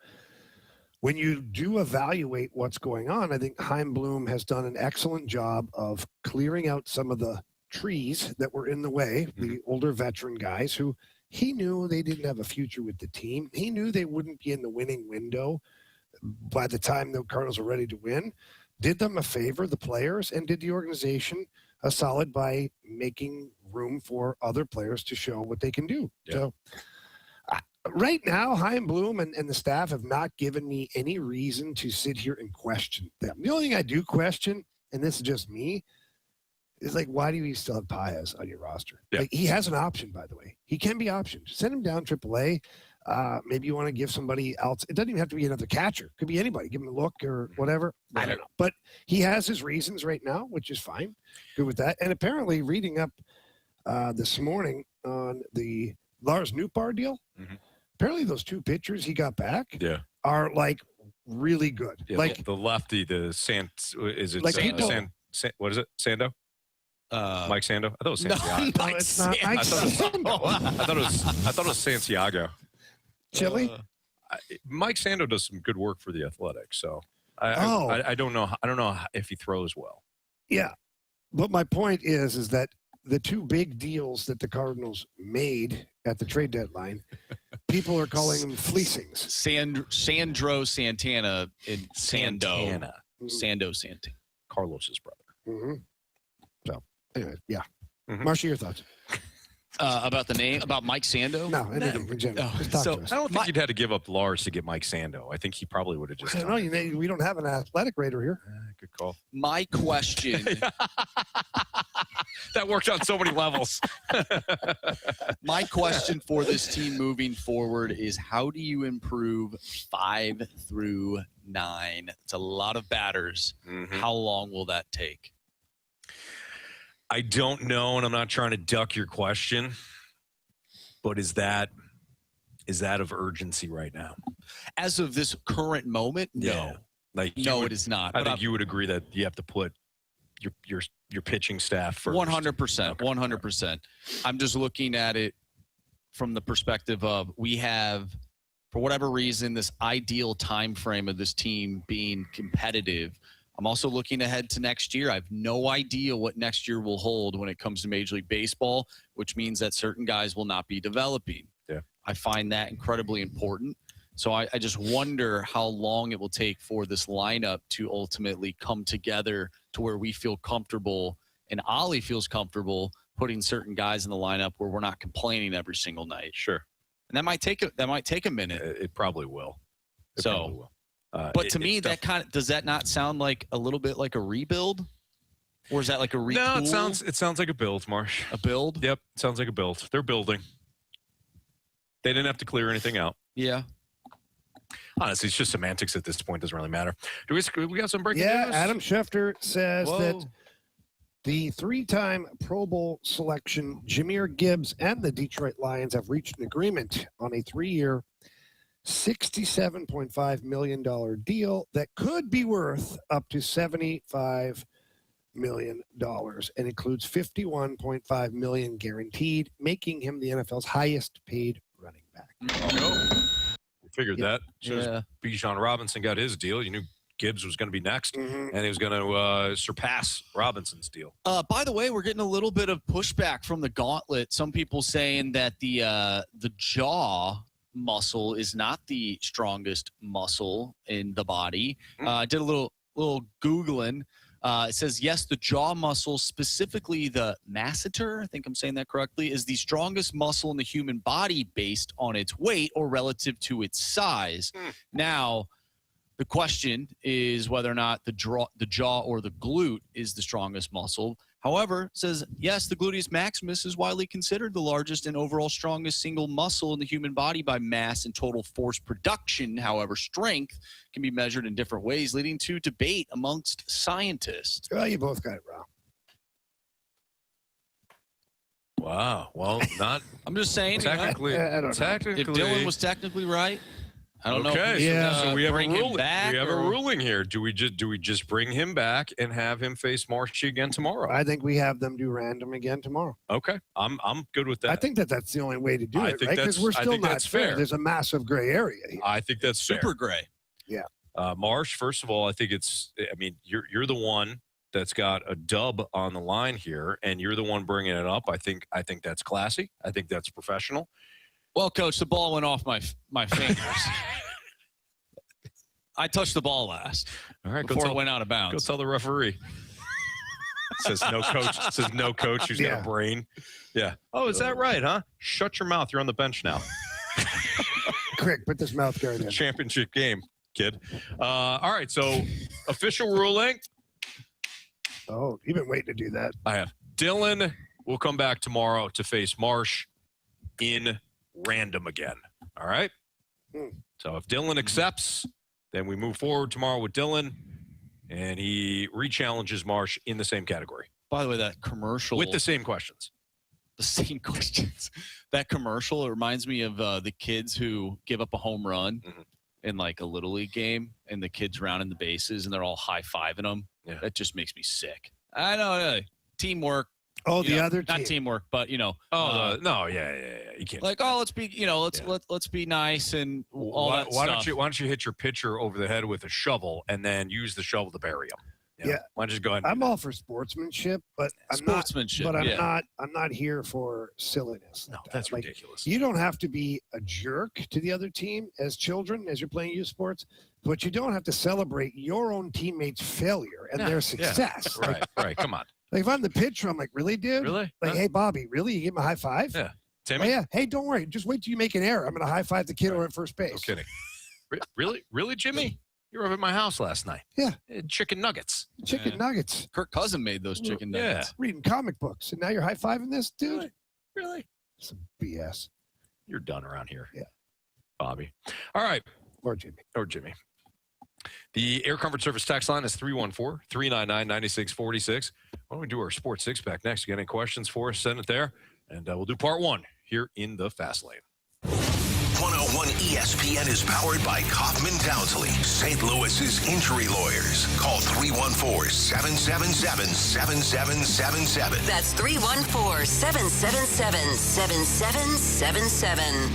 when you do evaluate what's going on, I think Chaim Bloom has done an excellent job of clearing out some of the trees that were in the way, the older veteran guys who he knew they didn't have a future with the team. He knew they wouldn't be in the winning window by the time the Cardinals were ready to win. Did them a favor, the players, and did the organization, solid by making room for other players to show what they can do. Yeah. So right now, Chaim Bloom and the staff have not given me any reason to sit here and question them. The only thing I do question, and this is just me, is like, why do you still have Paez on your roster? Yeah. Like, he has an option, by the way. He can be optioned. Send him down AAA. Maybe you want to give somebody else. It doesn't even have to be another catcher. It could be anybody. Give him a look or whatever. I don't know. But he has his reasons right now, which is fine. Good with that. And apparently, reading up this morning on the Lars Nootbaar deal, apparently those 2 pitchers he got back are, like, really good. Yeah, like the lefty, what is it? Like what is it? Sando? Mike Sando? I thought it was Santiago. No, it's not Mike Sando. I thought it was Santiago. Chili? Mike Sando does some good work for the Athletics, so I don't know. I don't know if he throws well. Yeah, but my point is that the 2 big deals that the Cardinals made at the trade deadline, people are calling them fleecings. Sandro Santana and Sando Santana, Carlos's brother. So, anyway, yeah. Marsha, your thoughts? About the name, about Mike Sando? No, anything in general. Just talk to us. I don't think you'd had to give up Lars to get Mike Sando. I think he probably would have just. I don't know. We don't have an athletic rater here. Good call. My question. That worked on so many levels. My question for this team moving forward is, how do you improve 5 through 9? It's a lot of batters. How long will that take? I don't know, and I'm not trying to duck your question, but is that of urgency right now? As of this current moment, no. Yeah. It is not. I think you would agree that you have to put your pitching staff first. 100%. 100%. I'm just looking at it from the perspective of, we have, for whatever reason, this ideal time frame of this team being competitive. I'm also looking ahead to next year. I have no idea what next year will hold when it comes to Major League Baseball, which means that certain guys will not be developing. Yeah. I find that incredibly important. So I just wonder how long it will take for this lineup to ultimately come together to where we feel comfortable and Ollie feels comfortable putting certain guys in the lineup where we're not complaining every single night. Sure. And that might take a minute. It probably will. But to me, does that not sound like a little bit like a rebuild? Or is that like a retool? No, it sounds like a build, Marsh. A build? Yep, sounds like a build. They're building. They didn't have to clear anything out. Yeah. Honestly, it's just semantics at this point. Doesn't really matter. We got some breaking news? news? Adam Schefter says that the 3-time Pro Bowl selection, Jahmyr Gibbs, and the Detroit Lions have reached an agreement on a 3-year, $67.5 million deal that could be worth up to $75 million and includes $51.5 million guaranteed, making him the NFL's highest paid running back. We figured that. As soon as Bijan Robinson got his deal, you knew Gibbs was going to be next, and he was going to surpass Robinson's deal. By the way, we're getting a little bit of pushback from the Gauntlet. Some people saying that the jaw muscle is not the strongest muscle in the body. I did a little Googling. It says, yes, the jaw muscle, specifically the masseter, I think I'm saying that correctly, is the strongest muscle in the human body based on its weight or relative to its size. Now, the question is whether or not the jaw or the glute is the strongest muscle. However, it says, yes, the gluteus maximus is widely considered the largest and overall strongest single muscle in the human body by mass and total force production. However, strength can be measured in different ways, leading to debate amongst scientists. Well, you both got it wrong. Wow. Well, not. I'm just saying. Technically. I don't know. If Dylan was technically right, I don't know. Okay, so we have a bring ruling. him back. We have a ruling here. Do we just bring him back and have him face Marshy again tomorrow? I think we have them do random again tomorrow. Okay, I'm good with that. I think that's the only way to do it, right? Because we're still not fair. There's a massive gray area here. I think that's super gray. Yeah. Marsh, first of all, I think you're the one that's got a dub on the line here, and you're the one bringing it up. I think that's classy. I think that's professional. Well, Coach, the ball went off my fingers. I touched the ball last. All right, before it went out of bounds. Go tell the referee. Says no coach. Says no coach who's got a brain. Yeah. Oh, is that right, huh? Shut your mouth. You're on the bench now. Quick, put this mouth guard in. Championship game, kid. All right, so official ruling. Oh, you've been waiting to do that. I have. Dylan will come back tomorrow to face Marsh in random again. All right? So if Dylan accepts, then we move forward tomorrow with Dylan, and he re-challenges Marsh in the same category. By the way, that commercial. With the same questions. The same questions. That commercial reminds me of the kids who give up a home run in like a Little League game, and the kids rounding the bases, and they're all high-fiving them. Yeah. That just makes me sick. I know. Teamwork. Oh, the other team. Not teamwork, but, you know. No, yeah. You can't. Like, let's be, let's be nice and all that stuff. Why don't you hit your pitcher over the head with a shovel and then use the shovel to bury him? Yeah. Why don't you just go ahead? I'm all for sportsmanship, but I'm not here for silliness. No, that's ridiculous. You don't have to be a jerk to the other team as children, as you're playing youth sports, but you don't have to celebrate your own teammates' failure and their success. Yeah. Right. Come on. Like if I'm the pitcher, I'm like, really, dude? Really? Like, hey, Bobby, really? You give him a high five? Yeah. Timmy? Oh, yeah. Hey, don't worry. Just wait till you make an error. I'm going to high five the kid over at first base. No kidding. Really, Jimmy? You were over at my house last night. Yeah. Chicken nuggets. Chicken nuggets. Kirk Cousin made those chicken nuggets. Yeah. Reading comic books, and now you're high-fiving this, dude? Really? Some BS. You're done around here. Yeah. Bobby. All right. Or Jimmy. The Air Comfort Service text line is 314-399-9646. Why don't we do our Sports Six-Pack next? You got any questions for us? Send it there, and we'll do part one here in the Fast Lane. 101 ESPN is powered by Kaufman Townsley, St. Louis's injury lawyers. Call 314-777-7777. That's 314-777-7777.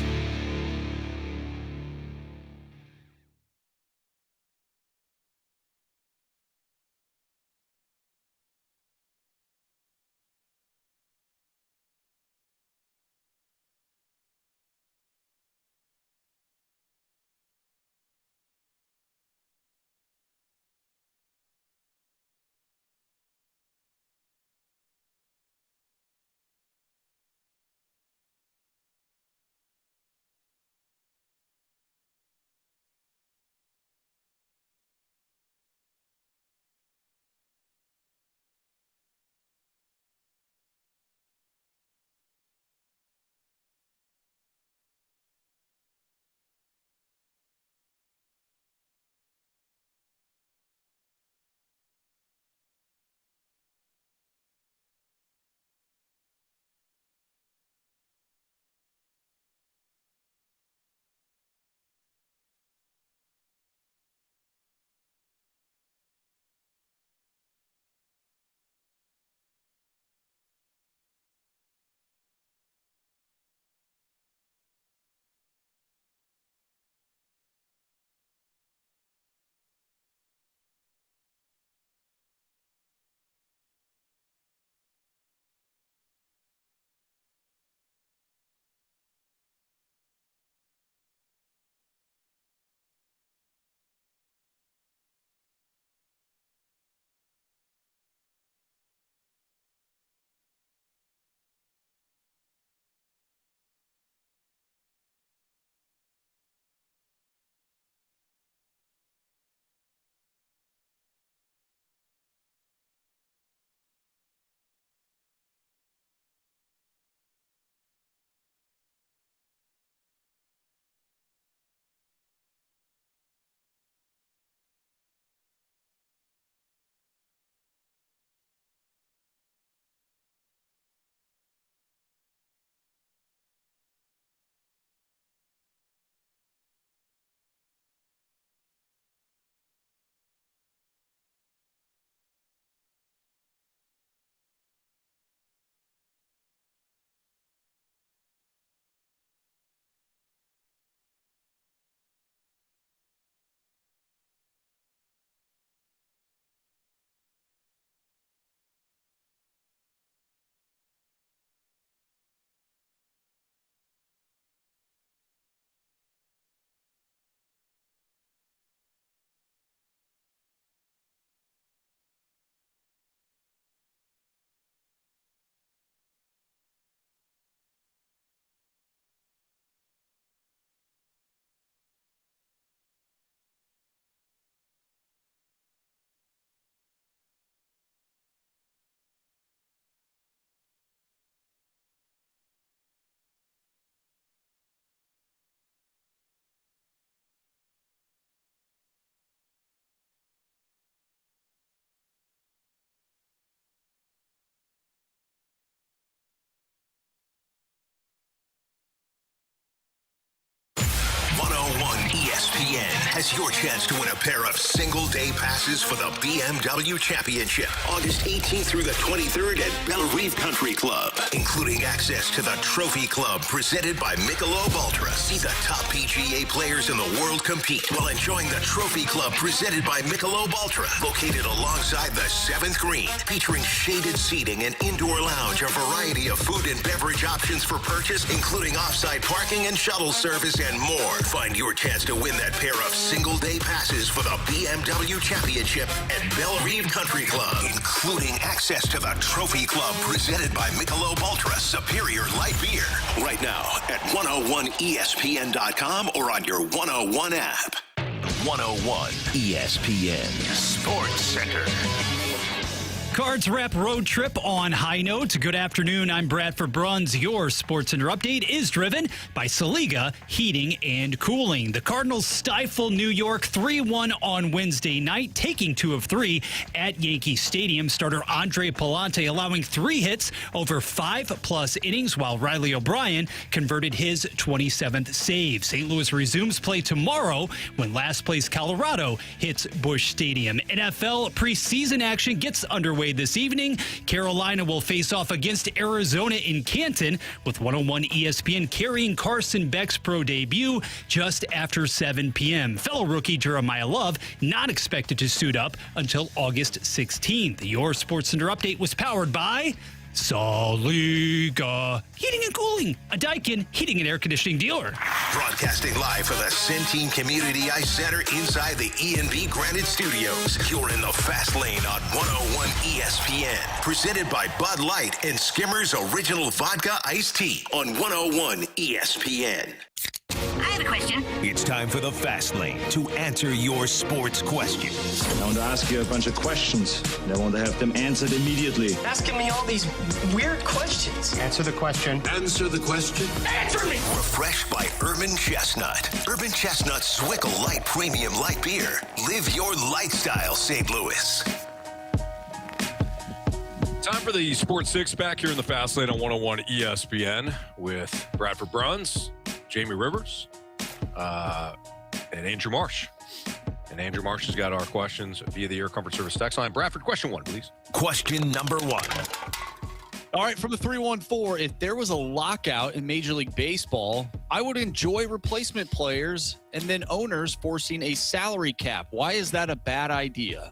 has your chance to win a pair of single-day passes for the BMW Championship, August 18th through the 23rd at Bellerive Country Club, including access to the Trophy Club presented by Michelob Ultra. See the top PGA players in the world compete while enjoying the Trophy Club presented by Michelob Ultra, located alongside the 7th green, featuring shaded seating and indoor lounge, a variety of food and beverage options for purchase, including offsite parking and shuttle service and more. Find your chance to win that pair of single-day passes for the BMW Championship at Bellerive Country Club, including access to the Trophy Club presented by Michelob Ultra Superior Light Beer. Right now at 101ESPN.com or on your 101 app. 101 ESPN Sports Center. Cards wrap road trip on high notes. Good afternoon. I'm Bradford Bruns. Your Sports Center update is driven by Saliga Heating and Cooling. The Cardinals stifle New York 3-1 on Wednesday night, taking 2 of 3 at Yankee Stadium. Starter Andre Pallante allowing 3 hits over 5+ innings, while Riley O'Brien converted his 27th save. St. Louis resumes play tomorrow when last place Colorado hits Busch Stadium. NFL preseason action gets underway this evening. Carolina will face off against Arizona in Canton, with 101 ESPN carrying Carson Beck's pro debut just after 7 p.m. Fellow rookie Jeremiah Love not expected to suit up until August 16th. Your Sports Center update was powered by Saliga Heating and Cooling, a Daikin heating and air conditioning dealer. Broadcasting live from the Centene Community Ice Center inside the E&B Granite Studios. You're in the fast lane on 101 ESPN. Presented by Bud Light and Skimmer's Original Vodka Iced Tea on 101 ESPN. I have a question. It's time for the Fast Lane to answer your sports questions. I want to ask you a bunch of questions, and I want to have them answered immediately. Asking me all these weird questions. Answer the question. Answer the question. Answer me! Refreshed by Urban Chestnut. Urban Chestnut Swickle Light Premium Light Beer. Live your lifestyle, St. Louis. Time for the Sports Six Pack here in the Fast Lane on 101 ESPN with Bradford Bruns, Jamie Rivers, and Andrew Marsh. And Andrew Marsh has got our questions via the Air Comfort Service text line. Bradford, question 1, please. Question number 1. All right, from the 314, if there was a lockout in Major League Baseball, I would enjoy replacement players and then owners forcing a salary cap. Why is that a bad idea?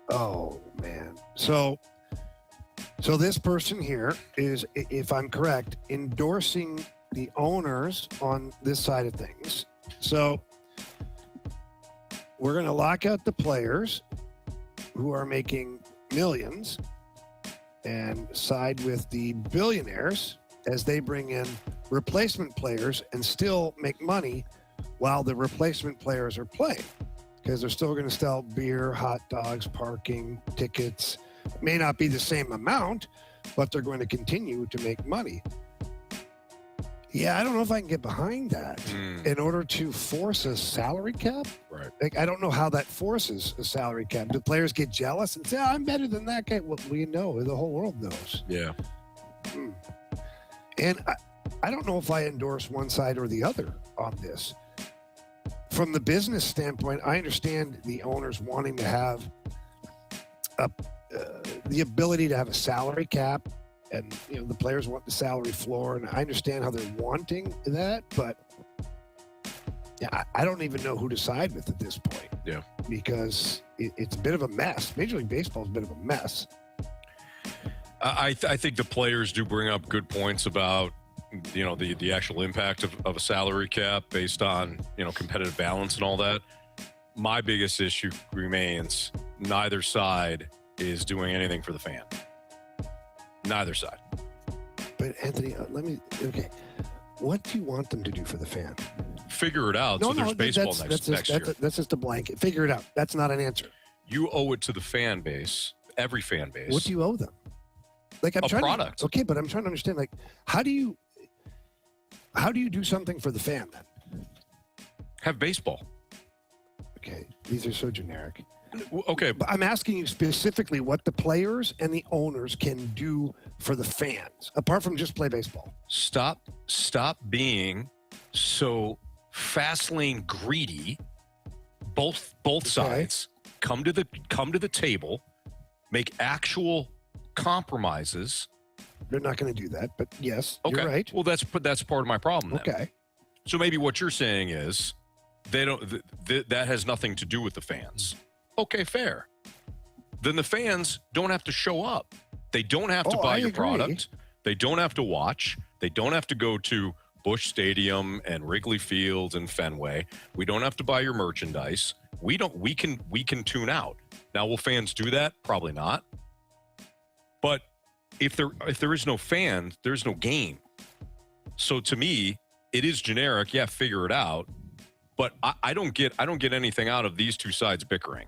Oh, man. So this person here is, if I'm correct, endorsing the owners on this side of things. So we're going to lock out the players who are making millions and side with the billionaires as they bring in replacement players and still make money while the replacement players are playing, because they're still going to sell beer, hot dogs, parking, tickets. It may not be the same amount, but they're going to continue to make money. Yeah, I don't know if I can get behind that. In order to force a salary cap? Right. Like, I don't know how that forces a salary cap. Do players get jealous and say, I'm better than that guy? Well, we know. The whole world knows. Yeah. And I don't know if I endorse one side or the other on this. From the business standpoint, I understand the owners wanting to have the ability to have a salary cap, and the players want the salary floor, and I understand how they're wanting that, but yeah, I don't even know who to side with at this point. Yeah, because it's a bit of a mess. Major League Baseball is a bit of a mess. I think the players do bring up good points about the actual impact of a salary cap based on competitive balance and all that. My biggest issue remains neither side is doing anything for the fan. Neither side. But Anthony, what do you want them to do for the fan? Figure it out. There's baseball next year. That's just a blanket. Figure it out. That's not an answer. You owe it to the fan base, every fan base. What do you owe them? Like, I'm trying product. Okay, but I'm trying to understand. Like, how do you do something for the fan then? Have baseball. Okay, these are so generic. Okay, but I'm asking you specifically what the players and the owners can do for the fans, apart from just play baseball. Stop being so fast lane greedy Both sides come to the table, make actual compromises. They're not going to do that, but yes, Okay. you're right. Well, that's part of my problem then. Okay. So maybe what you're saying is they don't. That has nothing to do with the fans. Okay, fair. Then the fans don't have to show up. They don't have to buy your product. They don't have to watch. They don't have to go to Busch Stadium and Wrigley Field and Fenway. We don't have to buy your merchandise. We can tune out. Now, will fans do that? Probably not. But if there is no fan, there's no game. So to me, it is generic. Yeah, figure it out. But I don't get anything out of these two sides bickering.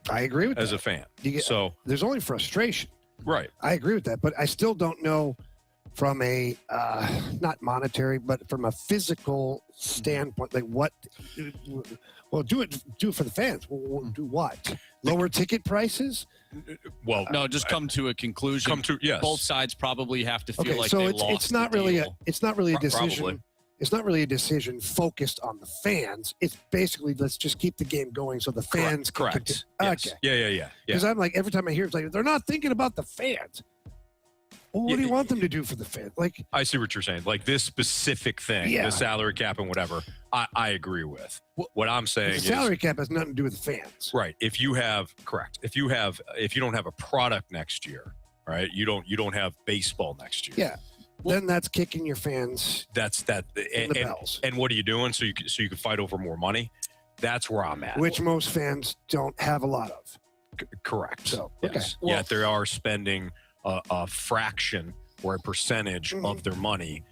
I agree with that. As a fan. There's only frustration. Right. I agree with that, but I still don't know from a not monetary, but from a physical standpoint, like what. Well, do it for the fans. Well, do what? Lower ticket prices? Well, no, just come to a conclusion. Yes. Both sides probably have to feel like so they it's lost not the really deal. it's not really a decision. Probably. It's not really a decision focused on the fans. It's basically let's just keep the game going so the fans can continue. Yes. Okay. Yeah. Because I'm like every time I hear it's like they're not thinking about the fans. Well, what do you want them to do for the fans? Like I see what you're saying. Like this specific thing, the salary cap and whatever. I agree with. What I'm saying is the salary cap has nothing to do with the fans. Right. If you don't have a product next year, right? You don't have baseball next year. Yeah. Then that's kicking your fans. That's that. And what are you doing so you can fight over more money? That's where I'm at. Which most fans don't have a lot of. Correct. So yes. Okay. Yet they are spending a fraction or a percentage of their money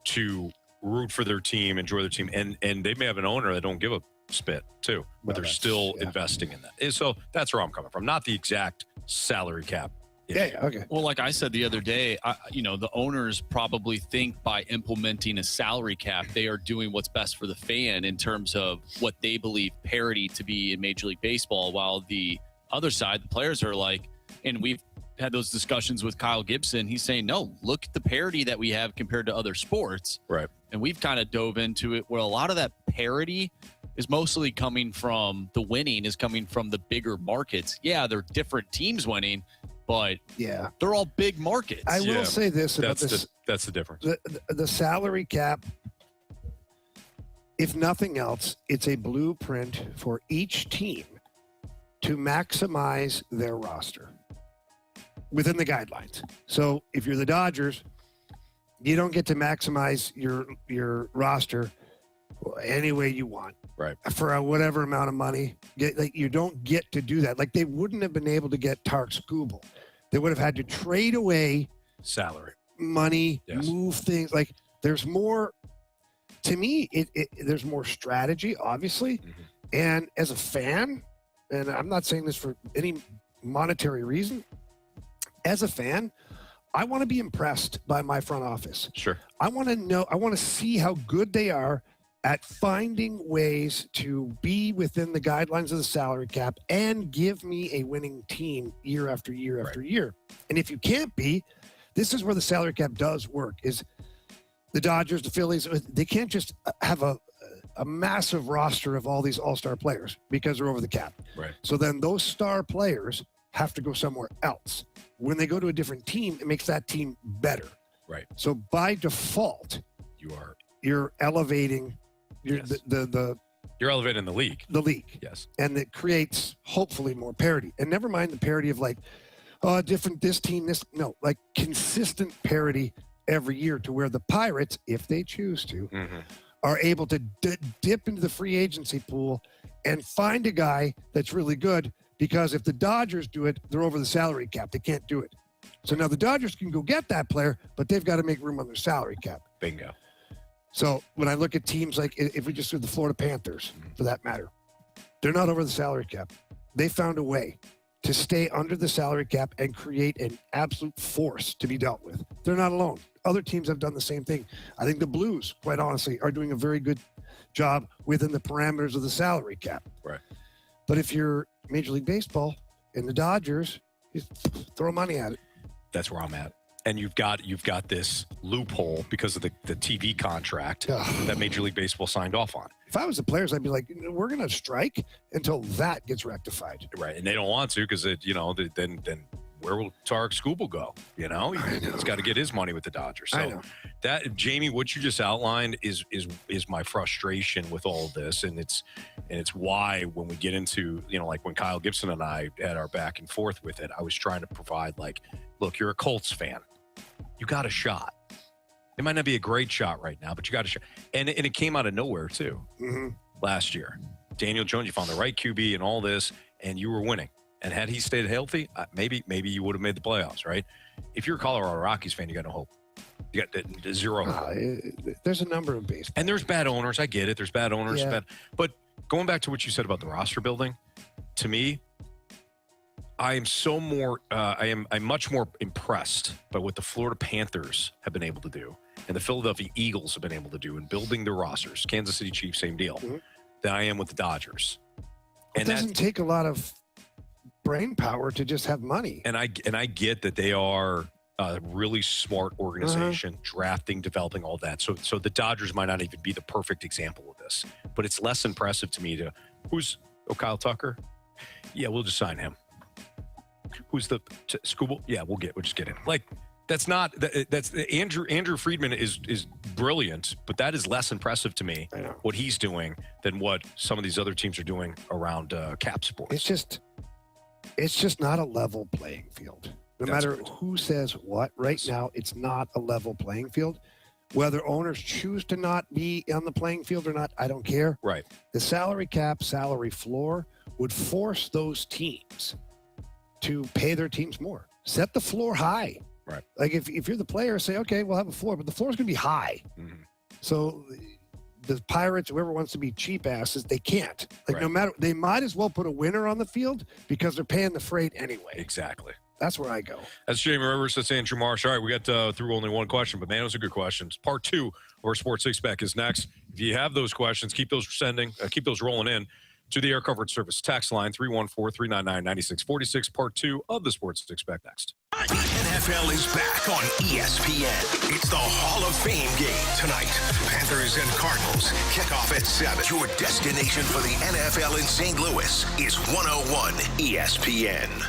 to root for their team, enjoy their team, and they may have an owner that don't give a spit too, but they're still investing in that. And so that's where I'm coming from. Not the exact salary cap. Yeah. Okay. Well, like I said the other day, the owners probably think by implementing a salary cap, they are doing what's best for the fan in terms of what they believe parity to be in Major League Baseball, while the other side, the players are like, and we've had those discussions with Kyle Gibson. He's saying, no, look at the parity that we have compared to other sports. Right. And we've kind of dove into it where a lot of that parity is mostly coming from the winning is coming from the bigger markets. Yeah, they're different teams winning, but they're all big markets. I will say this about this. That's the difference. The salary cap, if nothing else, it's a blueprint for each team to maximize their roster within the guidelines. So if you're the Dodgers, you don't get to maximize your roster any way you want. Right. For whatever amount of money. You don't get to do that. Like they wouldn't have been able to get Tark Skubal. They would have had to trade away salary, money, move things. Like there's more, to me, there's more strategy, obviously. And as a fan, and I'm not saying this for any monetary reason, as a fan, I want to be impressed by my front office. Sure. I want to see how good they are at finding ways to be within the guidelines of the salary cap and give me a winning team year after year after year. And if you can't be, this is where the salary cap does work, is the Dodgers, the Phillies, they can't just have a massive roster of all these all-star players because they're over the cap. Right. So then those star players have to go somewhere else. When they go to a different team, it makes that team better. Right. So by default, you're elevating you're elevating the league. The league. Yes. And it creates hopefully more parity. And never mind the parity of like, different this team, this no, like consistent parity every year to where the Pirates, if they choose to, are able to dip into the free agency pool and find a guy that's really good, because if the Dodgers do it, they're over the salary cap. They can't do it. So now the Dodgers can go get that player, but they've got to make room on their salary cap. Bingo. So when I look at teams like, if we just do the Florida Panthers, for that matter, they're not over the salary cap. They found a way to stay under the salary cap and create an absolute force to be dealt with. They're not alone. Other teams have done the same thing. I think the Blues, quite honestly, are doing a very good job within the parameters of the salary cap. Right. But if you're Major League Baseball and the Dodgers, you throw money at it. That's where I'm at. and you've got this loophole because of the TV contract that Major League Baseball signed off on. If I was the players, I'd be like, we're going to strike until that gets rectified. Right, and they don't want to because then where will Tarek Skubal go? He's got to get his money with the Dodgers. So I know. That, Jamie, what you just outlined is my frustration with all of this, and it's why when we get into like when Kyle Gibson and I had our back and forth with it, I was trying to provide like, look, you're a Colts fan, you got a shot. It might not be a great shot right now, but you got a shot, and it came out of nowhere too. Mm-hmm. Last year, Daniel Jones, you found the right QB and all this, and you were winning. And had he stayed healthy, maybe you would have made the playoffs, right? If you're a Colorado Rockies fan, you got no hope. You got zero hope. There's a number of baseball. And there's bad owners. I get it. There's bad owners. Yeah. But going back to what you said about the roster building, to me, I'm much more impressed by what the Florida Panthers have been able to do and the Philadelphia Eagles have been able to do in building their rosters. Kansas City Chiefs, same deal, than I am with the Dodgers. It doesn't take a lot of brain power to just have money. And I get that they are a really smart organization, drafting, developing, all that. So the Dodgers might not even be the perfect example of this, but it's less impressive to me Kyle Tucker? Yeah, we'll just sign him. Who's the Skubal? Yeah, we'll just get him. Like that's Andrew Friedman is brilliant, but that is less impressive to me what he's doing than what some of these other teams are doing around cap support. It's just not a level playing field. No matter who says what, right now, it's not a level playing field. Whether owners choose to not be on the playing field or not, I don't care. Right. The salary cap, salary floor would force those teams to pay their teams more. Set the floor high. Right. Like if you're the player, say, okay, we'll have a floor, but the floor is going to be high. Mm-hmm. So the Pirates, whoever wants to be cheap asses, they can't. No matter, they might as well put a winner on the field because they're paying the freight anyway. Exactly. That's where I go. That's Jamie Rivers. That's Andrew Marsh. All right, we got through only one question, but man, it was a good question. Part 2 of our Sports Six Pack is next. If you have those questions, keep those rolling in to the Air Comfort Service text line 314-399-9646. Part 2 of the Sports Six Pack next. The NFL is back on ESPN. It's the Hall of Fame game tonight. Panthers and Cardinals kick off at 7. Your destination for the NFL in St. Louis is 101 ESPN.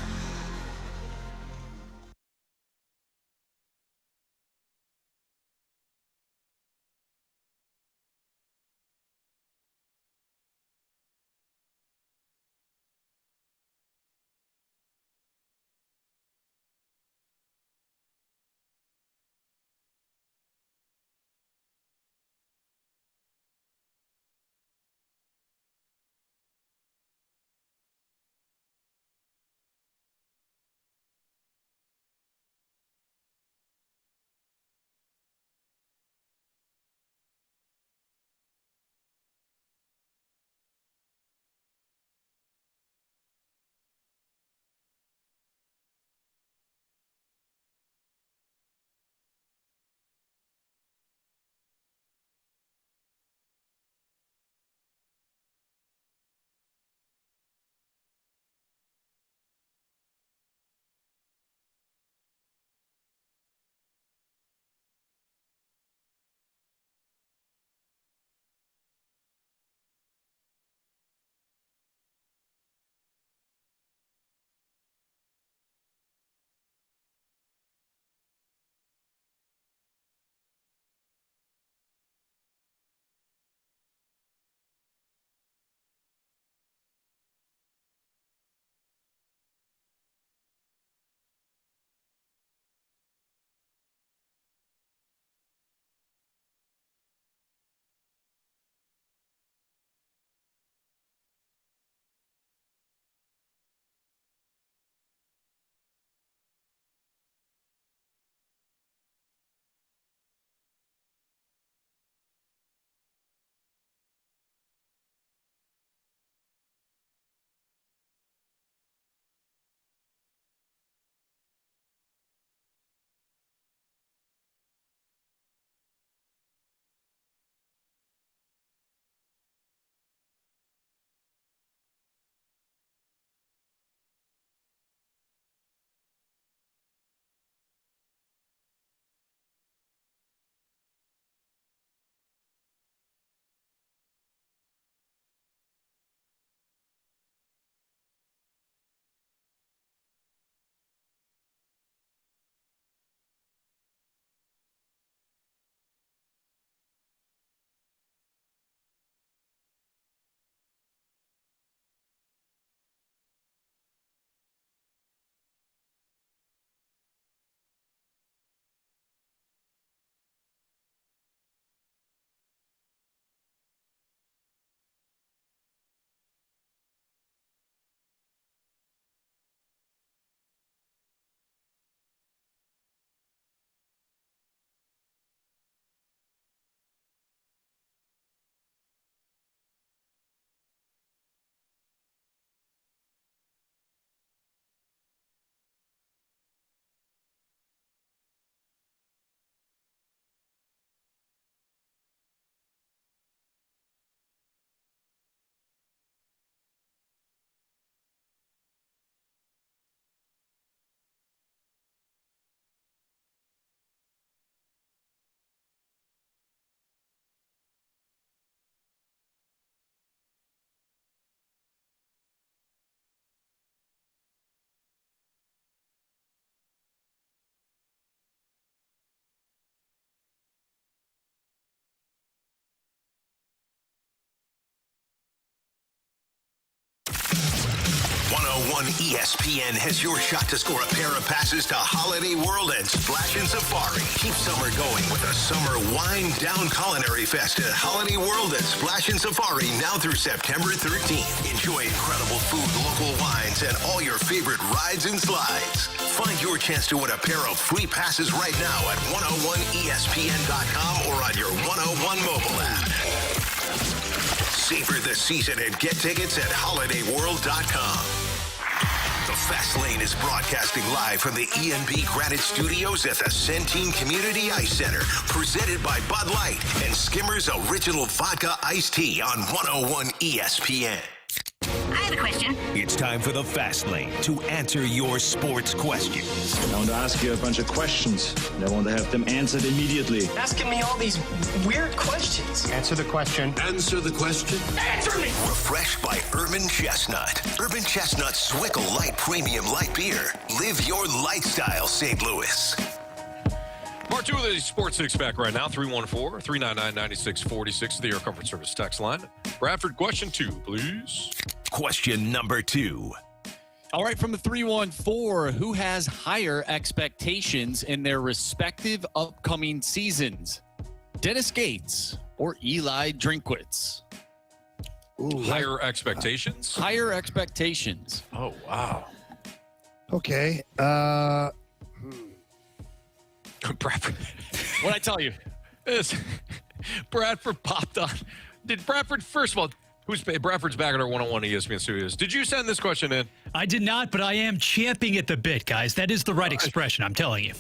101 ESPN has your shot to score a pair of passes to Holiday World and Splash and Safari. Keep summer going with a summer wind down culinary fest at Holiday World and Splash and Safari now through September 13th. Enjoy incredible food, local wines, and all your favorite rides and slides. Find your chance to win a pair of free passes right now at 101ESPN.com or on your 101 mobile app. Savor the season and get tickets at holidayworld.com. The Fast Lane is broadcasting live from the ENB Granite Studios at the Centene Community Ice Center, presented by Bud Light and Skimmer's Original Vodka Iced Tea on 101 ESPN. I have a question. It's time for the Fast Lane to answer your sports questions. I want to ask you a bunch of questions, and I want to have them answered immediately. Asking me all these weird questions. Answer the question. Answer the question. Answer me! Refreshed by Urban Chestnut. Urban Chestnut Swickle Light Premium Light Beer. Live your lifestyle, St. Louis. Part 2 of the Sports Six Pack right now, 314-399-9646, the Air Comfort Service text line. Bradford, question 2, please. Question number 2. All right, from the 314, who has higher expectations in their respective upcoming seasons? Dennis Gates or Eli Drinkwitz? Ooh, higher expectations? Higher expectations. Oh, wow. Okay. Bradford. What'd I tell you? Bradford popped on. Did Bradford, first of all, Bradford's back at our 101 ESPN studios. Did you send this question in? I did not, but I am champing at the bit, guys. That is the right expression, I'm telling you.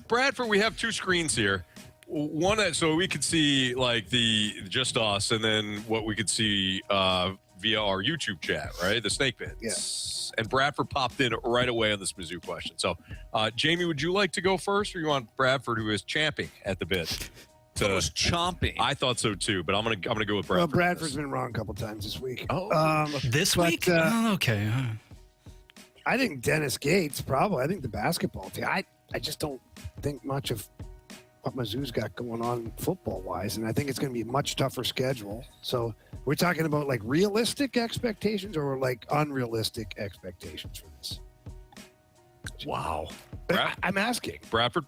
Bradford, we have 2 screens here. One, so we could see like the just us, and then what we could see via our YouTube chat, right? The snake pit. Yes. And Bradford popped in right away on this Mizzou question. So, Jamie, would you like to go first, or you want Bradford, who is champing at the bit? It was chomping. I thought so too, but I'm gonna go with Bradford. Well, Bradford's been wrong a couple times this week. This week? Okay. I think Dennis Gates, probably. I think the basketball team. I just don't think much of what Mizzou's got going on football-wise, and I think it's going to be a much tougher schedule. So we're talking about, like, realistic expectations or, like, unrealistic expectations for this? Wow. I'm asking. Bradford?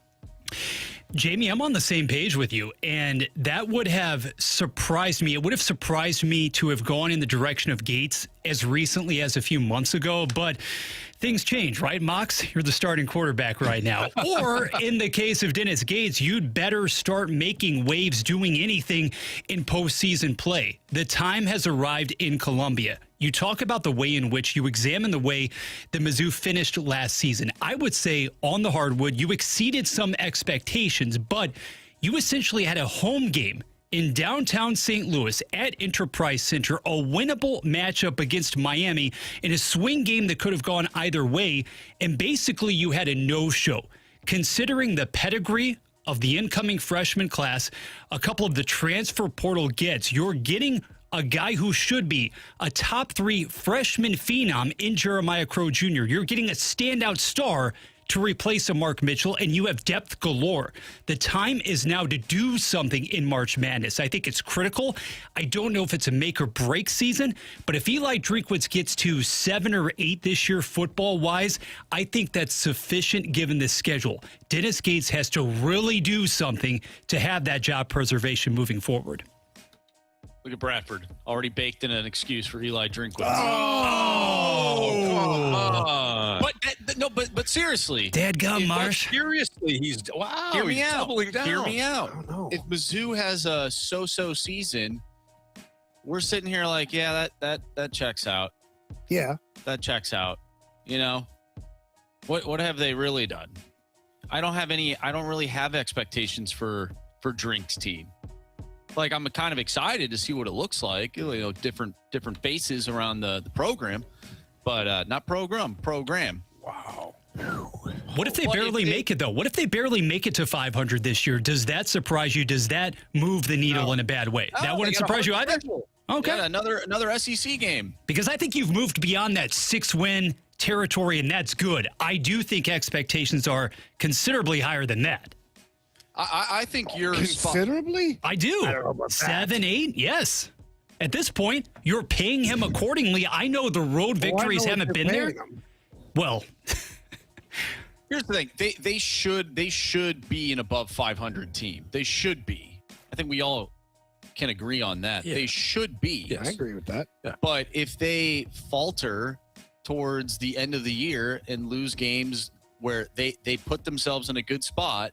Jamie, I'm on the same page with you, and that would have surprised me. It would have surprised me to have gone in the direction of Gates as recently as a few months ago, but things change, right, Mox? You're the starting quarterback right now. Or in the case of Dennis Gates, you'd better start making waves doing anything in postseason play. The time has arrived in Columbia. You talk about the way in which you examine the way the Mizzou finished last season. I would say on the hardwood, you exceeded some expectations, but you essentially had a home game in downtown St. Louis at Enterprise Center, a winnable matchup against Miami in a swing game that could have gone either way, and basically you had a no-show. Considering the pedigree of the incoming freshman class, a couple of the transfer portal gets, you're getting a guy who should be a top 3 freshman phenom in Jeremiah Crow Jr. You're getting a standout star to replace a Mark Mitchell, and you have depth galore. The time is now to do something in March Madness. I think it's critical. I don't know if it's a make or break season, but if Eli Drinkwitz gets to 7 or 8 this year football-wise, I think that's sufficient given the schedule. Dennis Gates has to really do something to have that job preservation moving forward. Look at Bradford, already baked in an excuse for Eli Drinkwitz. Oh, come on. But seriously. Dadgum, Marsh. Seriously, he's Hear me out. doubling down. Hear me out. If Mizzou has a so-so season, we're sitting here like, yeah, that checks out. Yeah. That checks out. You know, what have they really done? I don't really have expectations for Drink's team. Like, I'm kind of excited to see what it looks like. You know, different faces around the program, but not program. Wow. What if they barely make it, though? What if they barely make it to 500 this year? Does that surprise you? Does that move the needle in a bad way? That wouldn't surprise you either? Okay. Yeah, another SEC game. Because I think you've moved beyond that 6-win territory, and that's good. I do think expectations are considerably higher than that. I think you're considerably. I do. I don't know about 7, 8, yes. At this point, you're paying him accordingly. I know the road victories haven't been there. Well, here's the thing: they should be an above 500 team. They should be. I think we all can agree on that. Yeah. They should be. Yeah, I agree with that. Yeah. But if they falter towards the end of the year and lose games where they put themselves in a good spot,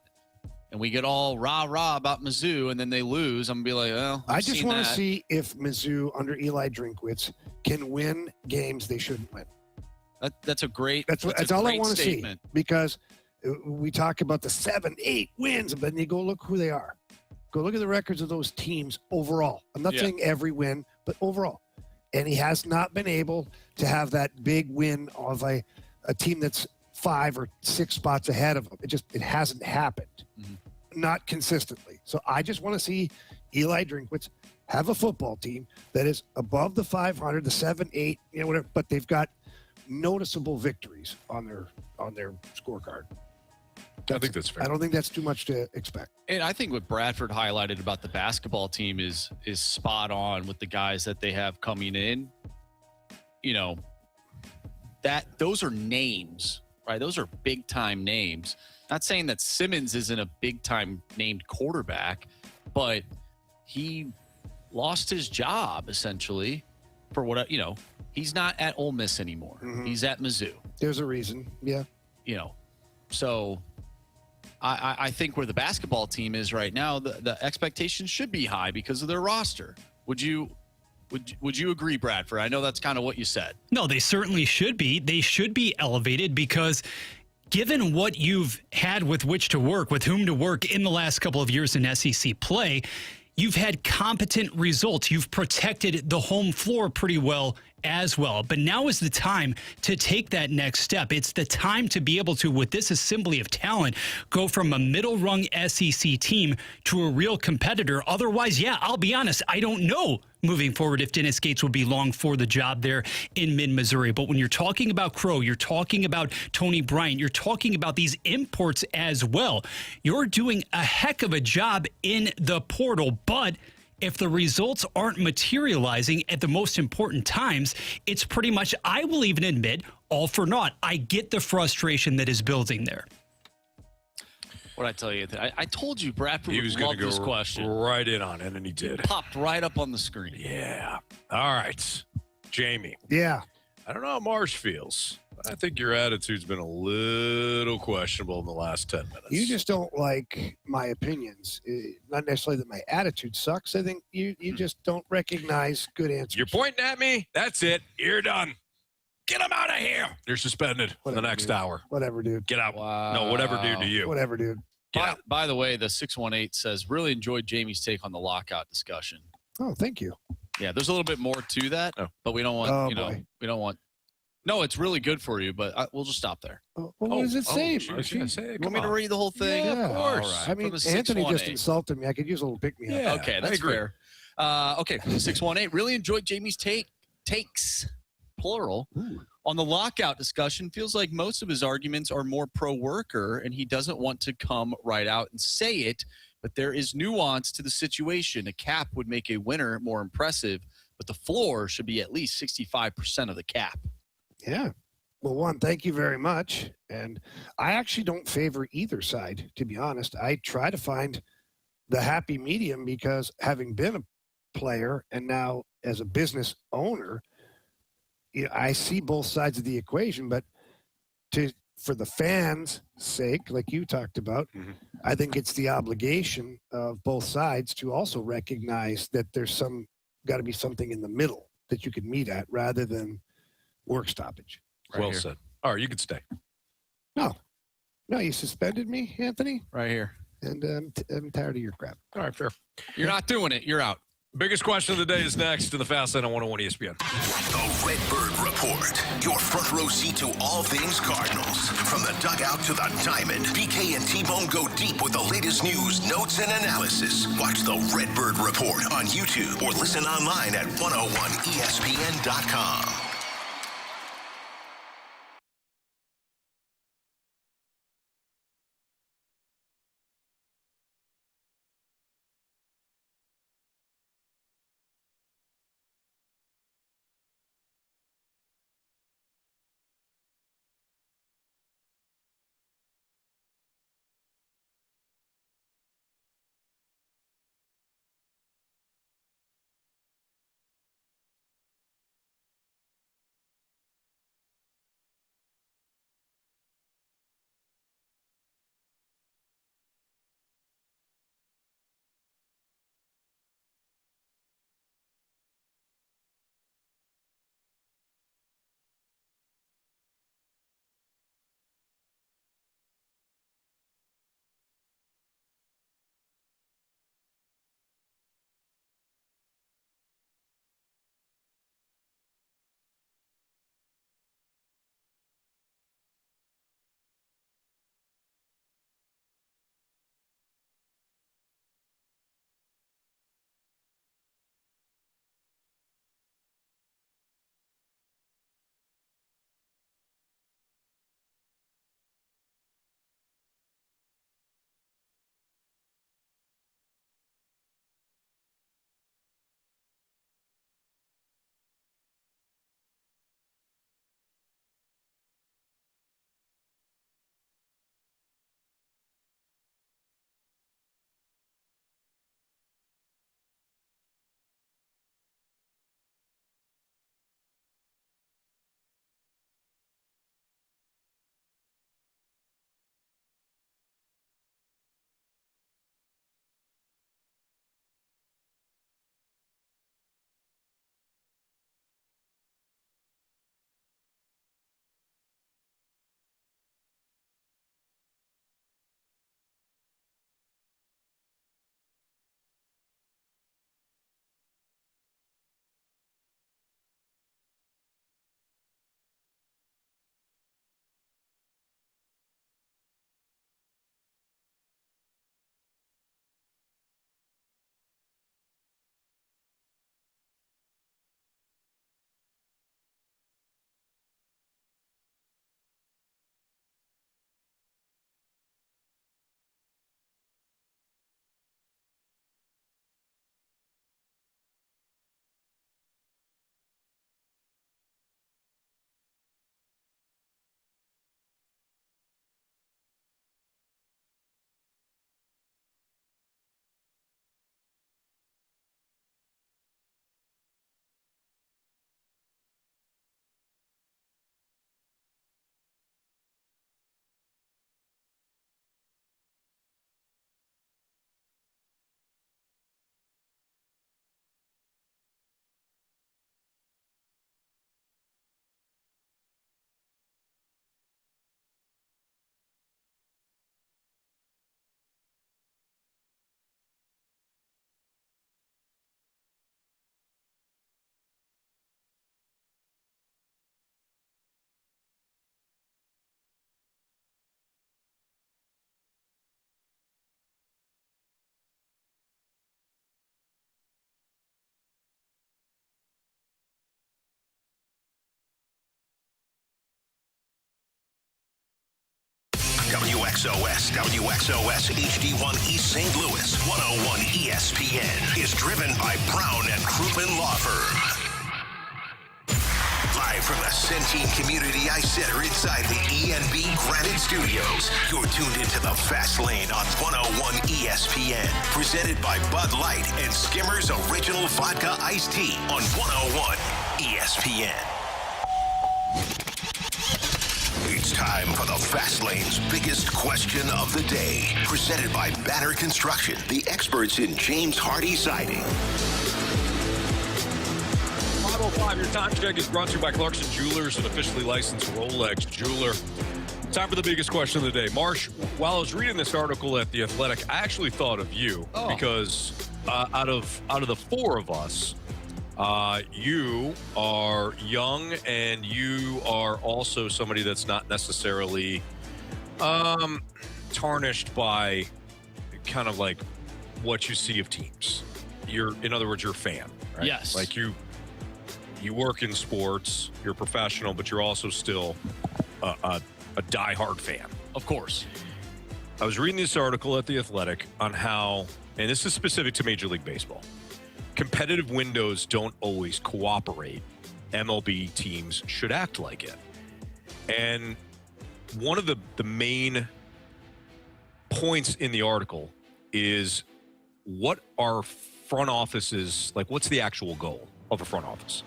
and we get all rah-rah about Mizzou, and then they lose, I'm going to be like, well, I just want to see if Mizzou, under Eli Drinkwitz, can win games they shouldn't win. That's a great That's all I want to see. Because we talk about the 7-8 wins, but then you go look who they are. Go look at the records of those teams overall. I'm not saying every win, but overall. And he has not been able to have that big win of a team that's 5 or 6 spots ahead of him. It hasn't happened. Not consistently. So I just want to see Eli Drinkwitz have a football team that is above the 500, the 7-8, whatever, but they've got noticeable victories on their scorecard. I think that's fair. I don't think that's too much to expect. And I think what Bradford highlighted about the basketball team is spot on with the guys that they have coming in. That those are names, right? Those are big time names. Not saying that Simmons isn't a big time named quarterback, but he lost his job essentially for what, he's not at Ole Miss anymore. He's at Mizzou. There's a reason. Yeah. So I think where the basketball team is right now, the expectations should be high because of their roster. Would you agree, Bradford? I know that's kind of what you said. No, they certainly should be. They should be elevated because given what you've had with which to work, with whom to work in the last couple of years in SEC play, you've had competent results. You've protected the home floor pretty well as well. But now is the time to take that next step. It's the time to be able to, with this assembly of talent, go from a middle-rung SEC team to a real competitor. Otherwise, I'll be honest, I don't know moving forward if Dennis Gates would be long for the job there in mid-Missouri. But when you're talking about Crow, you're talking about Tony Bryant, you're talking about these imports as well. You're doing a heck of a job in the portal, but if the results aren't materializing at the most important times, it's pretty much, I will even admit, all for naught. I get the frustration that is building there. What I tell you, I told you Bradford would love this question. Right in on it, and he did. It popped right up on the screen. Yeah. All right. Jamie. Yeah. I don't know how Marsh feels. I think your attitude's been a little questionable in the last 10 minutes. You just don't like my opinions. Not necessarily that my attitude sucks. I think you just don't recognize good answers. You're pointing at me? That's it. You're done. Get him out of here. You're suspended for the next hour. Whatever, dude. Get out. Wow. No, whatever, dude, to you. Whatever, dude. By the way, the 618 says, really enjoyed Jamie's take on the lockout discussion. Oh, thank you. Yeah, there's a little bit more to that, but we don't want, we don't want. No, it's really good for you, but we'll just stop there. What does it say? You want me to read the whole thing? Yeah, of course. Right. I mean, Anthony just insulted me. I could use a little pick-me-up. Yeah, okay, that's fair. Okay, 618. Really enjoyed Jamie's takes, plural, on the lockout discussion. Feels like most of his arguments are more pro-worker, and he doesn't want to come right out and say it, but there is nuance to the situation. A cap would make a winner more impressive, but the floor should be at least 65% of the cap. Yeah. Well, one, thank you very much. And I actually don't favor either side, to be honest. I try to find the happy medium because having been a player and now as a business owner, I see both sides of the equation. But for the fans' sake, like you talked about, I think it's the obligation of both sides to also recognize that there's got to be something in the middle that you could meet at rather than work stoppage. Well said. All right, you can stay. No, you suspended me, Anthony. Right here. And I'm tired of your crap. All right, fair. You're not doing it. You're out. Biggest question of the day is next in the Fast Lane on 101 ESPN. The Redbird Report. Your front row seat to all things Cardinals. From the dugout to the diamond, BK and T-Bone go deep with the latest news, notes, and analysis. Watch the Redbird Report on YouTube or listen online at 101ESPN.com. SOS, WXOS HD1 East St. Louis, 101 ESPN is driven by Brown and Crouppen Law Firm. Live from the Centene Community Ice Center inside the ENB Granite Studios, you're tuned into the Fast Lane on 101 ESPN. Presented by Bud Light and Skimmer's Original Vodka Iced Tea on 101 ESPN. It's time for the Fast Lane's biggest question of the day. Presented by Banner Construction, the experts in James Hardy Siding. 5:05, your time check is brought to you by Clarkson Jewelers, an officially licensed Rolex jeweler. Time for the biggest question of the day. Marsh, while I was reading this article at The Athletic, I actually thought of you because out of the four of us, you are young and you are also somebody that's not necessarily tarnished by kind of like what you see of teams. In other words, you're a fan, right? Yes. Like you work in sports, you're a professional, but you're also still a diehard fan. Of course. I was reading this article at The Athletic on how, and this is specific to Major League Baseball, competitive windows don't always cooperate. MLB teams should act like it. And one of the main points in the article is what are front offices, like what's the actual goal of a front office?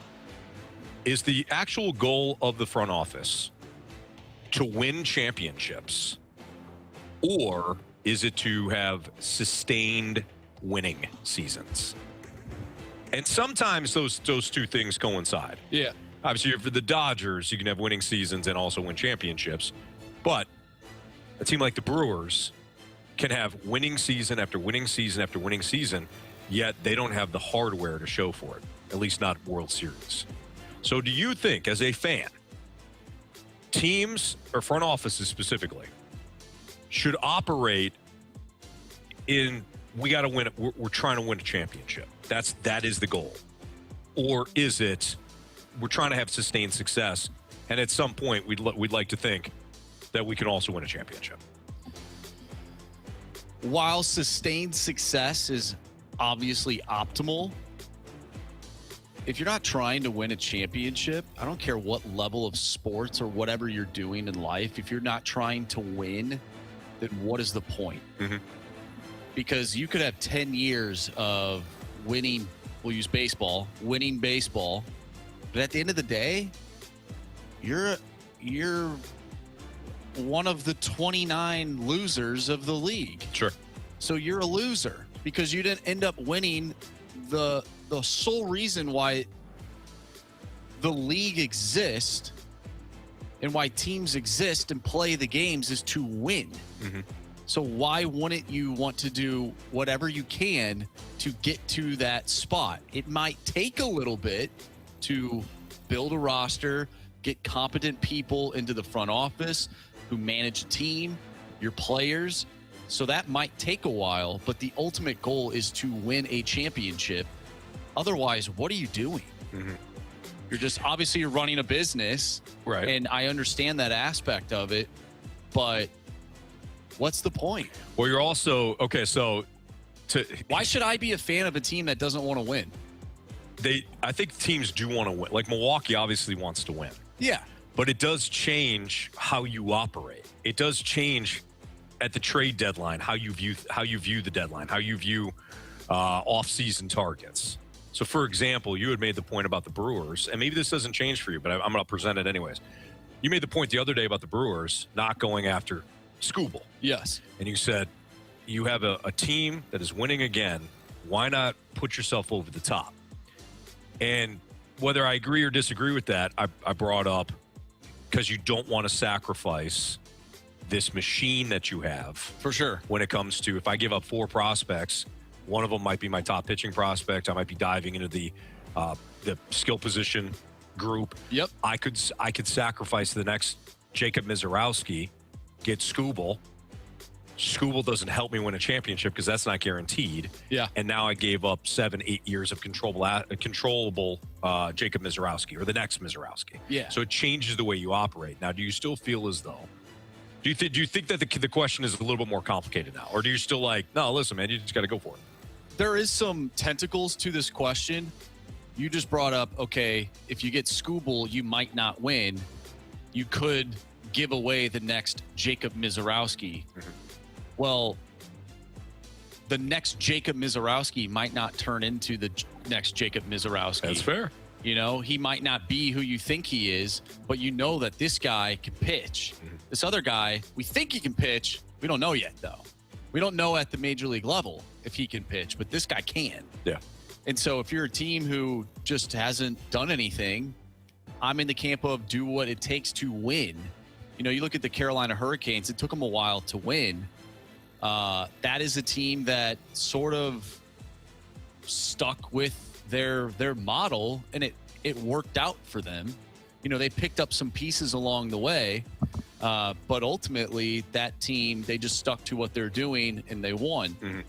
Is the actual goal of the front office to win championships, or is it to have sustained winning seasons? And sometimes those two things coincide. Yeah. Obviously, for the Dodgers, you can have winning seasons and also win championships. But a team like the Brewers can have winning season after winning season after winning season, yet they don't have the hardware to show for it, at least not World Series. So do you think, as a fan, teams or front offices specifically should operate in, we got to win, we're trying to win a championship? That is the goal. Or is it, we're trying to have sustained success, and at some point we'd like to think that we can also win a championship? While sustained success is obviously optimal, if you're not trying to win a championship, I don't care what level of sports or whatever you're doing in life, if you're not trying to win, then what is the point? Mm-hmm. Because you could have 10 years of winning, we'll use baseball, winning baseball, but at the end of the day, you're one of the 29 losers of the league. Sure. So you're a loser because you didn't end up winning. The sole reason why the league exists and why teams exist and play the games is to win. Mm-hmm. So why wouldn't you want to do whatever you can to get to that spot? It might take a little bit to build a roster, get competent people into the front office who manage a team, your players. So that might take a while, but the ultimate goal is to win a championship. Otherwise, what are you doing? Mm-hmm. You're just, obviously you're running a business. Right. And I understand that aspect of it, but what's the point? Well, you're also, okay, so why should I be a fan of a team that doesn't want to win? I think teams do want to win. Like Milwaukee obviously wants to win. Yeah. But it does change how you operate. It does change at the trade deadline how you view the deadline, how you view off-season targets. So, for example, you had made the point about the Brewers, and maybe this doesn't change for you, but I'm going to present it anyways. You made the point the other day about the Brewers not going after Skubal. Yes. And you said you have a team that is winning again. Why not put yourself over the top? And whether I agree or disagree with that, I brought up because you don't want to sacrifice this machine that you have. For sure. When it comes to, if I give up 4 prospects, one of them might be my top pitching prospect. I might be diving into the skill position group. Yep. I could sacrifice the next Jacob Mizorowski, get Skubal. Skubal doesn't help me win a championship because that's not guaranteed. Yeah. And now I gave up 7-8 years of controllable Jacob Mizorowski or the next Mizorowski. Yeah. So it changes the way you operate. Now, do you still feel as though Do you think that the question is a little bit more complicated now? Or do you still like, no, listen, man, you just got to go for it? There is some tentacles to this question. You just brought up, okay, if you get Skubal, you might not win. You could give away the next Jacob Mizorowski. Mm-hmm. Well, the next Jacob Mizorowski might not turn into the next Jacob Mizorowski. That's fair. You know, he might not be who you think he is, but you know that this guy can pitch. Mm-hmm. This other guy, we think he can pitch. We don't know yet, though. We don't know at the major league level if he can pitch, but this guy can. Yeah. And so if you're a team who just hasn't done anything, I'm in the camp of do what it takes to win. You know, you look at the Carolina Hurricanes, it took them a while to win. That is a team that sort of stuck with their model, and it worked out for them. You know, they picked up some pieces along the way, but ultimately that team, they just stuck to what they're doing and they won. Mm-hmm.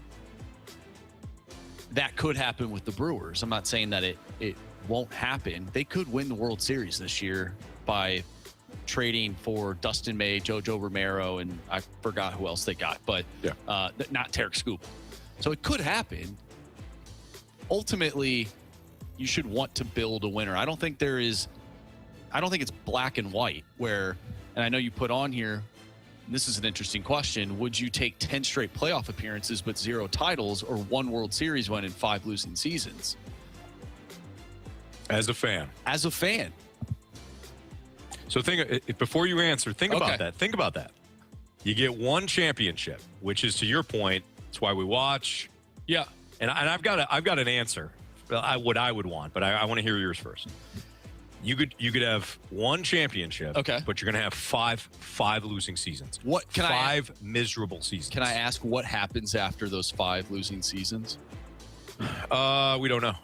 That could happen with the Brewers. I'm not saying that it won't happen. They could win the World Series this year by trading for Dustin May, Jojo Romero, and I forgot who else they got, but not Tarek Skubal. So it could happen. Ultimately, you should want to build a winner. I don't think it's black and white where, and I know you put on here, and this is an interesting question, would you take 10 straight playoff appearances but 0 titles, or 1 World Series win and 5 losing seasons? As a fan. So before you answer, think about that. Think about that. You get 1 championship, which is, to your point, it's why we watch. Yeah. And I've got an answer. What I would want, but I want to hear yours first. You could have 1 championship, but you're going to have five losing seasons. Five miserable seasons. Can I ask what happens after those 5 losing seasons? We don't know.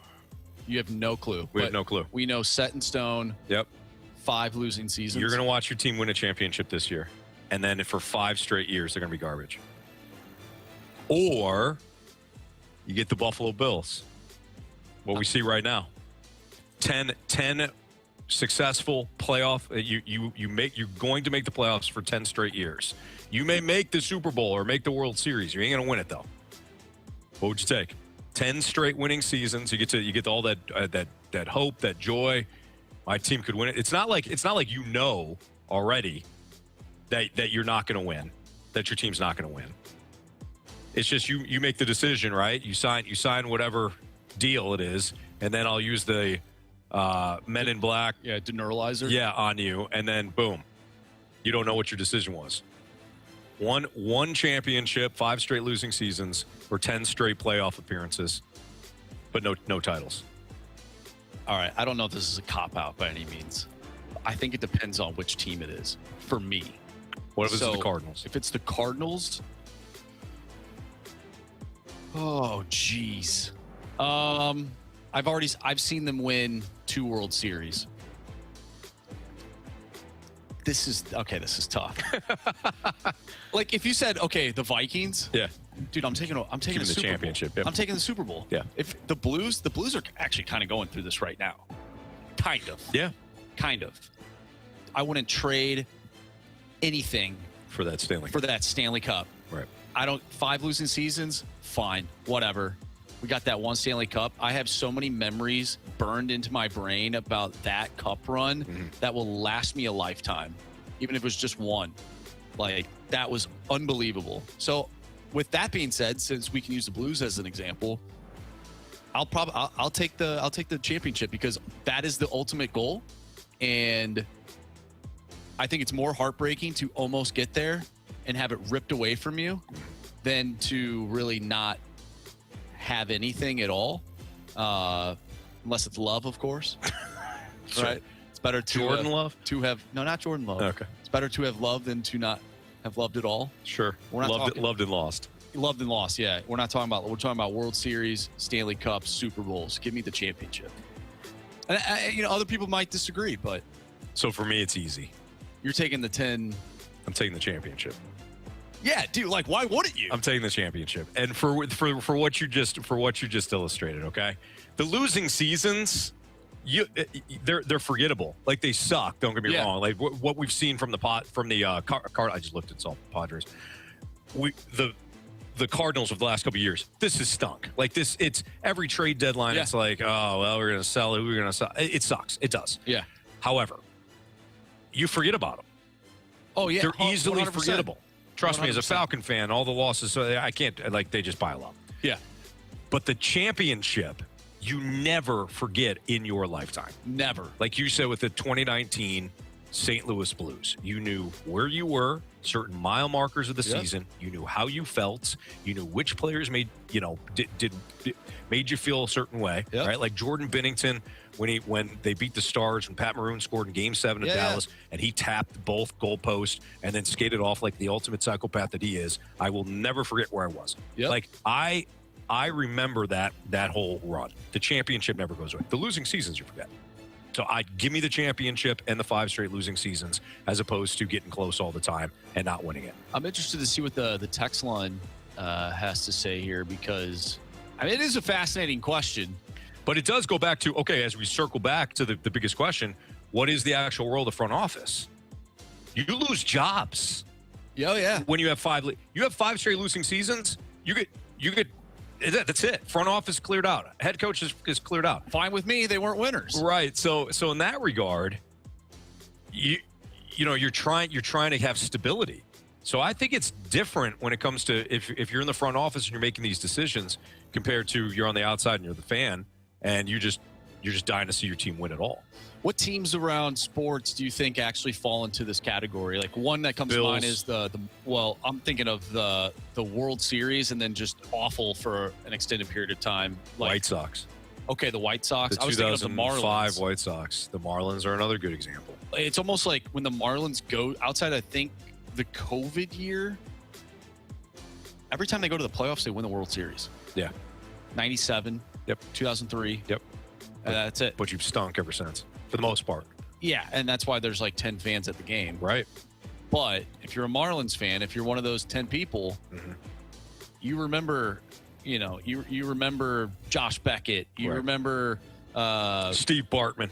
You have no clue. We have no clue. We know set in stone. Yep. 5 losing seasons. You're going to watch your team win a championship this year, and then for 5 straight years, they're going to be garbage. Or you get the Buffalo Bills. What we see right now. 10 successful playoff. You're going to make the playoffs for 10 straight years. You may make the Super Bowl or make the World Series. You ain't going to win it though. What would you take? 10 straight winning seasons. You get all that hope, that joy. My team could win it. It's not like you know already that you're not going to win, that your team's not going to win. It's just you make the decision, right? You sign whatever deal it is, and then I'll use the Men in Black deneuralizer on you, and then boom, you don't know what your decision was. One championship, 5 straight losing seasons, or 10 straight playoff appearances, but no titles. All right, I don't know if this is a cop-out by any means. I think it depends on which team it is for me. What if it's the Cardinals? If it's the Cardinals, oh geez. I've seen them win 2 World Series. This is tough. Like if you said, okay, the Vikings, dude, I'm taking the championship. Yep. I'm taking the Super Bowl. Yeah. If the Blues are actually kind of going through this right now. Kind of. Yeah. Kind of. I wouldn't trade anything for that Stanley Cup. Right. 5 losing seasons, fine, whatever. We got that 1 Stanley Cup. I have so many memories burned into my brain about that cup run that will last me a lifetime, even if it was just 1. Like, that was unbelievable. So, with that being said, since we can use the Blues as an example, I'll take the championship because that is the ultimate goal, and I think it's more heartbreaking to almost get there and have it ripped away from you than to really not have anything at all, unless it's love, of course. Right? It's better to Jordan Love to have not Jordan Love. Okay, it's better to have loved than to not have loved at all. Sure, we're not loved and lost. Loved and lost. Yeah, we're talking about World Series, Stanley Cup, Super Bowls. Give me the championship. And other people might disagree, but so for me, it's easy. You're taking the 10. I'm taking the championship. Yeah, dude. Like, why wouldn't you? I'm taking the championship, and for what you just illustrated. Okay, the losing seasons, they're forgettable. Like, they suck. Don't get me wrong. Like what we've seen from the I just looked and saw Padres. The Cardinals of the last couple of years. This has stunk. Like this, it's every trade deadline. It's like, oh well, we're gonna sell it. We're gonna sell. It sucks. It does. Yeah. However, you forget about them. Oh yeah, they're easily 100%. forgettable. Trust 100%. Me, as a Falcon fan, all the losses, so I can't, like, they just pile up. Yeah. But the championship, you never forget in your lifetime. Never. Like you said with the 2019 St. Louis Blues, you knew where you were, certain mile markers of the season. You knew how you felt. You knew which players made you feel a certain way, right? Like Jordan Binnington, when they beat the Stars, when Pat Maroon scored in Game 7 at Dallas, and he tapped both goalposts and then skated off like the ultimate psychopath that he is. I will never forget where I was. Like I remember that whole run. The championship never goes away. The losing seasons you forget. So give me the championship and the 5 straight losing seasons as opposed to getting close all the time and not winning it. I'm interested to see what the text line has to say here, because it is a fascinating question. But it does go back to, okay, as we circle back to the biggest question, what is the actual role of the front office? You lose jobs. Yeah. When you have 5 straight losing seasons, you get that's it. Front office cleared out. Head coach is cleared out. Fine with me. They weren't winners. Right. So in that regard, you're trying to have stability. So I think it's different when it comes to if you're in the front office and you're making these decisions compared to you're on the outside and you're the fan and you're just dying to see your team win it all. What teams around sports do you think actually fall into this category? Like, one that comes to mind is I'm thinking of the World Series and then just awful for an extended period of time. Like, White Sox. Okay, the White Sox. The I was thinking of the Marlins. 2005 White Sox. The Marlins are another good example. It's almost like when the Marlins go outside, I think, the COVID year, every time they go to the playoffs, they win the World Series. Yeah. 97. Yep. 2003. Yep. That's it. But you've stunk ever since, for the most part. Yeah, and that's why there's like 10 fans at the game. Right. But if you're a Marlins fan, if you're one of those 10 people, you remember, you remember Josh Beckett. You remember Steve Bartman.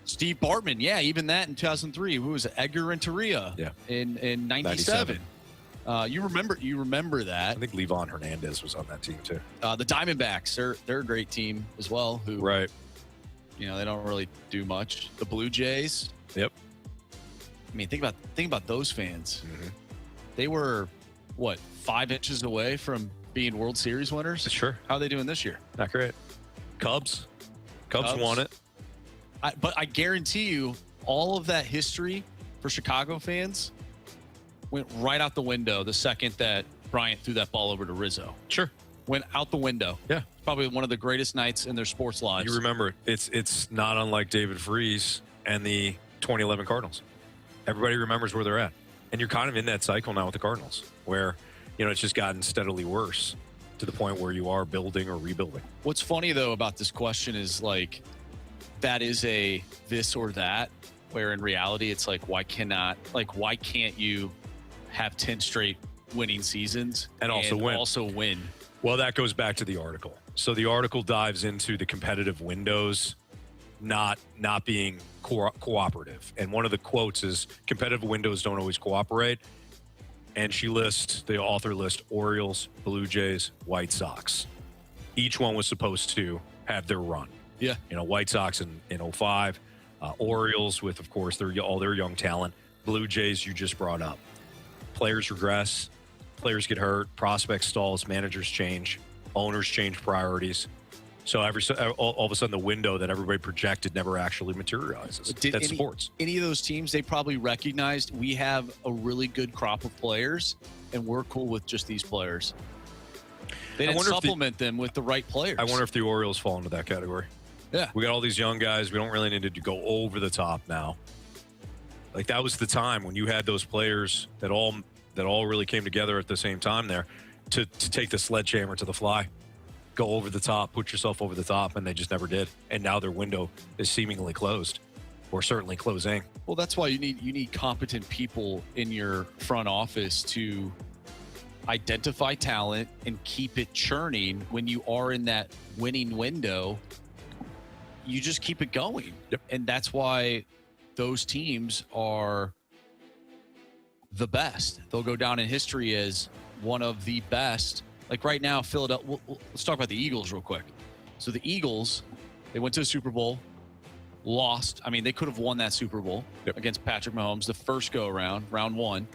Steve Bartman, yeah, even that in 2003. Who was it? Edgar Renteria in 97. You remember that. I think Levon Hernandez was on that team too. The Diamondbacks, they're a great team as well. Who they don't really do much. The Blue Jays. Yep. I mean, think about those fans. They were 5 inches away from being World Series winners. Sure. How are they doing this year? Not great. Cubs won it. But I guarantee you, all of that history for Chicago fans went right out the window the second that Bryant threw that ball over to Rizzo. Sure. Went out the window. Yeah. Probably one of the greatest nights in their sports lives. You remember it. It's not unlike David Freese and the 2011 Cardinals. Everybody remembers where they're at. And you're kind of in that cycle now with the Cardinals where, it's just gotten steadily worse to the point where you are building or rebuilding. What's funny, though, about this question is, like, that is a this or that, where in reality it's like, why can't you have 10 straight winning seasons and also win? Well, that goes back to the article. So the article dives into the competitive windows not being cooperative. And one of the quotes is, competitive windows don't always cooperate. And the author lists Orioles, Blue Jays, White Sox. Each one was supposed to have their run. Yeah. White Sox in 05, Orioles with, of course, all their young talent. Blue Jays, you just brought up. Players regress, players get hurt, prospects stalls, managers change, owners change priorities. So all of a sudden, the window that everybody projected never actually materializes. That's sports. Any of those teams, they probably recognized we have a really good crop of players, and we're cool with just these players. They didn't supplement them with the right players. I wonder if the Orioles fall into that category. Yeah. We got all these young guys. We don't really need to go over the top now. Like, that was the time when you had those players that all really came together at the same time there to take the sledgehammer to the fly. Go over the top, put yourself over the top, and they just never did. And now their window is seemingly closed, or certainly closing. Well, that's why you need competent people in your front office to identify talent and keep it churning when you are in that winning window. you just keep it going. Yep. And that's why those teams are the best. They'll go down in history as one of the best. Like right now, Philadelphia. Let's talk about the Eagles real quick. So the Eagles, they went to the Super Bowl, lost. I mean, they could have won that Super Bowl against Patrick Mahomes the first go around, round one.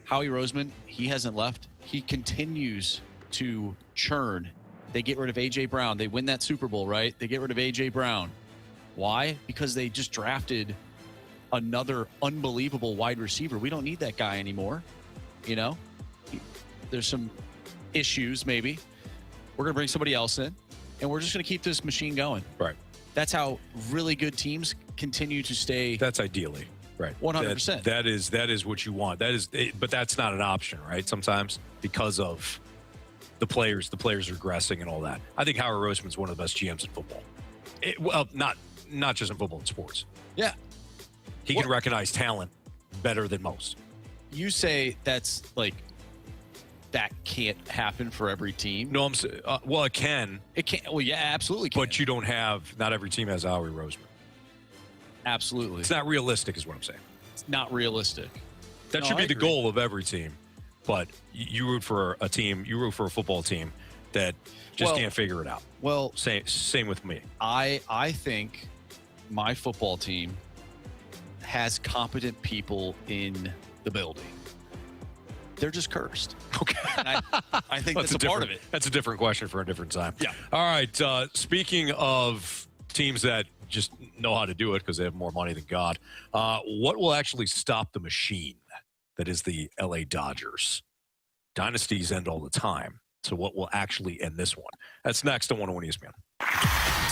Howie Roseman, he hasn't left. He continues to churn. They get rid of A.J. Brown. They win that Super Bowl, right? They get rid of A.J. Brown. Why? Because they just drafted another unbelievable wide receiver. We don't need that guy anymore. You know, there's some issues maybe. We're going to bring somebody else in, and we're just going to keep this machine going. Right. That's how really good teams continue to stay. That's ideally. Right. 100%. That is what you want. But that's not an option, right? Sometimes because of the players regressing and all that. I think Howard Roseman's one of the best GMs in football. Well, not just in football, in sports. Yeah. He can recognize talent better than most. You say that's like that can't happen for every team. No, I'm saying, well, it can. It can. Well, yeah, absolutely can. But you don't have, not every team has Howie Roseman. Absolutely. It's not realistic is what I'm saying. It's not realistic. That should be the goal of every team. But you root for a team, you root for a football team that just can't figure it out. Well, same with me. I think my football team has competent people in the building. They're just cursed. Okay. And I think that's a part of it. That's a different question for a different time. Yeah. All right. Speaking of teams that just know how to do it because they have more money than God, what will actually stop the machine that is the LA Dodgers? Dynasties end all the time. So what will actually end this one? That's next on 101 ESPN.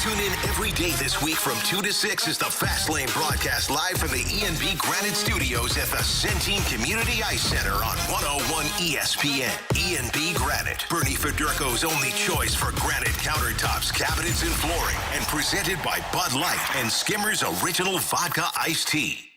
Tune in every day this week from 2 to 6 as the Fast Lane broadcast live from the E&B Granite Studios at the Centene Community Ice Center on 101 ESPN. E&B Granite, Bernie Federko's only choice for granite countertops, cabinets, and flooring. And presented by Bud Light and Skimmer's Original Vodka Iced Tea.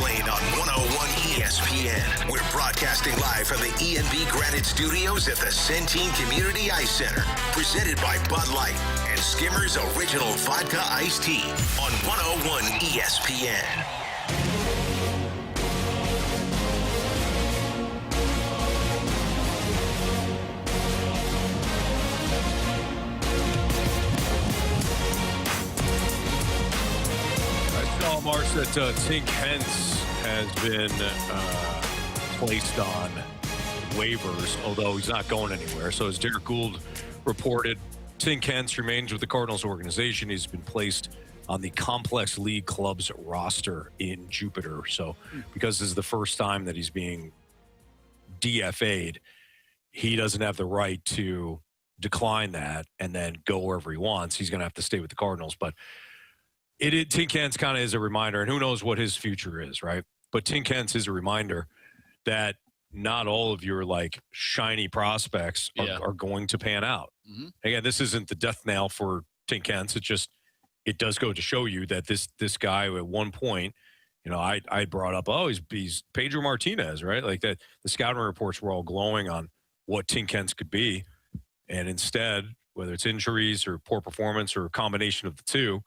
Lane on 101 ESPN. We're broadcasting live from the ENB Granite Studios at the Centene Community Ice Center. Presented by Bud Light and Skimmer's Original Vodka Iced Tea on 101 ESPN. Marsh, that Tink Hence has been placed on waivers, although he's not going anywhere. So as Derek Gould reported, Tink Hence remains with the Cardinals organization. He's been placed on the Complex League Club's roster in Jupiter. So because this is the first time that he's being DFA'd, he doesn't have the right to decline that and then go wherever he wants. He's going to have to stay with the Cardinals. But Tink Hence kind of is a reminder, and who knows what his future is, right? But Tink Hence is a reminder that not all of your like shiny prospects are going to pan out. Mm-hmm. Again, this isn't the death knell for Tink Hence. It does go to show you that this guy at one point, you know, I brought up, he's Pedro Martinez, right? Like that, the scouting reports were all glowing on what Tink Hence could be, and instead, whether it's injuries or poor performance or a combination of the two,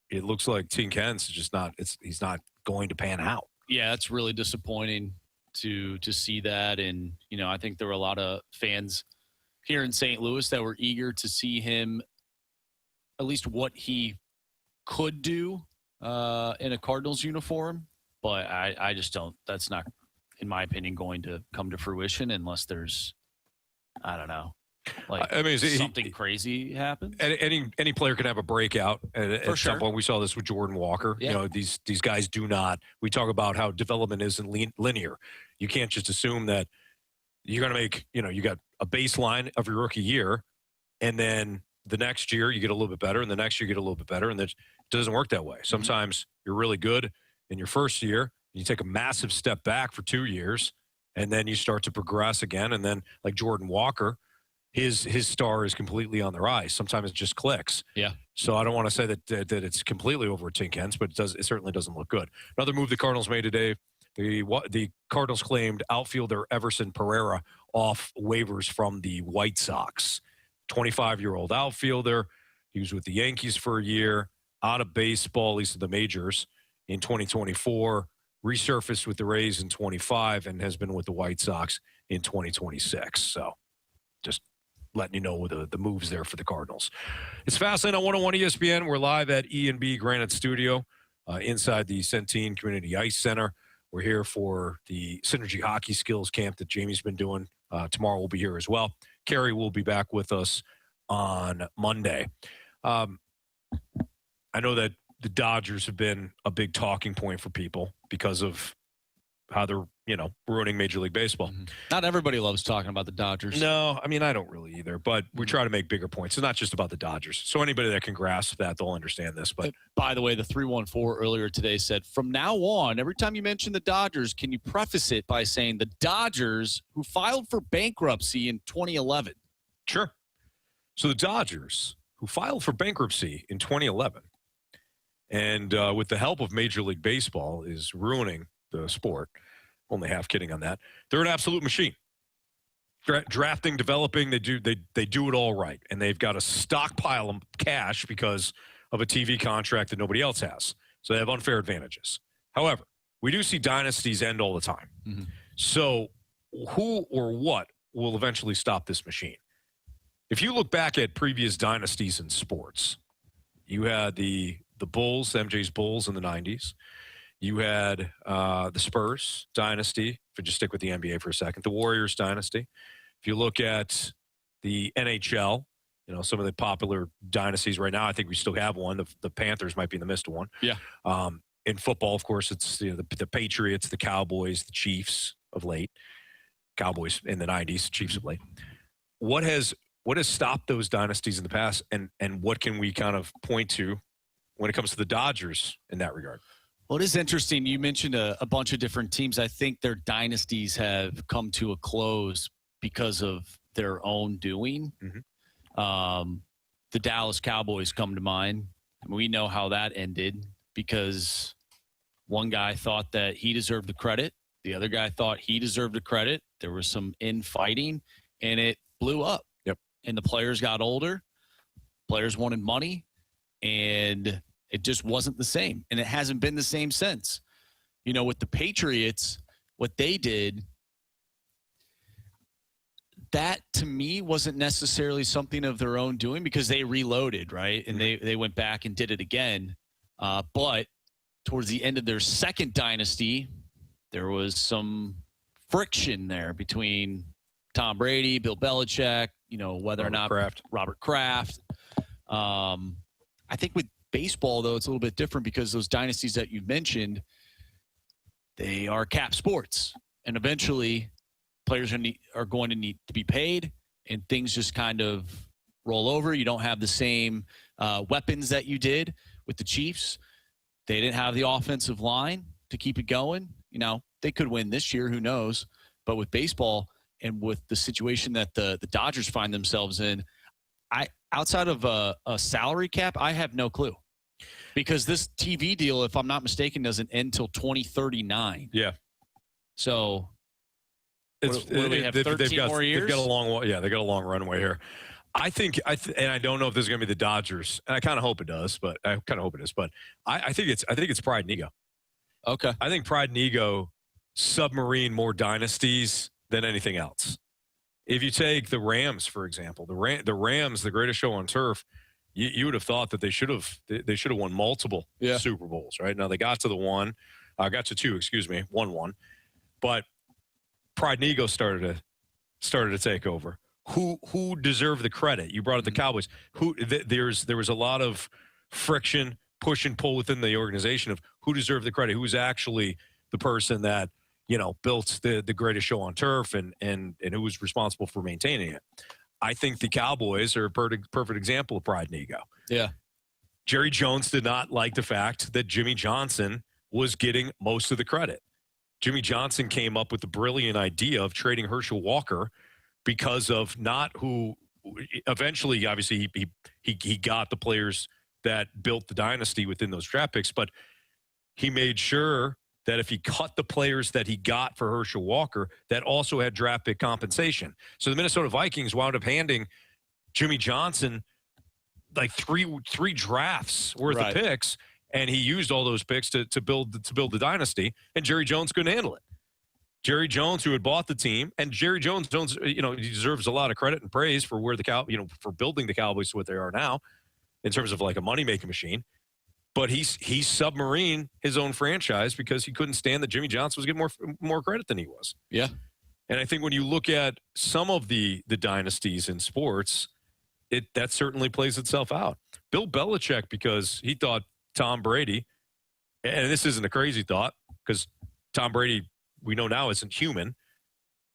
it looks like Tink Hence is just not. He's not going to pan out. Yeah, it's really disappointing to see that, and you know, I think there were a lot of fans here in St. Louis that were eager to see him, at least what he could do in a Cardinals uniform. But I just don't. That's not, in my opinion, going to come to fruition unless there's, I don't know. Like, I mean, something crazy happens. Any player can have a breakout at some point. We saw this with Jordan Walker. Yeah. You know, these guys do not. We talk about how development isn't linear. You can't just assume that you're going to make. You know, you got a baseline of your rookie year, and then the next year you get a little bit better, and the next year you get a little bit better, and it doesn't work that way. Sometimes you're really good in your first year, and you take a massive step back for 2 years, and then you start to progress again, and then like Jordan Walker. His star is completely on the rise. Sometimes it just clicks. Yeah. So I don't want to say that it's completely over at Tink Hence, but it certainly doesn't look good. Another move the Cardinals made today, the Cardinals claimed outfielder Everson Pereira off waivers from the White Sox. 25-year-old outfielder. He was with the Yankees for a year, out of baseball, at least in the majors, in 2024, resurfaced with the Rays in 25, and has been with the White Sox in 2026. So just letting you know the moves there for the Cardinals. It's Fastlane on 101 ESPN. We're live at E&B Granite Studio inside the Centene Community Ice Center. We're here for the Synergy Hockey Skills Camp that Jamie's been doing. Tomorrow we'll be here as well. Carey will be back with us on Monday. I know that the Dodgers have been a big talking point for people because of how they're, you know, ruining Major League Baseball. Mm-hmm. Not everybody loves talking about the Dodgers. No, I mean, I don't really either, but we try to make bigger points. It's not just about the Dodgers. So anybody that can grasp that, they'll understand this. But by the way, the 314 earlier today said, from now on, every time you mention the Dodgers, can you preface it by saying the Dodgers who filed for bankruptcy in 2011? Sure. So the Dodgers who filed for bankruptcy in 2011 and with the help of Major League Baseball is ruining the sport. Only half kidding on that. They're an absolute machine. Drafting, developing, they do it all right. And they've got a stockpile of cash because of a TV contract that nobody else has. So they have unfair advantages. However, we do see dynasties end all the time. Mm-hmm. So who or what will eventually stop this machine? If you look back at previous dynasties in sports, you had the Bulls, MJ's Bulls in the 90s. You had the Spurs dynasty, if we just stick with the NBA for a second, the Warriors dynasty. If you look at the NHL, you know, some of the popular dynasties right now, I think we still have one. The Panthers might be in the midst of one. Yeah. In football, of course, it's the Patriots, the Cowboys, the Chiefs of late. Cowboys in the 90s, Chiefs of late. What has stopped those dynasties in the past, and what can we kind of point to when it comes to the Dodgers in that regard? Well, it is interesting. You mentioned a bunch of different teams. I think their dynasties have come to a close because of their own doing. Mm-hmm. The Dallas Cowboys come to mind. I mean, we know how that ended because One guy thought that he deserved the credit. The other guy thought he deserved the credit. There was some infighting, and it blew up. Yep. And the players got older. Players wanted money, and it just wasn't the same. And it hasn't been the same since. You know, with the Patriots, what they did, that to me wasn't necessarily something of their own doing because they reloaded, right? And they went back and did it again. But towards the end of their second dynasty, there was some friction there between Tom Brady, Bill Belichick, you know, whether Robert Kraft. I think with baseball, though, it's a little bit different because those dynasties that you mentioned, they are cap sports. And eventually players are going to need to be paid, and things just kind of roll over. You don't have the same weapons that you did with the Chiefs. They didn't have the offensive line to keep it going. You know, they could win this year, who knows? But with baseball and with the situation that the Dodgers find themselves in, outside of a salary cap, I have no clue. Because this TV deal, if I'm not mistaken, doesn't end till 2039. Yeah. So what do they have, 13 more years? They've got a long, they got a long runway here. I think, and I don't know if this is going to be the Dodgers, and I kind of hope it does, but I think it's pride and ego. Okay. I think pride and ego submarine more dynasties than anything else. If you take the Rams, for example, the Rams, the greatest show on turf, you would have thought that they should have won multiple Super Bowls, right? Now they got to two, won one, but pride and ego started to take over. Who deserved the credit? You brought up the Cowboys. There was a lot of friction, push and pull within the organization of who deserved the credit, who was actually the person that, you know, built the greatest show on turf and who was responsible for maintaining it. I think the Cowboys are a perfect example of pride and ego. Yeah. Jerry Jones did not like the fact that Jimmy Johnson was getting most of the credit. Jimmy Johnson came up with the brilliant idea of trading Herschel Walker because of not who eventually, obviously, he got the players that built the dynasty within those draft picks, but he made sure that if he cut the players that he got for Herschel Walker, that also had draft pick compensation. So the Minnesota Vikings wound up handing Jimmy Johnson like three drafts worth of picks, and he used all those picks to build the dynasty, and Jerry Jones couldn't handle it. Jerry Jones, who had bought the team, and Jerry Jones, you know, he deserves a lot of credit and praise for where for building the Cowboys to what they are now, in terms of like a money-making machine. But he submarined his own franchise because he couldn't stand that Jimmy Johnson was getting more credit than he was. Yeah. And I think when you look at some of the dynasties in sports, that certainly plays itself out. Bill Belichick, because he thought Tom Brady, and this isn't a crazy thought because Tom Brady, we know now, isn't human.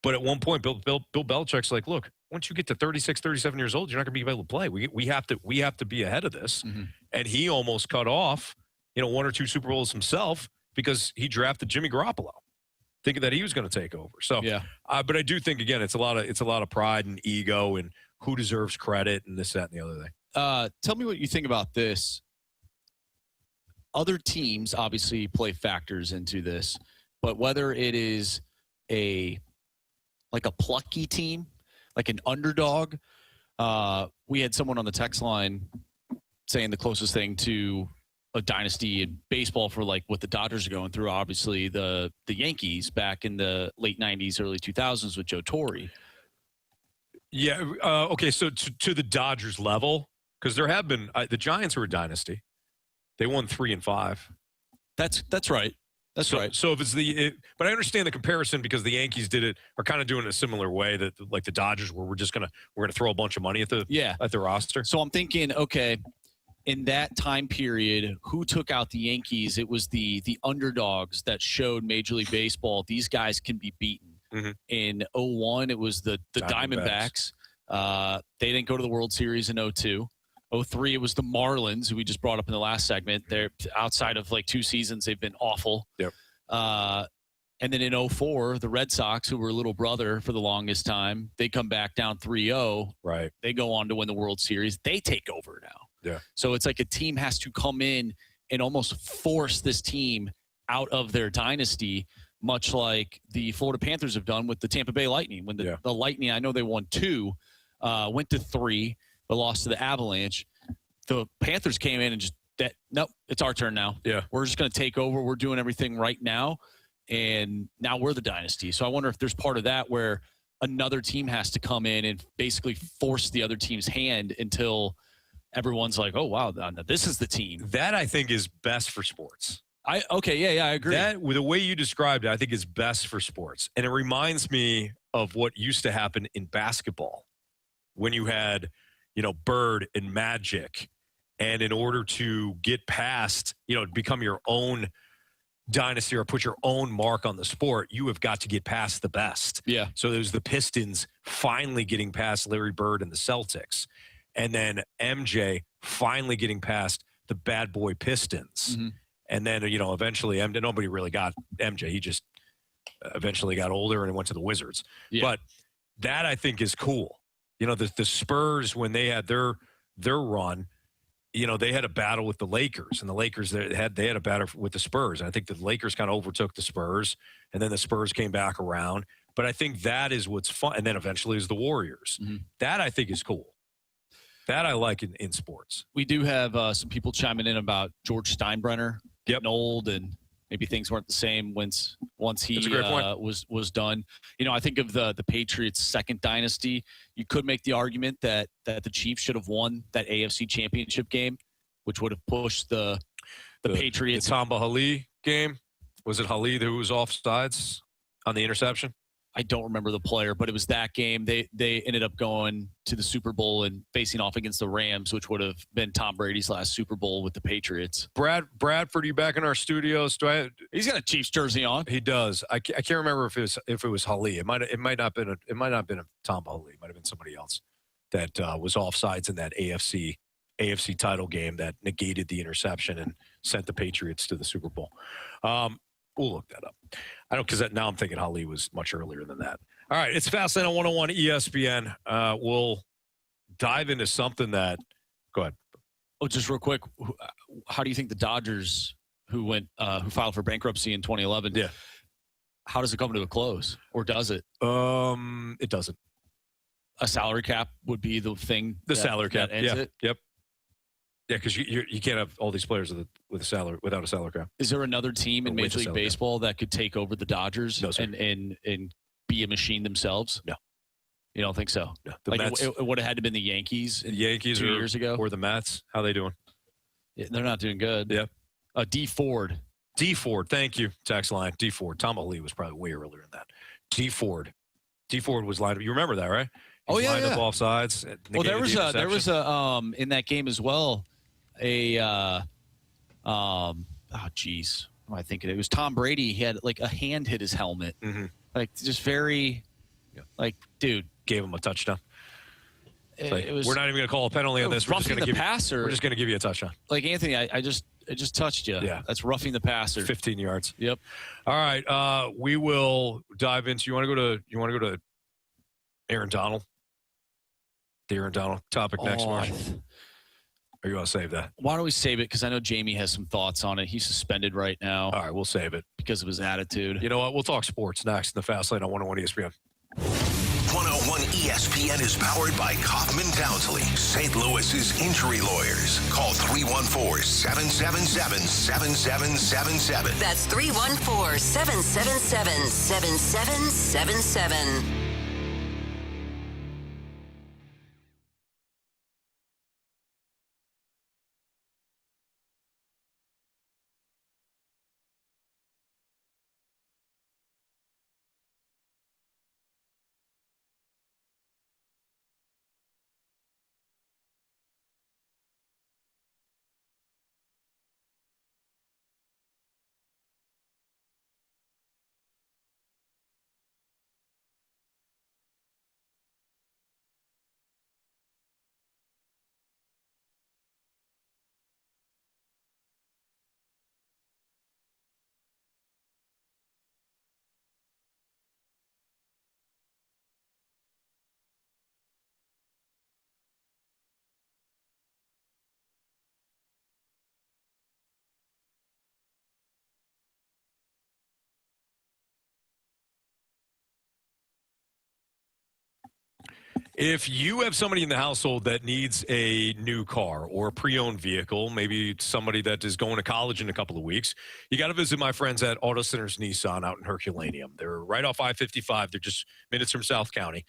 But at one point, Bill Belichick's like, look, once you get to 36, 37 years old, you're not going to be able to play. We have to be ahead of this. Mm-hmm. And he almost cut off, one or two Super Bowls himself because he drafted Jimmy Garoppolo, thinking that he was going to take over. So, yeah. But I do think, again, it's a lot of pride and ego and who deserves credit and this, that, and the other thing. Tell me what you think about this. Other teams obviously play factors into this, but whether it is a plucky team, like an underdog. We had someone on the text line saying the closest thing to a dynasty in baseball for like what the Dodgers are going through, obviously the Yankees back in the late 90s, early 2000s with Joe Torre. Yeah. Okay. So to the Dodgers level, because there have been the Giants were a dynasty. They won 3 and 5. That's right. That's right. So if it's but I understand the comparison because the Yankees are kind of doing it a similar way that like the Dodgers were. We're gonna throw a bunch of money at the roster. So I'm thinking, okay, in that time period, who took out the Yankees? It was the underdogs that showed Major League Baseball these guys can be beaten. Mm-hmm. In 2001, it was the Diamondbacks. They didn't go to the World Series in 2002. 2003, it was the Marlins, who we just brought up in the last segment. They're outside of like 2 seasons, they've been awful. Yep. And then in 2004, the Red Sox, who were little brother for the longest time, they come back down 3-0. Right. They go on to win the World Series. They take over now. Yeah. So it's like a team has to come in and almost force this team out of their dynasty, much like the Florida Panthers have done with the Tampa Bay Lightning. When the Lightning, I know they won 2, went to 3, but lost to the Avalanche. The Panthers came in and just, nope, it's our turn now. Yeah. We're just going to take over. We're doing everything right now. And now we're the dynasty. So I wonder if there's part of that where another team has to come in and basically force the other team's hand until everyone's like, oh, wow, this is the team. That, I think, is best for sports. I agree. That, the way you described it, I think is best for sports. And it reminds me of what used to happen in basketball when you had, Bird and Magic. And in order to get past, become your own dynasty or put your own mark on the sport, you have got to get past the best. Yeah. So there's the Pistons finally getting past Larry Bird and the Celtics. And then MJ finally getting past the bad boy Pistons. Mm-hmm. And then, eventually nobody really got MJ. He just eventually got older and went to the Wizards. Yeah. But that, I think, is cool. The Spurs, when they had their run, they had a battle with the Lakers, and the Lakers they had a battle with the Spurs. And I think the Lakers kind of overtook the Spurs, and then the Spurs came back around. But I think that is what's fun. And then eventually is the Warriors. Mm-hmm. That, I think, is cool. That I like in sports. We do have some people chiming in about George Steinbrenner getting old, and maybe things weren't the same once he was done. I think of the Patriots' second dynasty. You could make the argument that the Chiefs should have won that AFC Championship game, which would have pushed the Patriots. The Tamba Hali game. Was it Hali who was offsides on the interception? I don't remember the player, but it was that game. They ended up going to the Super Bowl and facing off against the Rams, which would have been Tom Brady's last Super Bowl with the Patriots. Bradford, are you back in our studios? He's got a Chiefs jersey on. He does. I can't remember if it was Hali. It might not have been a Tom Hali. It might have been somebody else that was offsides in that AFC title game that negated the interception and sent the Patriots to the Super Bowl. We'll look that up. I don't, because now I'm thinking Hali was much earlier than that. All right, it's Fastlane on 101 ESPN. We'll dive into something that. Go ahead. Oh, just real quick, how do you think the Dodgers, who filed for bankruptcy in 2011? Yeah. How does it come to a close, or does it? It doesn't. A salary cap would be the thing. The salary cap. Ends it? Yep. Yeah, because you can't have all these players without a salary cap. Is there another team in Major League Baseball that could take over the Dodgers and be a machine themselves? No. You don't think so? No. It would have had to been the Yankees. The Yankees 2 years ago, or the Mets. How are they doing? Yeah, they're not doing good. Yep. D Ford. Thank you. Text line. D Ford. Tom Lee was probably way earlier than that. D Ford was lined up. You remember that, right? He's lined up off sides. Well, there was a in that game as well. What am I thinking? It was Tom Brady. He had like a hand hit his helmet. Mm-hmm. Like just very, dude. Gave him a touchdown. It was, we're not even going to call a penalty on this. We're just going to give passer. We're just going to give you a touchdown. Like Anthony, I just touched you. Yeah, that's roughing the passer. 15 yards. Yep. All right. We will dive into. You want to go to Aaron Donald? The Aaron Donald topic next, Marsh. Or you want to save that? Why don't we save it? Because I know Jamie has some thoughts on it. He's suspended right now. All right, we'll save it. Because of his attitude. You know what? We'll talk sports next in the Fast Lane on 101 ESPN. 101 ESPN is powered by Kaufman Townsley, St. Louis's injury lawyers. Call 314-777-7777. That's 314-777-7777. If you have somebody in the household that needs a new car or a pre-owned vehicle, maybe somebody that is going to college in a couple of weeks, you got to visit my friends at Auto Centers Nissan out in Herculaneum. They're right off I-55. They're just minutes from South County.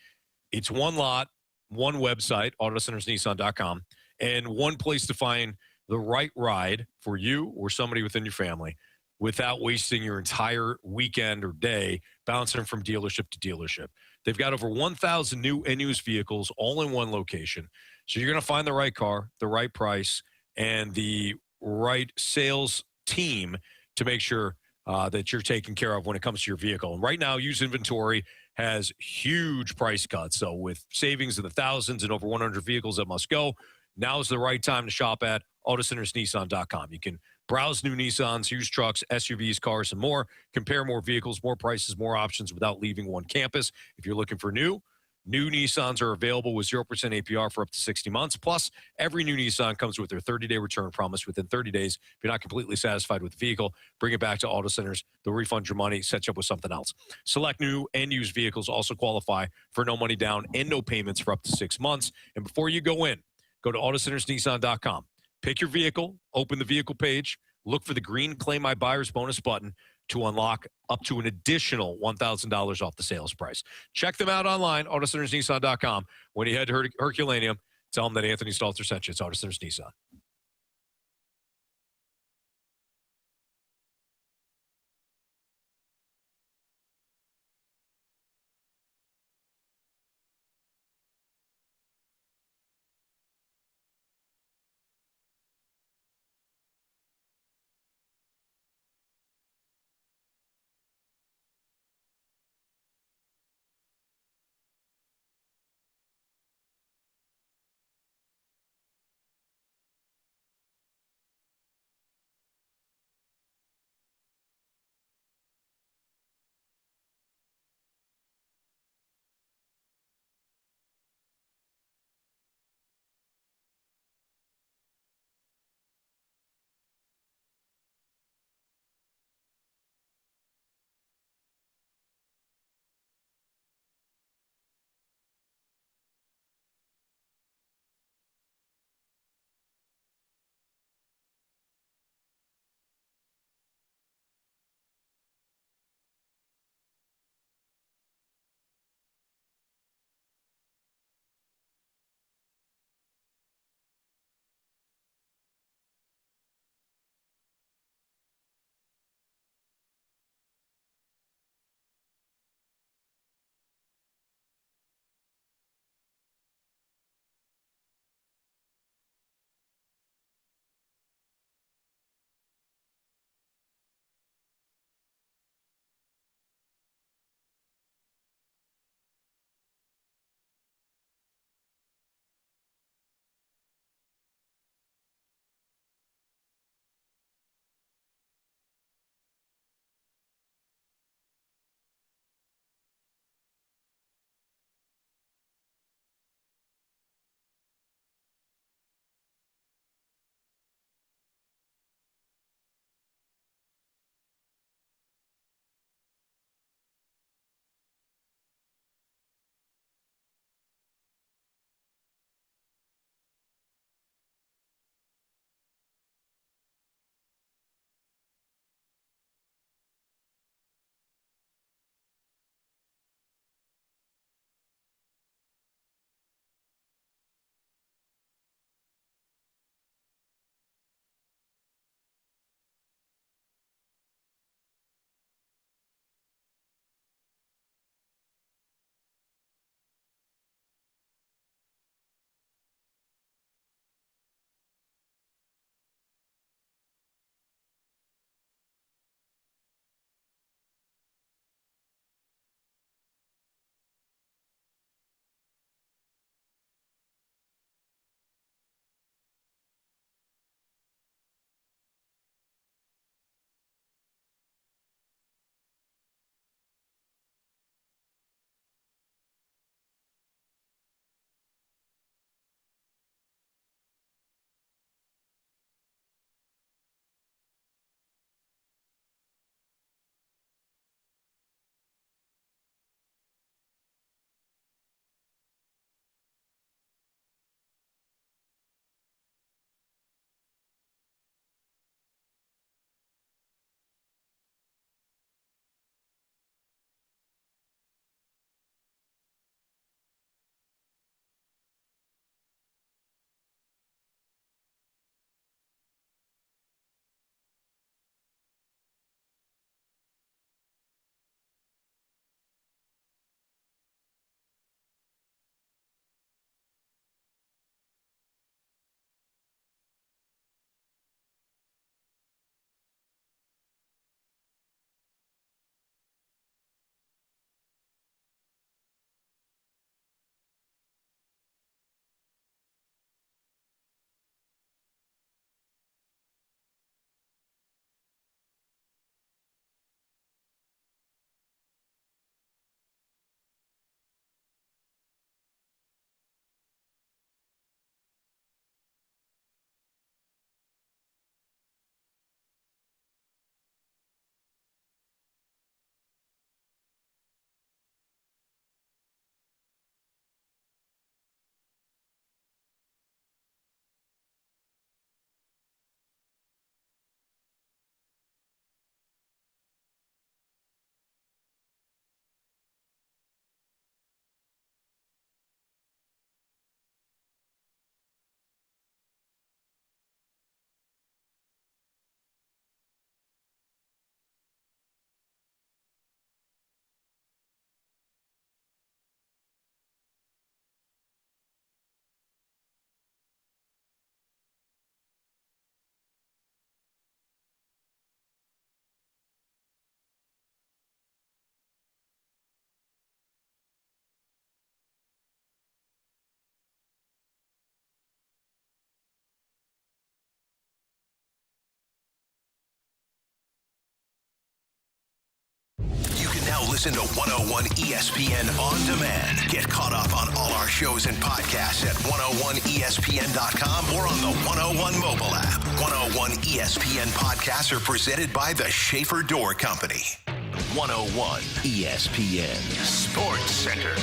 It's one lot, one website, autocentersnissan.com, and one place to find the right ride for you or somebody within your family without wasting your entire weekend or day bouncing from dealership to dealership. They've got over 1,000 new and used vehicles all in one location. So you're going to find the right car, the right price, and the right sales team to make sure that you're taken care of when it comes to your vehicle. And right now, used inventory has huge price cuts. So with savings in the thousands and over 100 vehicles that must go, now's the right time to shop at autocentersnissan.com. You can browse new Nissans, used trucks, SUVs, cars, and more. Compare more vehicles, more prices, more options without leaving one campus. If you're looking for new Nissans are available with 0% APR for up to 60 months. Plus, every new Nissan comes with their 30-day return promise within 30 days. If you're not completely satisfied with the vehicle, bring it back to Auto Centers. They'll refund your money, set you up with something else. Select new and used vehicles also qualify for no money down and no payments for up to 6 months. And before you go in, go to autocentersnissan.com. Pick your vehicle, open the vehicle page, look for the green Claim My Buyer's Bonus button to unlock up to an additional $1,000 off the sales price. Check them out online, autocentersnissan.com. When you head to Herculaneum, tell them that Anthony Stalter sent you. It's Auto Centers Nissan. Listen to 101 ESPN on demand. Get caught up on all our shows and podcasts at 101ESPN.com or on the 101 mobile app. 101 ESPN podcasts are presented by the Schaefer Door Company. 101 ESPN Sports Center.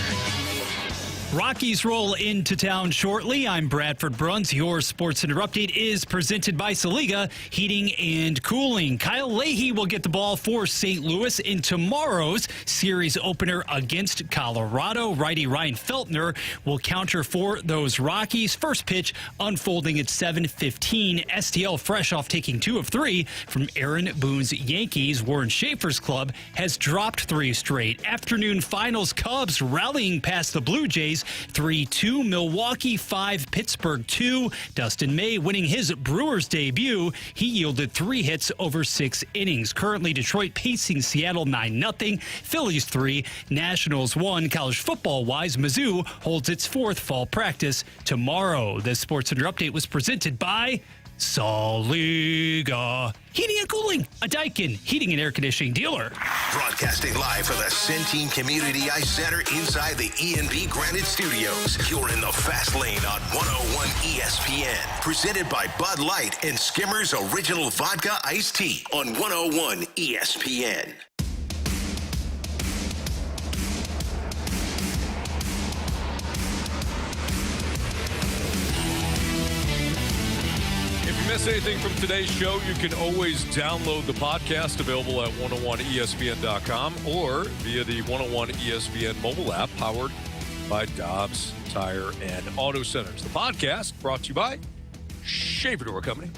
Rockies roll into town shortly. I'm Bradford Bruns. Your Sports Center update is presented by Saliga Heating and Cooling. Kyle Leahy will get the ball for St. Louis in tomorrow's series opener against Colorado. Righty Ryan Feltner will counter for those Rockies. First pitch unfolding at 7:15. STL fresh off taking 2 of 3 from Aaron Boone's Yankees. Warren Schaefer's club has dropped 3 straight. Afternoon finals, Cubs rallying past the Blue Jays. 3-2, Milwaukee 5, Pittsburgh 2. Dustin May winning his Brewers debut. He yielded 3 hits over 6 innings. Currently, Detroit pacing Seattle 9-0. Phillies 3, Nationals 1. College football-wise, Mizzou holds its 4th fall practice tomorrow. This Sports Center update was presented by Saliga Heating and Cooling, a Daikin heating and air conditioning dealer. Broadcasting live from the Centene Community Ice Center inside the E&B Granite Studios. You're in the fast lane on 101 ESPN. Presented by Bud Light and Skimmer's Original Vodka Iced Tea on 101 ESPN. Miss anything from today's show, you can always download the podcast available at 101ESPN.com or via the 101 ESPN mobile app powered by Dobbs Tire and Auto Centers. The podcast brought to you by Schaefer Door Company.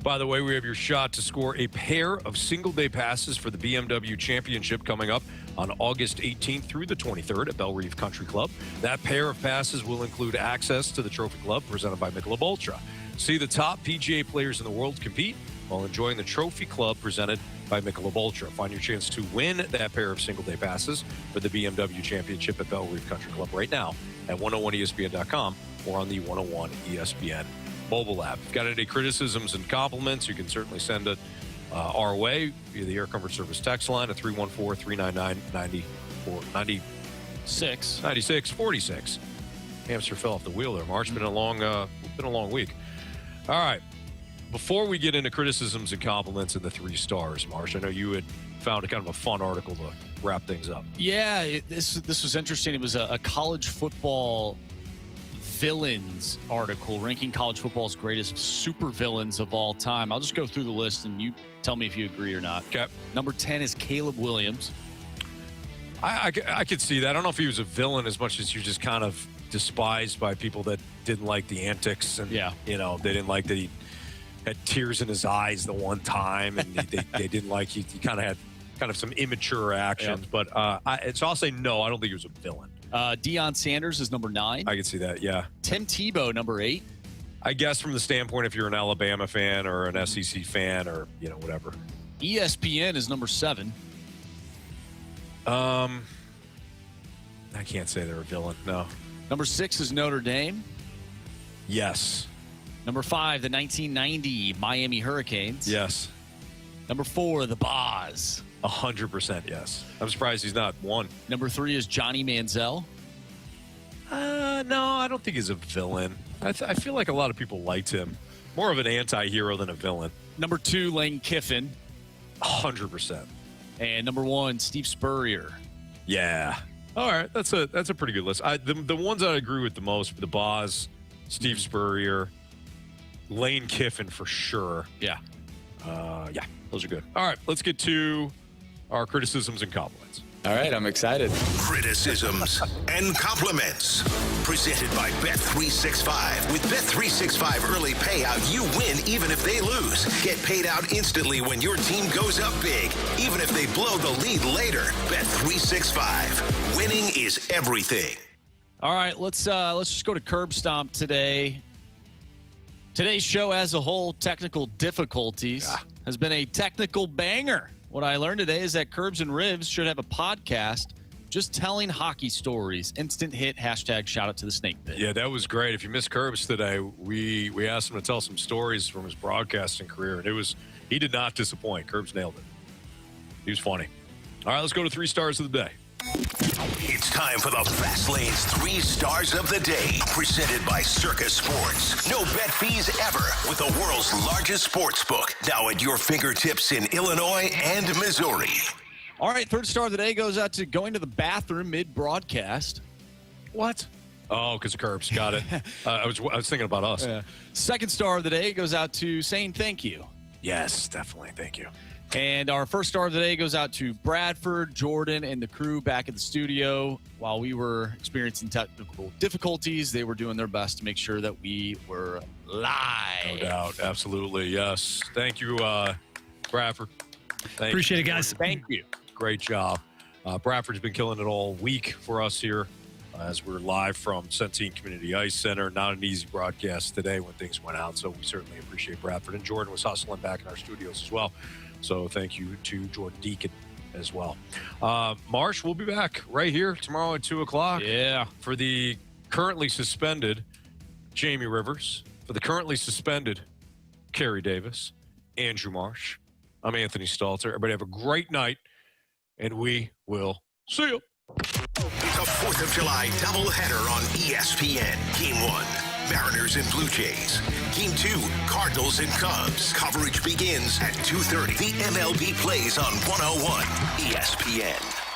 By the way, we have your shot to score a pair of single-day passes for the BMW Championship coming up on August 18th through the 23rd at Belle Reve Country Club. That pair of passes will include access to the Trophy Club presented by Michelob Ultra. See the top PGA players in the world compete while enjoying the Trophy Club presented by Michelob Ultra. Find your chance to win that pair of single-day passes for the BMW Championship at Belle Reve Country Club right now at 101ESPN.com or on the 101 ESPN mobile app. If you've got any criticisms and compliments, you can certainly send it our way via the Air Comfort Service text line at 314-399-9646. Hamster fell off the wheel there, March. Been a long week. All right. Before we get into criticisms and compliments and the 3 stars, Marsh, I know you had found a kind of a fun article to wrap things up. Yeah, this was interesting. It was a college football villains article ranking college football's greatest supervillains of all time. I'll just go through the list and you tell me if you agree or not. Okay. Number 10 is Caleb Williams. I could see that. I don't know if he was a villain as much as you're just kind of despised by people that didn't like the antics and they didn't like that he had tears in his eyes the one time and they didn't like he kind of had some immature actions. Yep. But so I'll say no, I don't think he was a villain. Deion Sanders is number 9. I can see that, yeah. Tim Tebow, number 8. I guess from the standpoint if you're an Alabama fan or an SEC fan or, whatever. ESPN is number 7. I can't say they're a villain, no. Number 6 is Notre Dame. Yes. Number 5, the 1990 Miami Hurricanes. Yes. Number 4, the Boz. 100% yes. I'm surprised he's not 1. Number 3 is Johnny Manziel. No, I don't think he's a villain. I feel like a lot of people liked him. More of an anti-hero than a villain. Number 2, Lane Kiffin. 100%. And number 1, Steve Spurrier. Yeah. All right, that's a pretty good list. The ones I agree with the most, the Boz, Steve Spurrier, Lane Kiffin for sure. Yeah. Yeah, those are good. All right, let's get to our criticisms and compliments. All right, I'm excited. Criticisms and compliments. Presented by Bet365. With Bet365 early payout, you win even if they lose. Get paid out instantly when your team goes up big, even if they blow the lead later. Bet365. Winning is everything. All right, let's just go to Curb Stomp today. Today's show as a whole, technical difficulties, has been a technical banger. What I learned today is that Curbs and Ribs should have a podcast just telling hockey stories. Instant hit, hashtag shout out to the Snake Pit. Yeah, that was great. If you missed Curbs today, we asked him to tell some stories from his broadcasting career, and he did not disappoint. Curbs nailed it. He was funny. All right, let's go to 3 stars of the day. It's time for the Fast Lane's 3 stars of the day, presented by Circus Sports. No bet fees ever with the world's largest sports book, now at your fingertips in Illinois and Missouri. All right, 3rd star of the day goes out to going to the bathroom mid-broadcast. What? Oh, because of Kerbs. Got it. I was thinking about us. Yeah. 2nd star of the day goes out to saying thank you. Yes, definitely. Thank you. And our 1st star of the day goes out to Bradford, Jordan, and the crew back at the studio. While we were experiencing technical difficulties, they were doing their best to make sure that we were live. No doubt. Absolutely. Yes. Thank you, Bradford. Appreciate it, guys. Thank you. Great job. Bradford's been killing it all week for us here as we're live from Centene Community Ice Center. Not an easy broadcast today when things went out, so we certainly appreciate Bradford. And Jordan was hustling back in our studios as well. So thank you to Jordan Deacon as well. Marsh, we'll be back right here tomorrow at 2 o'clock. Yeah. For the currently suspended Jamie Rivers, for the currently suspended Carey Davis, Andrew Marsh. I'm Anthony Stalter. Everybody have a great night, and we will see you. The 4th of July doubleheader on ESPN. Game 1, Mariners and Blue Jays. Game 2, Cardinals and Cubs. Coverage begins at 2:30. The MLB plays on 101 ESPN.